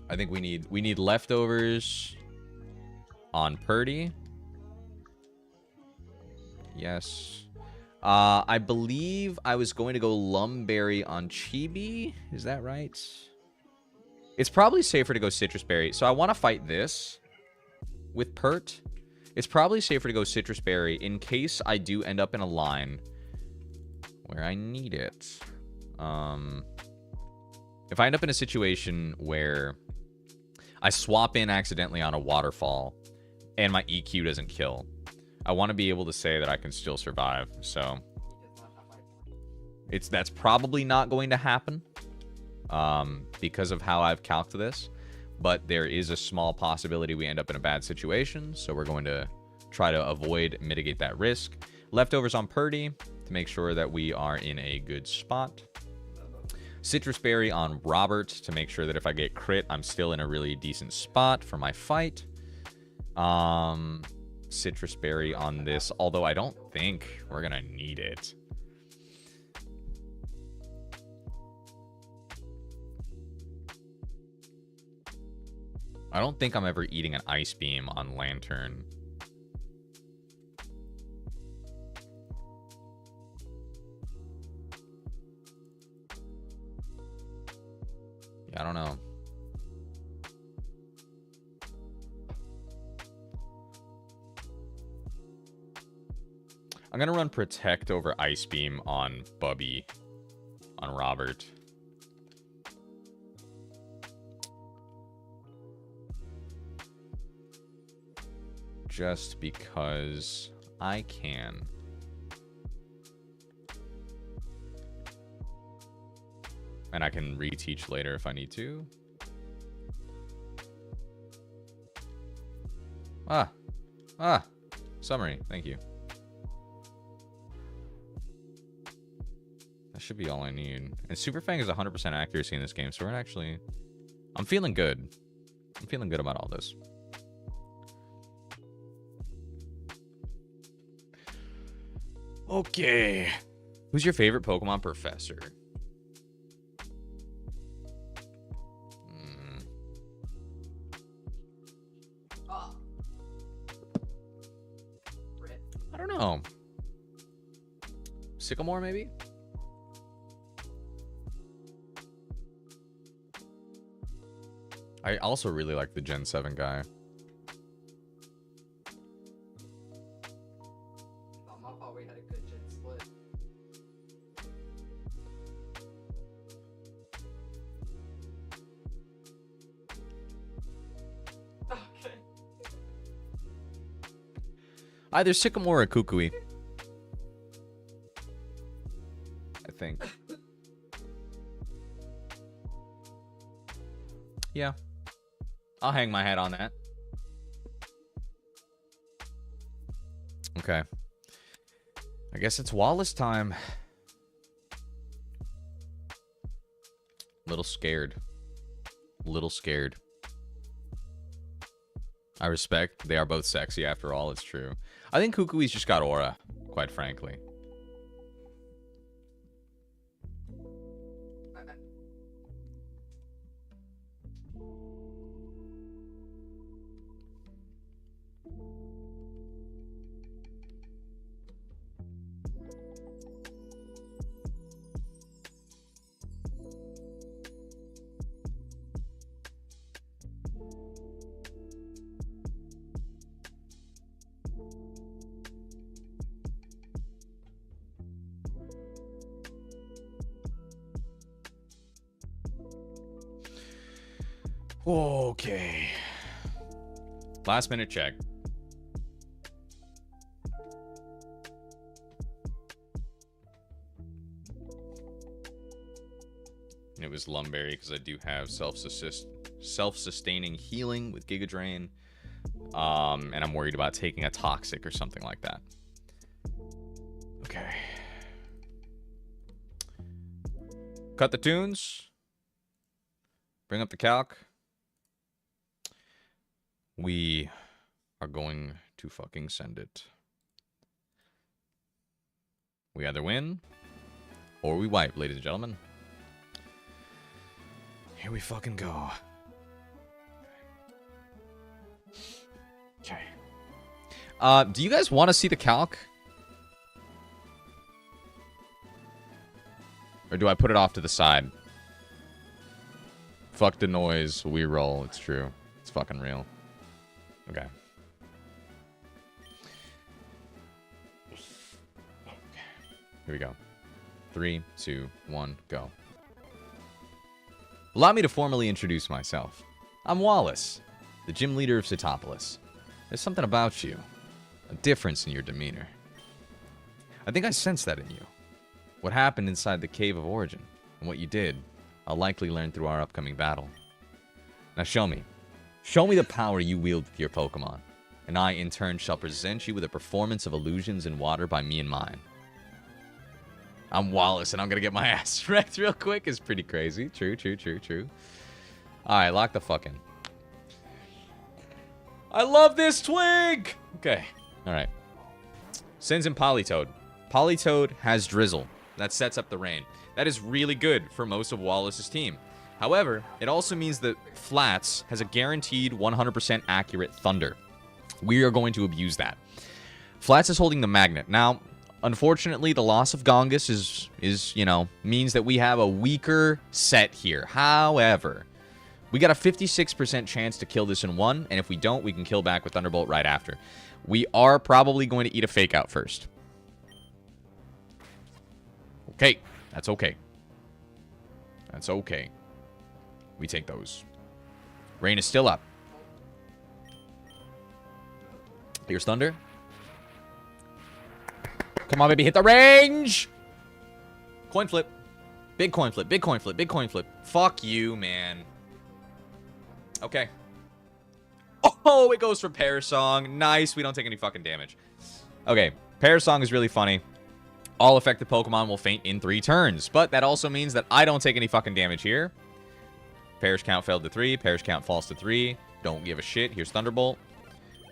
I think we need leftovers on Purdy. Yes. I believe I was going to go Lumberry on Chibi. Is that right? It's probably safer to go Citrus Berry. So I want to fight this with Pert. It's probably safer to go Citrus Berry in case I do end up in a line where I need it. If I end up in a situation where I swap in accidentally on a waterfall and my EQ doesn't kill, I want to be able to say that I can still survive. So that's probably not going to happen because of how I've calced this. But there is a small possibility we end up in a bad situation. So we're going to try to mitigate that risk. Leftovers on Purdy to make sure that we are in a good spot. Citrus Berry on Robert to make sure that if I get crit, I'm still in a really decent spot for my fight. Citrus Berry on this, although I don't think we're gonna need it. I don't think I'm ever eating an Ice Beam on Lantern. Yeah, I don't know. I'm going to run Protect over Ice Beam on Bubby, on Robert. Just because I can. And I can reteach later if I need to. Summary. Thank you. That should be all I need. And Super Fang is 100% accuracy in this game, so we're actually... I'm feeling good. I'm feeling good about all this. Okay. Who's your favorite Pokemon professor? I don't know. Sycamore, maybe? I also really like the Gen 7 guy. I thought we had a good gen split. Okay. Either Sycamore or Kukui. I think. Yeah. I'll hang my hat on that. Okay. I guess it's Wallace time. Little scared. Little scared. I respect. They are both sexy after all. It's true. I think Kukui's just got aura, quite frankly. Okay. Last minute check. It was Lumberry because I do have self-sustaining healing with Giga Drain. And I'm worried about taking a Toxic or something like that. Okay. Cut the tunes. Bring up the calc. We are going to fucking send it. We either win or we wipe, ladies and gentlemen. Here we fucking go. Okay. Do you guys want to see the calc? Or do I put it off to the side? Fuck the noise. We roll. It's true. It's fucking real. Okay. Here we go. 3, 2, 1, go. Allow me to formally introduce myself. I'm Wallace, the gym leader of Cytopolis. There's something about you. A difference in your demeanor. I think I sense that in you. What happened inside the Cave of Origin, and what you did, I'll likely learn through our upcoming battle. Now show me. Show me the power you wield with your Pokemon, and I, in turn, shall present you with a performance of illusions in water by me and mine. I'm Wallace, and I'm gonna get my ass wrecked real quick. Is pretty crazy. True. Alright, lock the fuck in. I love this twig! Okay, alright. Sends in Politoed. Politoed has Drizzle. That sets up the rain. That is really good for most of Wallace's team. However, it also means that Flats has a guaranteed 100% accurate Thunder. We are going to abuse that. Flats is holding the Magnet. Now, unfortunately, the loss of Gongus is means that we have a weaker set here. However, we got a 56% chance to kill this in one, and if we don't, we can kill back with Thunderbolt right after. We are probably going to eat a Fake Out first. Okay, that's okay. That's okay. We take those. Rain is still up. Here's Thunder. Come on, baby, hit the range! Coin flip. Big coin flip, big coin flip, big coin flip. Fuck you, man. Okay. Oh, it goes for Pear Song. Nice. We don't take any fucking damage. Okay. Pear Song is really funny. All affected Pokemon will faint in 3 turns. But that also means that I don't take any fucking damage here. Perish count failed to 3. Perish count falls to 3. Don't give a shit. Here's Thunderbolt.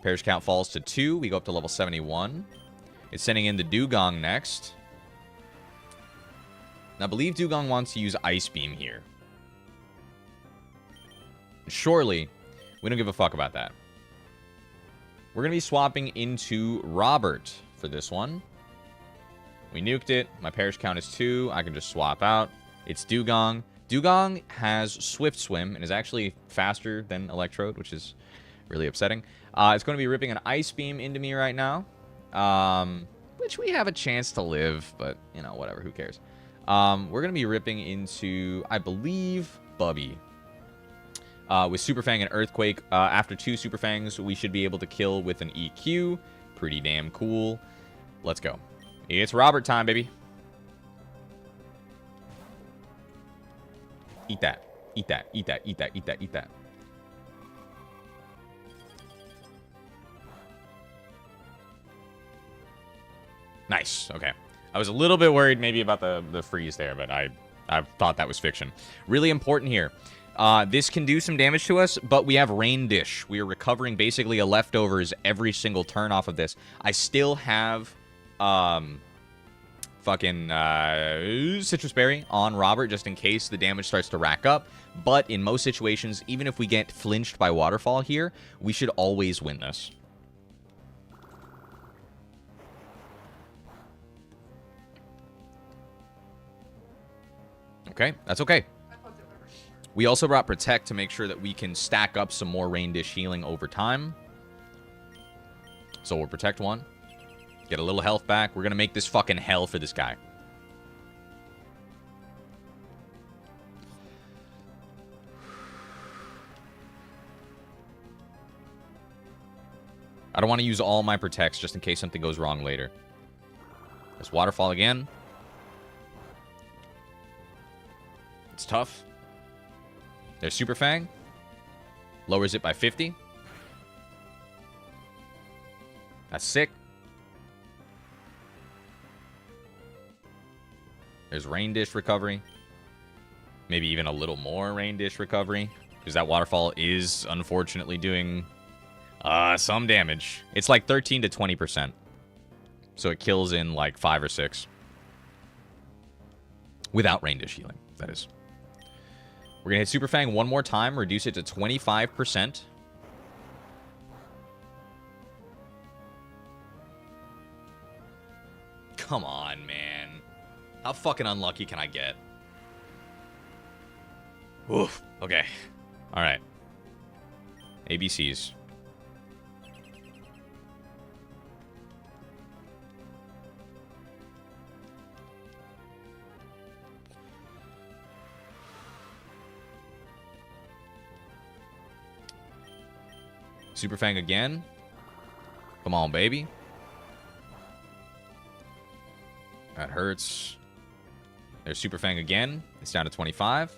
Perish count falls to 2. We go up to level 71. It's sending in the Dugong next. Now, I believe Dugong wants to use Ice Beam here. Surely, we don't give a fuck about that. We're going to be swapping into Robert for this one. We nuked it. My Perish count is 2. I can just swap out. It's Dugong. Dugong has Swift Swim and is actually faster than Electrode, which is really upsetting. It's going to be ripping an Ice Beam into me right now. Which we have a chance to live, but, you know, whatever. Who cares? We're going to be ripping into, I believe, Bubby. With Super Fang and Earthquake. After 2 Super Fangs, we should be able to kill with an EQ. Pretty damn cool. Let's go. It's Robert time, baby. Eat that. Eat that. Eat that. Eat that. Eat that. Eat that. Nice. Okay. I was a little bit worried maybe about the freeze there, but I thought that was fiction. Really important here. This can do some damage to us, but we have Rain Dish. We are recovering basically a leftovers every single turn off of this. I still have fucking Citrus Berry on Robert just in case the damage starts to rack up. But in most situations, even if we get flinched by Waterfall here, we should always win this. Okay, that's okay. We also brought Protect to make sure that we can stack up some more Rain Dish healing over time. So we'll Protect 1. Get a little health back. We're going to make this fucking hell for this guy. I don't want to use all my Protects just in case something goes wrong later. Let's Waterfall again. It's tough. There's Super Fang. Lowers it by 50. That's sick. There's Rain Dish recovery. Maybe even a little more Rain Dish recovery. Because that Waterfall is unfortunately doing some damage. It's like 13 to 20%. So it kills in like 5 or 6. Without Rain Dish healing, that is. We're going to hit Super Fang one more time. Reduce it to 25%. Come on, man. How fucking unlucky can I get? Oof. Okay. Alright. ABCs. Super Fang again. Come on, baby. That hurts. There's Super Fang again. It's down to 25.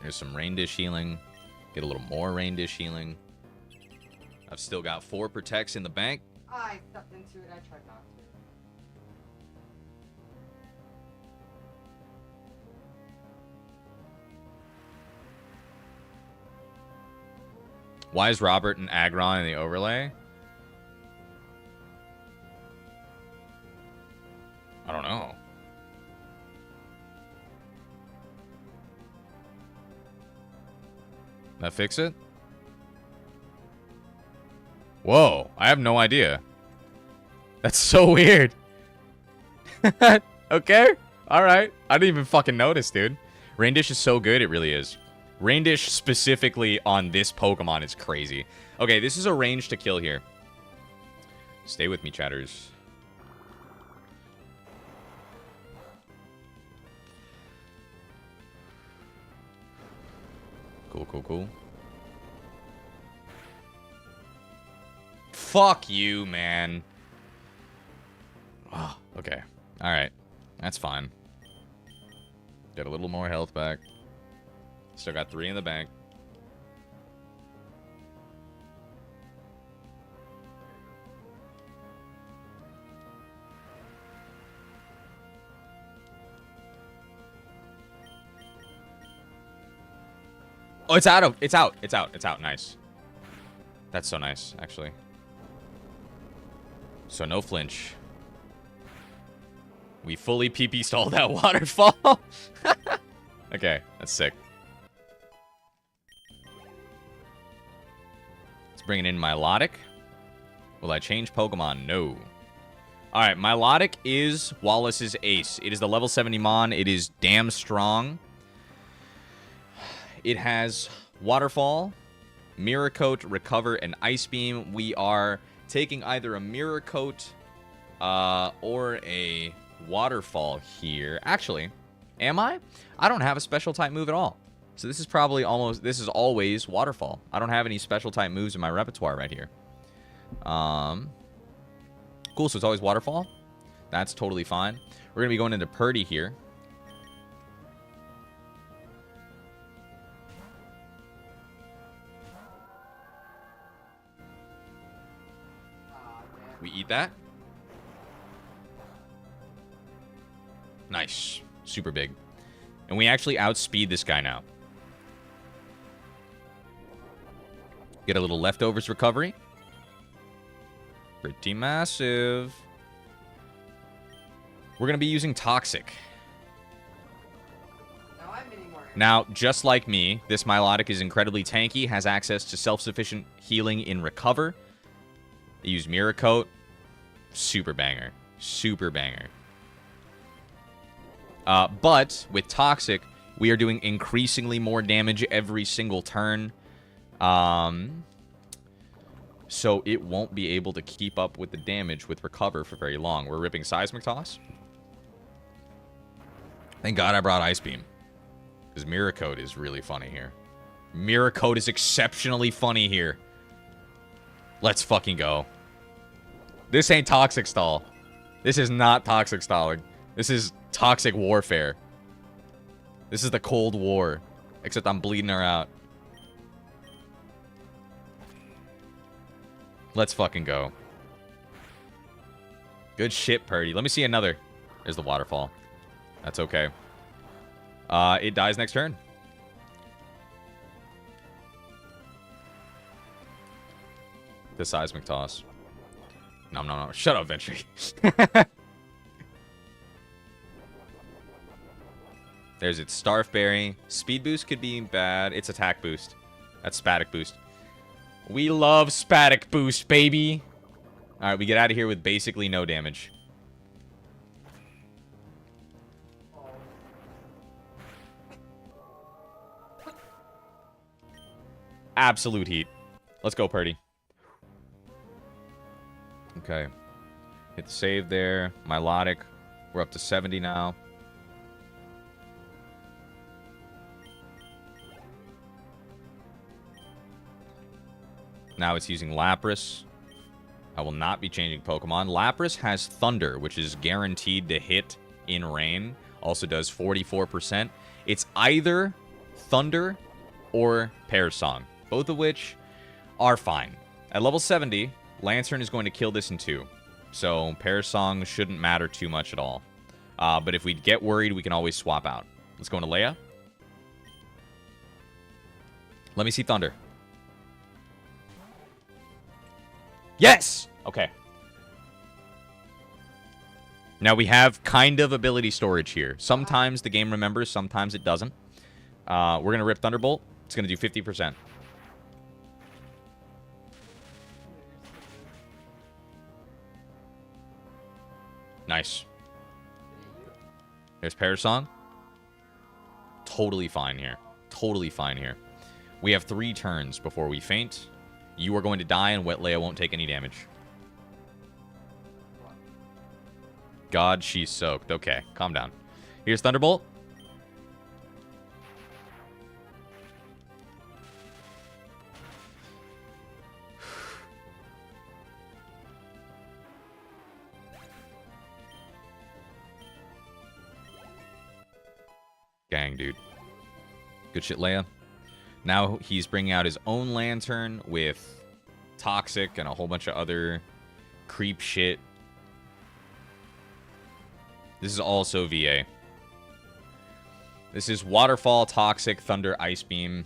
There's some Rain Dish healing. Get a little more Rain Dish healing. I've still got 4 Protects in the bank. I stepped into it. I tried not to. Why is Robert and Aggron in the overlay? I don't know. That fix it? Whoa, I have no idea. That's so weird. Okay, alright. I didn't even fucking notice, dude. Rain Dish is so good, it really is. Rain Dish specifically on this Pokemon is crazy. Okay, this is a range to kill here. Stay with me, chatters. Cool, cool, cool. fuck you, man. Oh, okay. Alright. That's fine. Get a little more health back. Still got 3 in the bank. Oh, it's out. It's out. Nice. That's so nice, actually. So no flinch. We fully PP stalled that waterfall. Okay, that's sick. Let's bring it in Milotic. Will I change Pokemon? No. Alright, Milotic is Wallace's ace. It is the level 70 Mon. It is damn strong. It has Waterfall, Mirror Coat, Recover, and Ice Beam. We are taking either a Mirror Coat or a Waterfall here. Actually, am I? I don't have a special type move at all. So this is probably almost, this is always Waterfall. I don't have any special type moves in my repertoire right here. Cool, so it's always Waterfall. That's totally fine. We're going to be going into Purdy here. We eat that. Nice. Super big. And we actually outspeed this guy now. Get a little leftovers recovery. Pretty massive. We're going to be using Toxic. Now, just like me, this Milotic is incredibly tanky, has access to self-sufficient healing in Recover. They use Mirror Coat. Super banger. Super banger. But with Toxic, we are doing increasingly more damage every single turn. So it won't be able to keep up with the damage with Recover for very long. We're ripping Seismic Toss. Thank God I brought Ice Beam. Because Mirror Coat is really funny here. Mirror Coat is exceptionally funny here. Let's fucking go. This ain't Toxic Stall. This is not Toxic Stalling. This is Toxic Warfare. This is the Cold War. Except I'm bleeding her out. Let's fucking go. Good shit, Purdy. Let me see another. There's the Waterfall. That's okay. It dies next turn. The Seismic Toss. No. Shut up, Ventry. There's its Starfberry. Speed boost could be bad. It's attack boost. That's Spatic boost. We love Spatic boost, baby. Alright, we get out of here with basically no damage. Absolute heat. Let's go, Purdy. Okay. Hit the save there. Milotic. We're up to 70 now. Now it's using Lapras. I will not be changing Pokemon. Lapras has Thunder, which is guaranteed to hit in rain. Also does 44%. It's either Thunder or Pear Song, both of which are fine. At level 70, Lantern is going to kill this in 2. So Pear Song shouldn't matter too much at all. But if we get worried, we can always swap out. Let's go into Leia. Let me see Thunder. Yes! Okay. Now we have kind of ability storage here. Sometimes the game remembers, sometimes it doesn't. We're going to rip Thunderbolt. It's going to do 50%. Nice. There's Pear Song. Totally fine here. Totally fine here. We have 3 turns before we faint. You are going to die, and Wet Leia won't take any damage. God, she's soaked. Okay, calm down. Here's Thunderbolt. Gang, dude. Good shit, Leia. Now he's bringing out his own lantern with Toxic and a whole bunch of other creep shit. This is also VA. This is Waterfall, Toxic, Thunder, Ice Beam.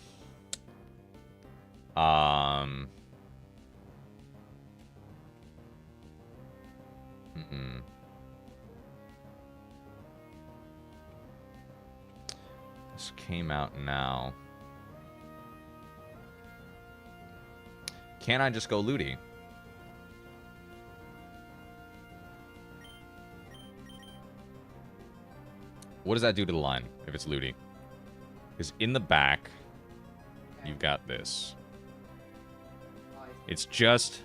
This came out now. Can I just go Looty? What does that do to the line if it's Looty? Because in the back, you've got this. It's just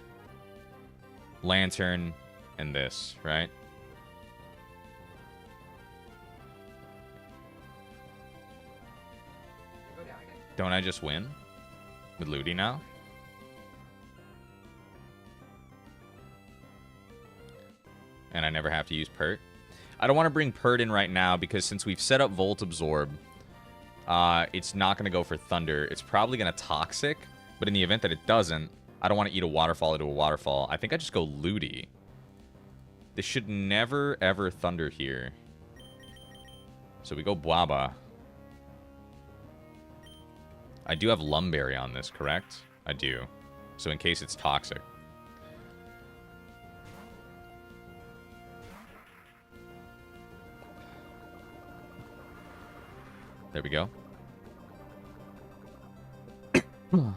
Lantern and this, right? Don't I just win with Looty now? And I never have to use Pert. I don't want to bring Pert in right now because since we've set up Volt Absorb, it's not going to go for Thunder. It's probably going to Toxic, but in the event that it doesn't, I don't want to eat a Waterfall into a Waterfall. I think I just go Looty. This should never, ever Thunder here. So we go Bwaba. I do have Lumberry on this, correct? I do. So in case it's Toxic. There we go. Now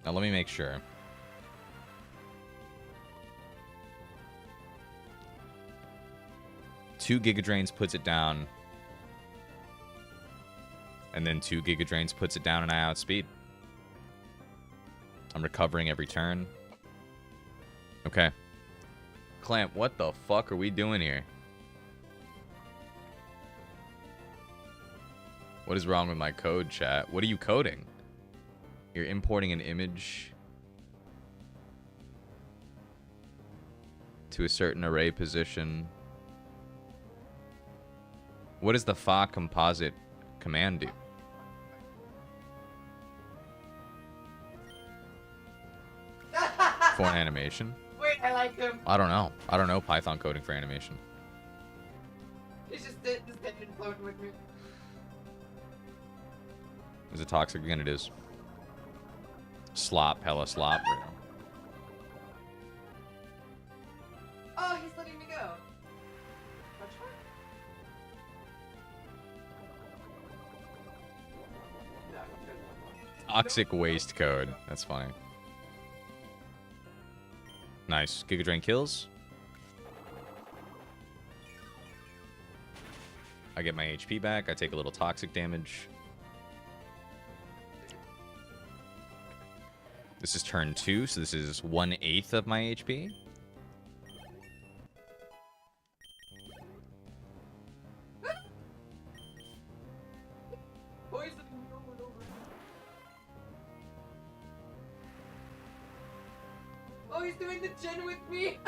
let me make sure. Two Giga Drains puts it down. And then 2 Giga Drains puts it down and I outspeed. I'm recovering every turn. Okay. Clamp, what the fuck are we doing here? What is wrong with my code, chat? What are you coding? You're importing an image to a certain array position. What does the fa composite command do? For an animation? Wait, I like him. I don't know. I don't know Python coding for animation. He's just standing floating with me. Is it Toxic again? It is. Slop, hella slop. Oh, he's letting me go. Which one? No, I'm good. Toxic waste code. That's funny. Nice. Giga Drain kills. I get my HP back. I take a little toxic damage. This is turn 2, so this is 1/8 of my HP. Oh, he's doing the gen with me.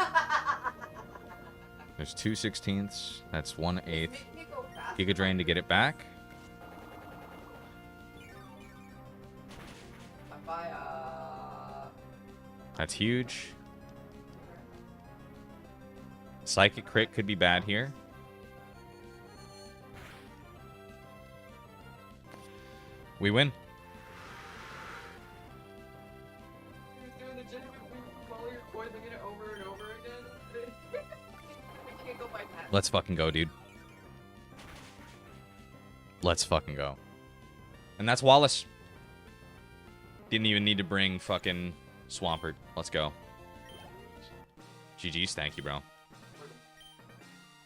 There's 2/16. That's 1/8. Make me go fast. Giga Drain to get it back. That's huge. Psychic crit could be bad here. We win. He's doing the gen with me while you're coiling it over and over again. We can't go by that. Let's fucking go, dude. Let's fucking go. And that's Wallace. Didn't even need to bring fucking Swampert. Let's go. GG's, thank you, bro.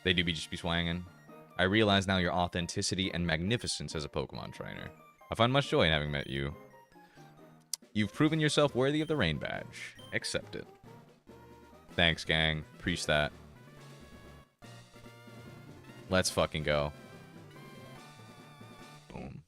They do just be swanging. I realize now your authenticity and magnificence as a Pokemon trainer. I find much joy in having met you. You've proven yourself worthy of the Rain Badge. Accept it. Thanks, gang. Preach that. Let's fucking go. Boom.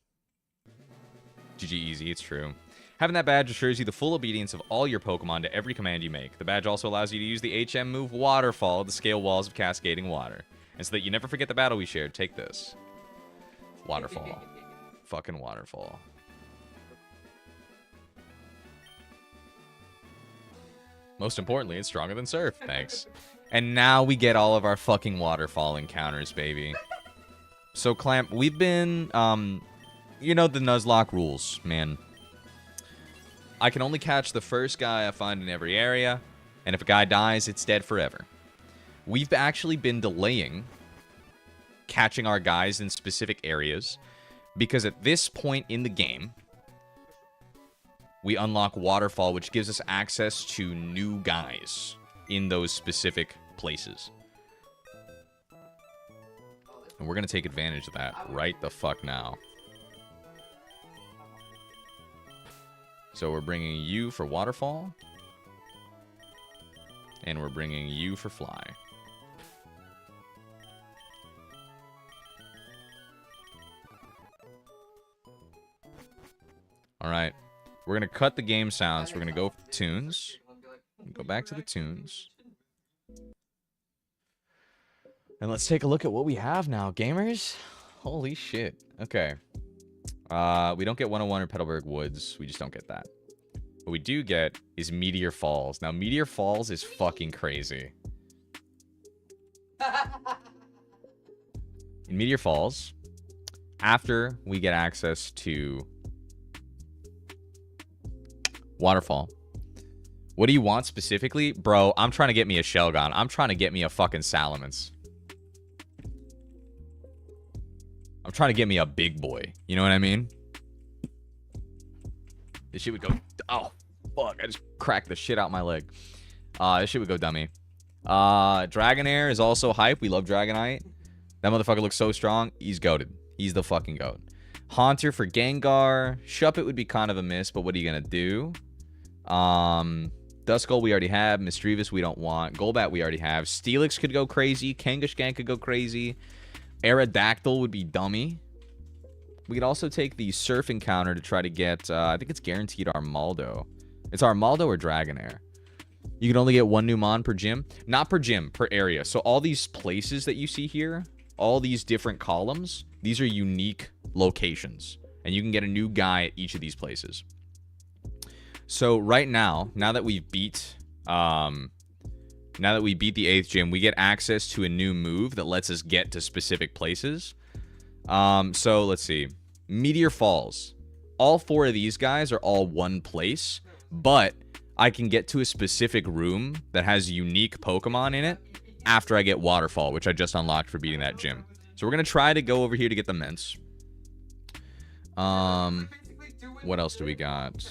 GG easy, it's true. Having that badge assures you the full obedience of all your Pokemon to every command you make. The badge also allows you to use the HM move Waterfall to scale walls of cascading water. And so that you never forget the battle we shared, take this. Waterfall. Fucking Waterfall. Most importantly, it's stronger than Surf. Thanks. And now we get all of our fucking Waterfall encounters, baby. So, Clamp, we've been, you know the Nuzlocke rules, man. I can only catch the first guy I find in every area, and if a guy dies, it's dead forever. We've actually been delaying catching our guys in specific areas, because at this point in the game, we unlock Waterfall, which gives us access to new guys in those specific places. And we're going to take advantage of that right the fuck now. So we're bringing you for Waterfall. And we're bringing you for Fly. Alright. We're going to cut the game sounds. We're going to go for the tunes. Go back to the tunes. And let's take a look at what we have now, gamers. Holy shit. Okay. We don't get 101 or Petalburg Woods. We just don't get that. What we do get is Meteor Falls. Now, Meteor Falls is fucking crazy. In Meteor Falls, after we get access to Waterfall, what do you want specifically? Bro, I'm trying to get me a Shelgon. I'm trying to get me a fucking Salamence. I'm trying to get me a big boy. You know what I mean? This shit would go... Oh, fuck. I just cracked the shit out my leg. This shit would go dummy. Dragonair is also hype. We love Dragonite. That motherfucker looks so strong. He's goated. He's the fucking goat. Haunter for Gengar. Shuppet would be kind of a miss, but what are you going to do? Duskull we already have. Misdreavus we don't want. Golbat we already have. Steelix could go crazy. Kangaskhan could go crazy. Aerodactyl would be dummy. We could also take the Surf encounter to try to get, I think it's guaranteed Armaldo. It's Armaldo or Dragonair. You can only get one new Mon per gym. Not per gym, per area. So all these places that you see here, all these different columns, these are unique locations. And you can get a new guy at each of these places. So right now, now that we've beat the 8th gym, we get access to a new move that lets us get to specific places. So let's see. Meteor Falls. All 4 of these guys are all one place, but I can get to a specific room that has unique Pokemon in it after I get Waterfall, which I just unlocked for beating that gym. So we're going to try to go over here to get the Mints. What else do we got?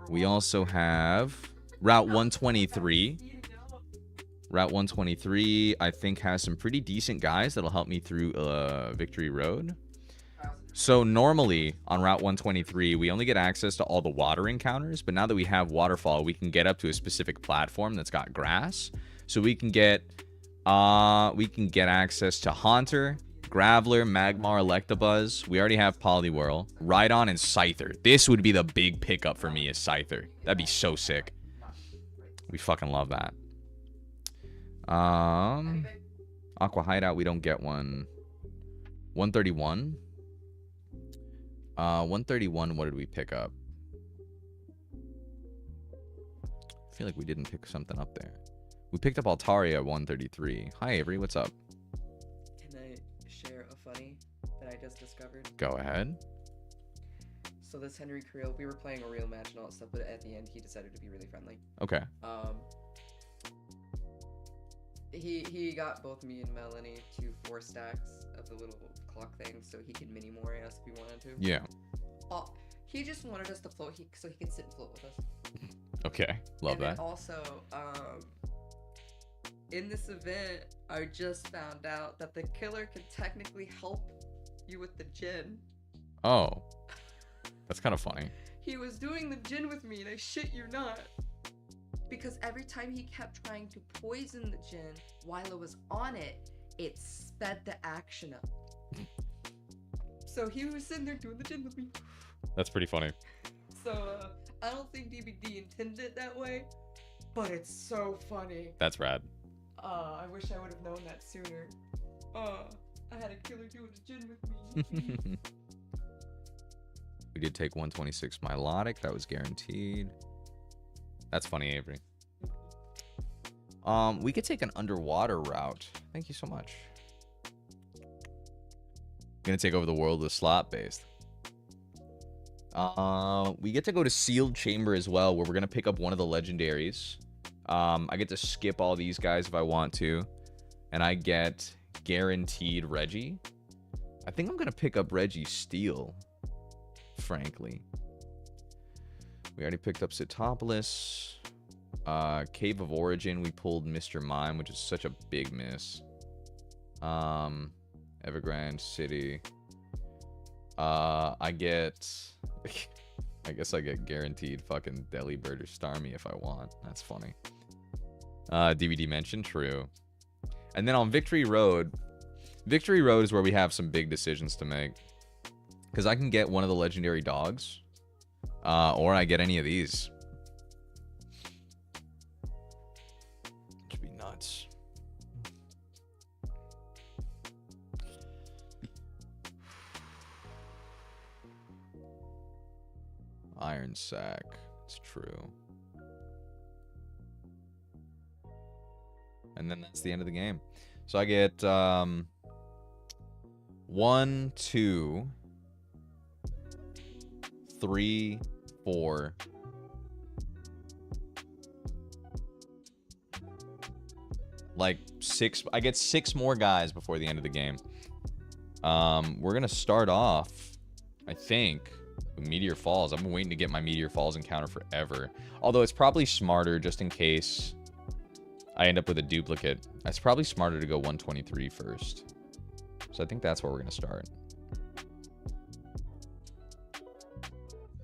We also have Route 123. Route 123, I think, has some pretty decent guys that'll help me through Victory Road. So normally on Route 123, we only get access to all the water encounters, but now that we have Waterfall, we can get up to a specific platform that's got grass. So we can get access to Haunter, Graveler, Magmar, Electabuzz. We already have Poliwhirl, Rhydon, and Scyther. This would be the big pickup for me, is Scyther. That'd be so sick. We fucking love that. Aqua Hideout, we don't get one. 131. 131, what did we pick up? I feel like we didn't pick something up there. We picked up Altaria at 133. Hi, Avery, what's up? Can I share a funny that I just discovered? Go ahead. So this Henry Creel, we were playing a real match and all that stuff, but at the end he decided to be really friendly. Okay. He got both me and Melanie to 4 stacks of the little clock thing so he could mini Mori us if he wanted to. Yeah. He just wanted us to float so he could sit and float with us. Okay, love that. And also, in this event, I just found out that the killer can technically help you with the gin. Oh. That's kind of funny. He was doing the gin with me and I shit you not. Because every time he kept trying to poison the gin while it was on it, it sped the action up. So he was sitting there doing the gin with me. That's pretty funny. So I don't think DBD intended it that way, but it's so funny. That's rad. I wish I would have known that sooner. I had a killer doing the gin with me. We did take 126 Milotic. That was guaranteed. That's funny, Avery. We could take an underwater route. Thank you so much. Gonna take over the world with slot based. We get to go to sealed chamber as well, where we're gonna pick up one of the legendaries. I get to skip all these guys if I want to, and I get guaranteed Reggie. I think I'm gonna pick up Reggie Steel, frankly. We already picked up Citopolis. Cave of Origin, we pulled Mr. Mime, which is such a big miss. Evergrande City. I guess I get guaranteed fucking Delibird or Starmie if I want. That's funny. DVD mention, true. And then on Victory Road is where we have some big decisions to make. Because I can get one of the legendary dogs. Or I get any of these. Which would be nuts. Iron Sack. It's true. And then that's the end of the game. So I get 1, 2, 3, 4. Like 6. I get 6 more guys before the end of the game. We're gonna start off, I think, with Meteor Falls. I've been waiting to get my Meteor Falls encounter forever. Although it's probably smarter, just in case I end up with a duplicate. It's probably smarter to go 123 first. So I think that's where we're gonna start.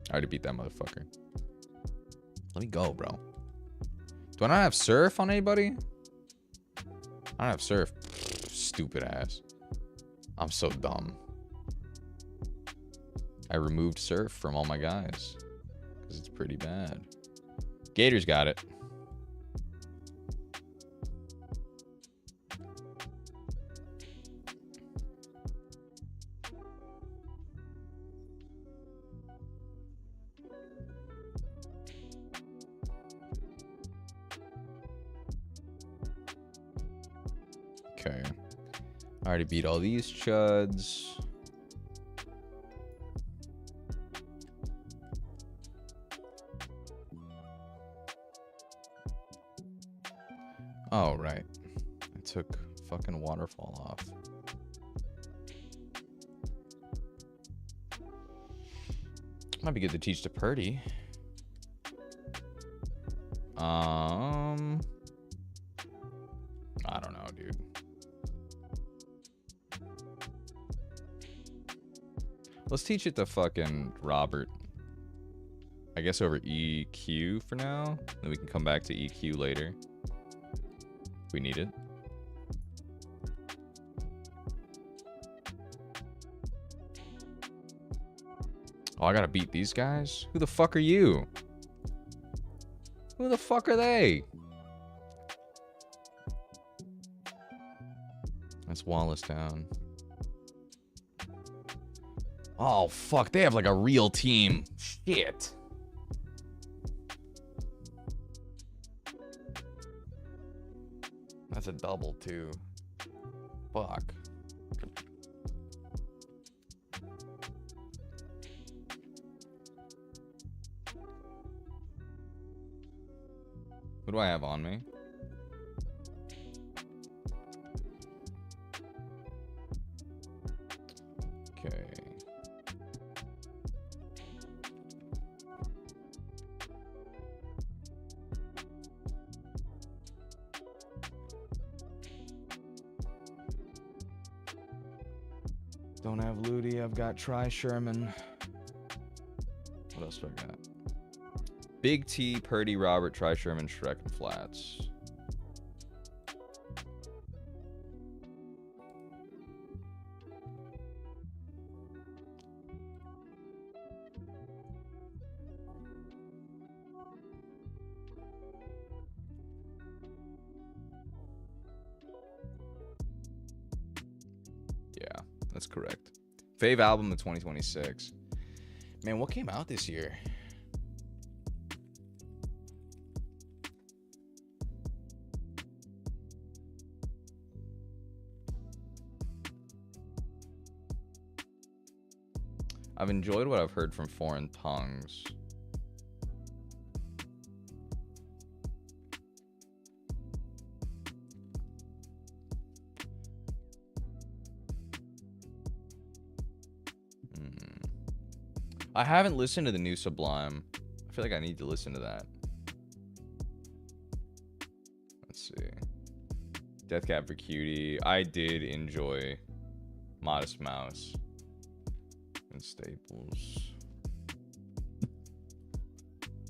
I already beat that motherfucker. Let me go, bro. Do I not have surf on anybody? I don't have surf. Stupid ass. I'm so dumb. I removed surf from all my guys. Because it's pretty bad. Gator's got it. Okay. I already beat all these chuds. Oh, right. I took fucking waterfall off. Might be good to teach to Purdy. I don't know, dude. Let's teach it to fucking Robert. I guess over EQ for now. Then we can come back to EQ later. If we need it. Oh, I gotta beat these guys? Who the fuck are you? Who the fuck are they? That's Wallace down. Oh, fuck. They have like a real team. Shit. That's a double, too. Fuck. Who do I have on me? Okay. Don't have Ludi. I've got Tri Sherman. What else do I got? Big T, Purdy, Robert, Tri Sherman, Shrek, and Flats. That's correct. Fave album of 2026. Man, what came out this year? I've enjoyed what I've heard from Foreign Tongues. I haven't listened to the new Sublime. I feel like I need to listen to that. Let's see. Death Cab for Cutie. I did enjoy Modest Mouse and Staples.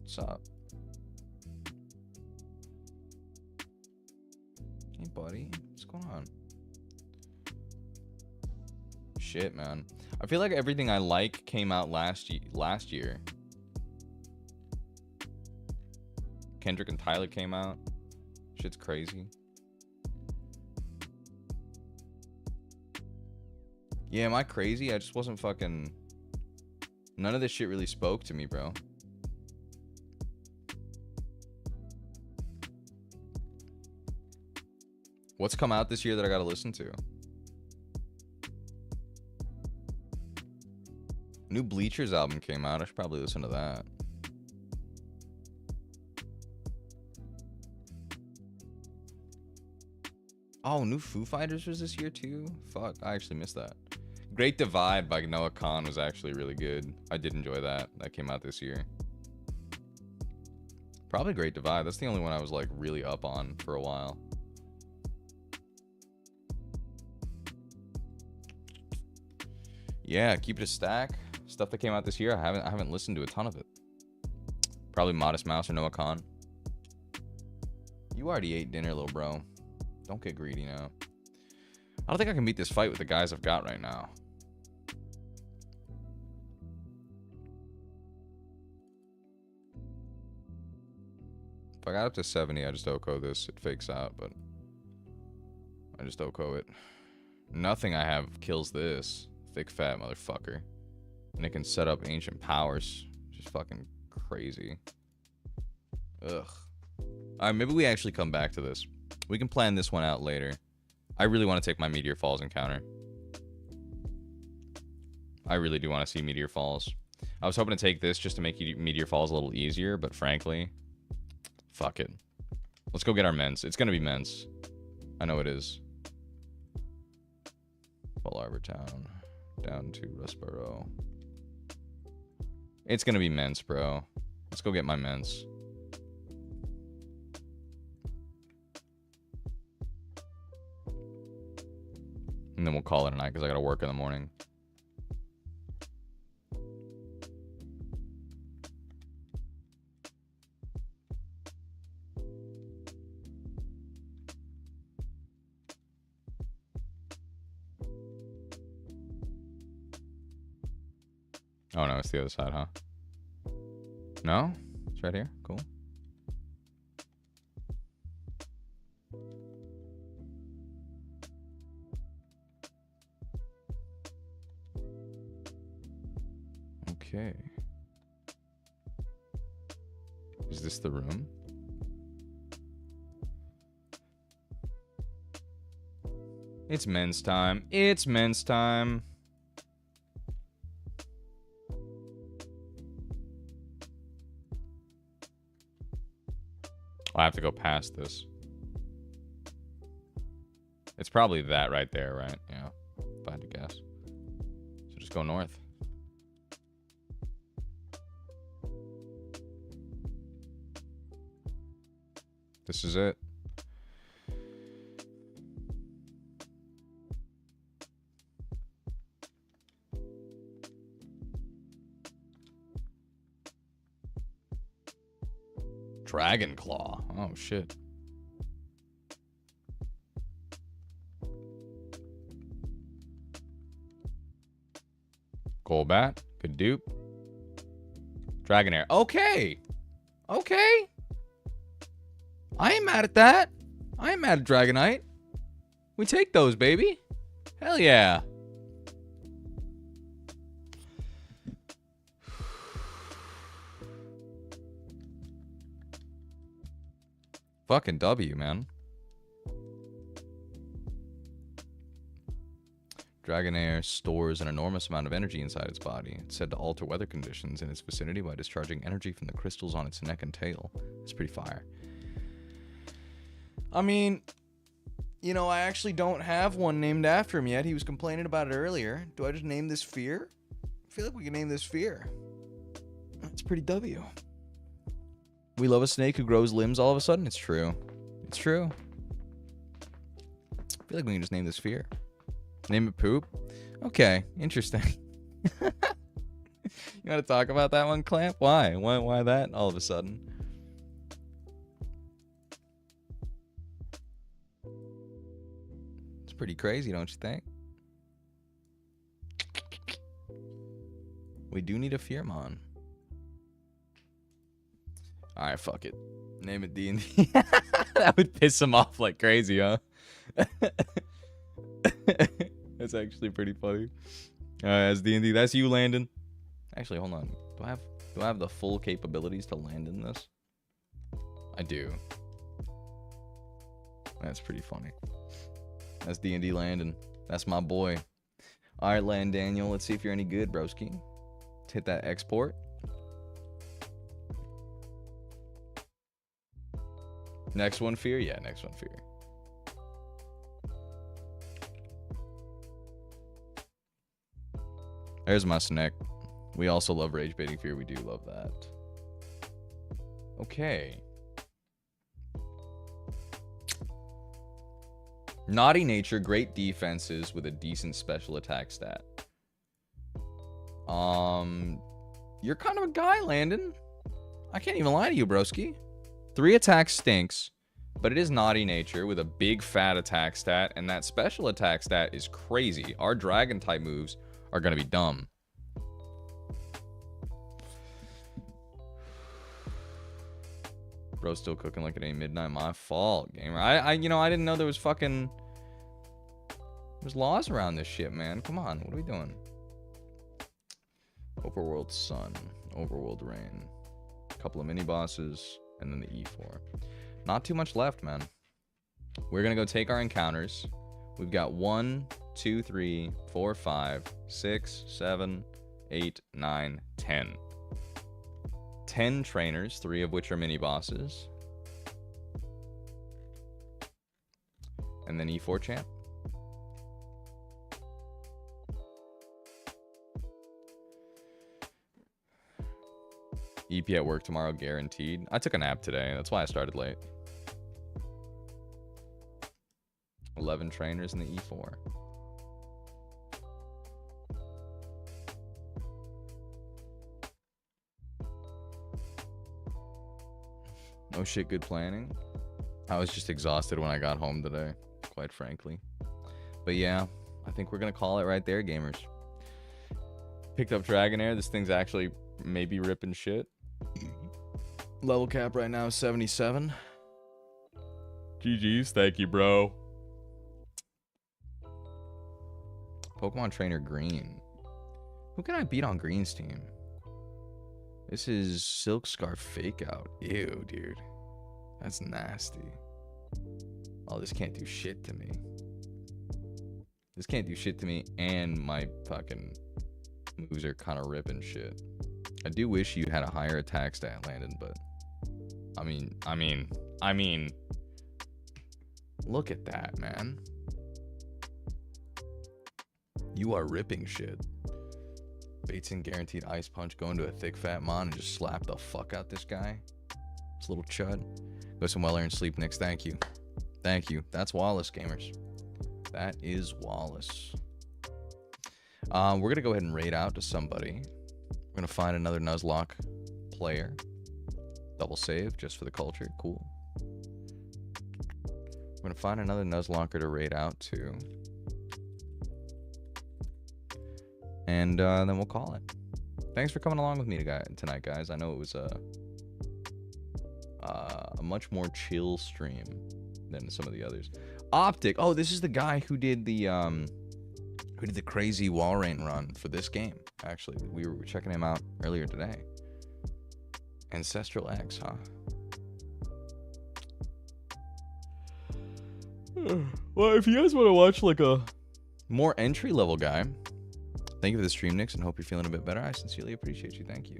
What's up? Hey, buddy. What's going on? Shit, man. I feel like everything I like came out last year. Kendrick and Tyler came out. Shit's crazy. Yeah, am I crazy? I just wasn't fucking... None of this shit really spoke to me, bro. What's come out this year that I gotta listen to? New Bleachers album came out. I should probably listen to that. Oh, new Foo Fighters was this year too? Fuck, I actually missed that. Great Divide by Noah Khan was actually really good. I did enjoy that. That came out this year. Probably Great Divide. That's the only one I was like really up on for a while. Yeah, Keep It a Stack. Stuff that came out this year. I haven't listened to a ton of it. Probably Modest Mouse or Noah Khan. You already ate dinner, little bro. Don't get greedy now. I don't think I can beat this fight with the guys I've got right now. If I got up to 70, I just OHKO this. It fakes out, but I just OHKO it. Nothing I have kills this. Thick fat motherfucker. And it can set up ancient powers. Just fucking crazy. Ugh. Alright, maybe we actually come back to this. We can plan this one out later. I really want to take my Meteor Falls encounter. I really do want to see Meteor Falls. I was hoping to take this just to make Meteor Falls a little easier, but frankly, fuck it. Let's go get our mens. It's gonna be mens. I know it is. Fall Arbor Town. Down to Rustboro. It's gonna be mens, bro. Let's go get my mens. And then we'll call it a night because I gotta work in the morning. Oh no, it's the other side, huh? No? It's right here? Cool. Okay. Is this the room? It's men's time. It's men's time. I have to go past this. It's probably that right there, right? Yeah, if I had to guess. So just go north. This is it. Dragon Claw. Oh, shit. Golbat. Good dupe. Dragonair. Okay. Okay. I ain't mad at that. I ain't mad at Dragonite. We take those, baby. Hell yeah. Fucking W, man. Dragonair stores an enormous amount of energy inside its body. It's said to alter weather conditions in its vicinity by discharging energy from the crystals on its neck and tail. It's pretty fire. I mean, you know, I actually don't have one named after him yet. He was complaining about it earlier. Do I just name this Fear? I feel like we can name this Fear. That's pretty W. We love a snake who grows limbs all of a sudden. It's true. It's true. I feel like we can just name this Fear. Name it Poop? Okay, interesting. You want to talk about that one, Clamp? Why? Why that all of a sudden? It's pretty crazy, don't you think? We do need a Fearmon. Alright, fuck it. Name it D&D. That would piss him off like crazy, huh? That's actually pretty funny. That's D&D. That's you, Landon. Actually, hold on. Do I have the full capabilities to land in this? I do. That's pretty funny. That's D&D Landon. That's my boy. All right, Land Daniel. Let's see if you're any good, broski. Let's hit that export. Next one, Fear? Yeah, next one, Fear. There's my snack. We also love Rage Baiting Fear. We do love that. Okay. Naughty nature, great defenses with a decent special attack stat. You're kind of a guy, Landon. I can't even lie to you, broski. 3 attacks stinks, but it is naughty nature with a big fat attack stat, and that special attack stat is crazy. Our dragon type moves are gonna be dumb. Bro, still cooking like it ain't midnight. My fault, gamer. I didn't know there was fucking... There's laws around this shit, man. Come on, what are we doing? Overworld Sun, Overworld Rain, a couple of mini bosses, and then the E4. Not too much left, man. We're gonna go take our encounters. We've got 1, 2, 3, 4, 5, 6, 7, 8, 9, 10. 10 trainers, 3 of which are mini bosses. And then E4 champ. EP at work tomorrow, guaranteed. I took a nap today. That's why I started late. 11 trainers in the E4. No shit, good planning. I was just exhausted when I got home today, quite frankly. But yeah, I think we're going to call it right there, gamers. Picked up Dragonair. This thing's actually maybe ripping shit. Level cap right now is 77. GG's. Thank you, bro. Pokemon Trainer Green. Who can I beat on Green's team? This is Silk Scarf Fake Out. Ew, dude. That's nasty. Oh, this can't do shit to me. This can't do shit to me, and my fucking moves are kind of ripping shit. I do wish you had a higher attack stat, Landon, but I mean, look at that, man. You are ripping shit. Bateson guaranteed Ice Punch. Go into a thick fat mon and just slap the fuck out this guy. This little chud. Go some well-earned sleep, Nix. Thank you. Thank you. That's Wallace, gamers. That is Wallace. We're going to go ahead and raid out to somebody. We're going to find another Nuzlocke player. Double save just for the culture. Cool. We're going to find another Nuzlocker to raid out to. And then we'll call it. Thanks for coming along with me tonight, guys. I know it was a much more chill stream than some of the others. Optic. Oh, this is the guy who did the crazy wall rain run for this game. Actually, we were checking him out earlier today. Ancestral X, huh? Well, if you guys want to watch like a more entry level guy, thank you for the stream, Nix, and hope you're feeling a bit better. I sincerely appreciate you. Thank you.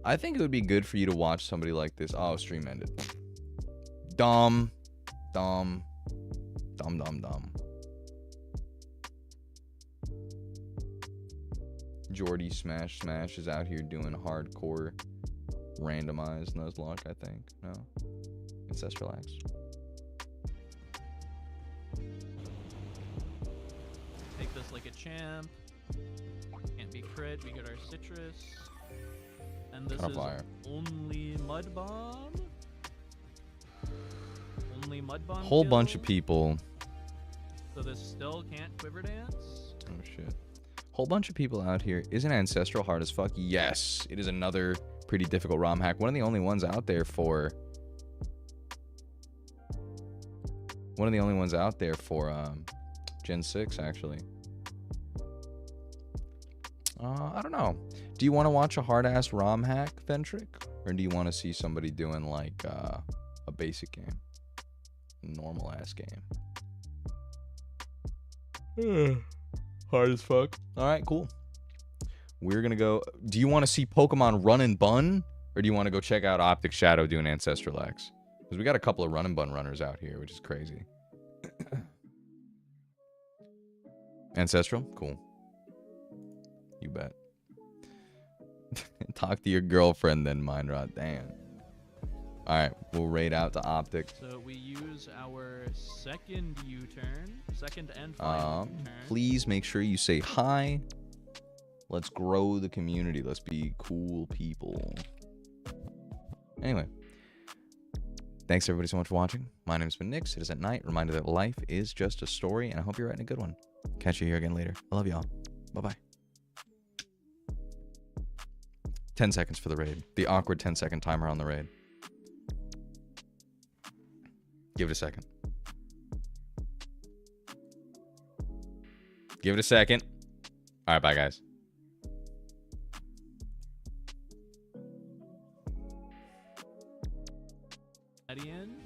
I think it would be good for you to watch somebody like this. Oh, stream ended. Dumb. Jordy Smash is out here doing hardcore randomized Nuzlocke, I think. No? Ancestral Axe. Take this like a champ. Can't be crit. We get our citrus. And this is fire. only mud bomb. Only mud bomb. Whole bunch kill? of people. So this still can't quiver dance. Oh shit. Whole bunch of people out here. Isn't Ancestral hard as fuck? Yes. It is another pretty difficult ROM hack. One of the only ones out there for Gen 6 actually. I don't know. Do you want to watch a hard ass ROM hack, Ventric? Or do you want to see somebody doing like a basic game? Normal ass game. Hard as fuck. Alright, cool. We're gonna go. Do you want to see Pokemon Run and Bun? Or do you want to go check out Optic Shadow doing Ancestral X? Because we got a couple of Run and Bun runners out here, which is crazy. Ancestral? Cool. You bet. Talk to your girlfriend then, Mindrot. Damn. Alright, we'll raid out to Optic. So we use our second U-turn. Second and final U-turn. Please make sure you say hi. Let's grow the community. Let's be cool people. Anyway. Thanks everybody so much for watching. My name's been Nix. It is at night. Reminder that life is just a story, and I hope you're writing a good one. Catch you here again later. I love y'all. Bye-bye. 10 seconds for the raid. The awkward 10-second timer on the raid. Give it a second. Give it a second. All right, bye, guys. At the end.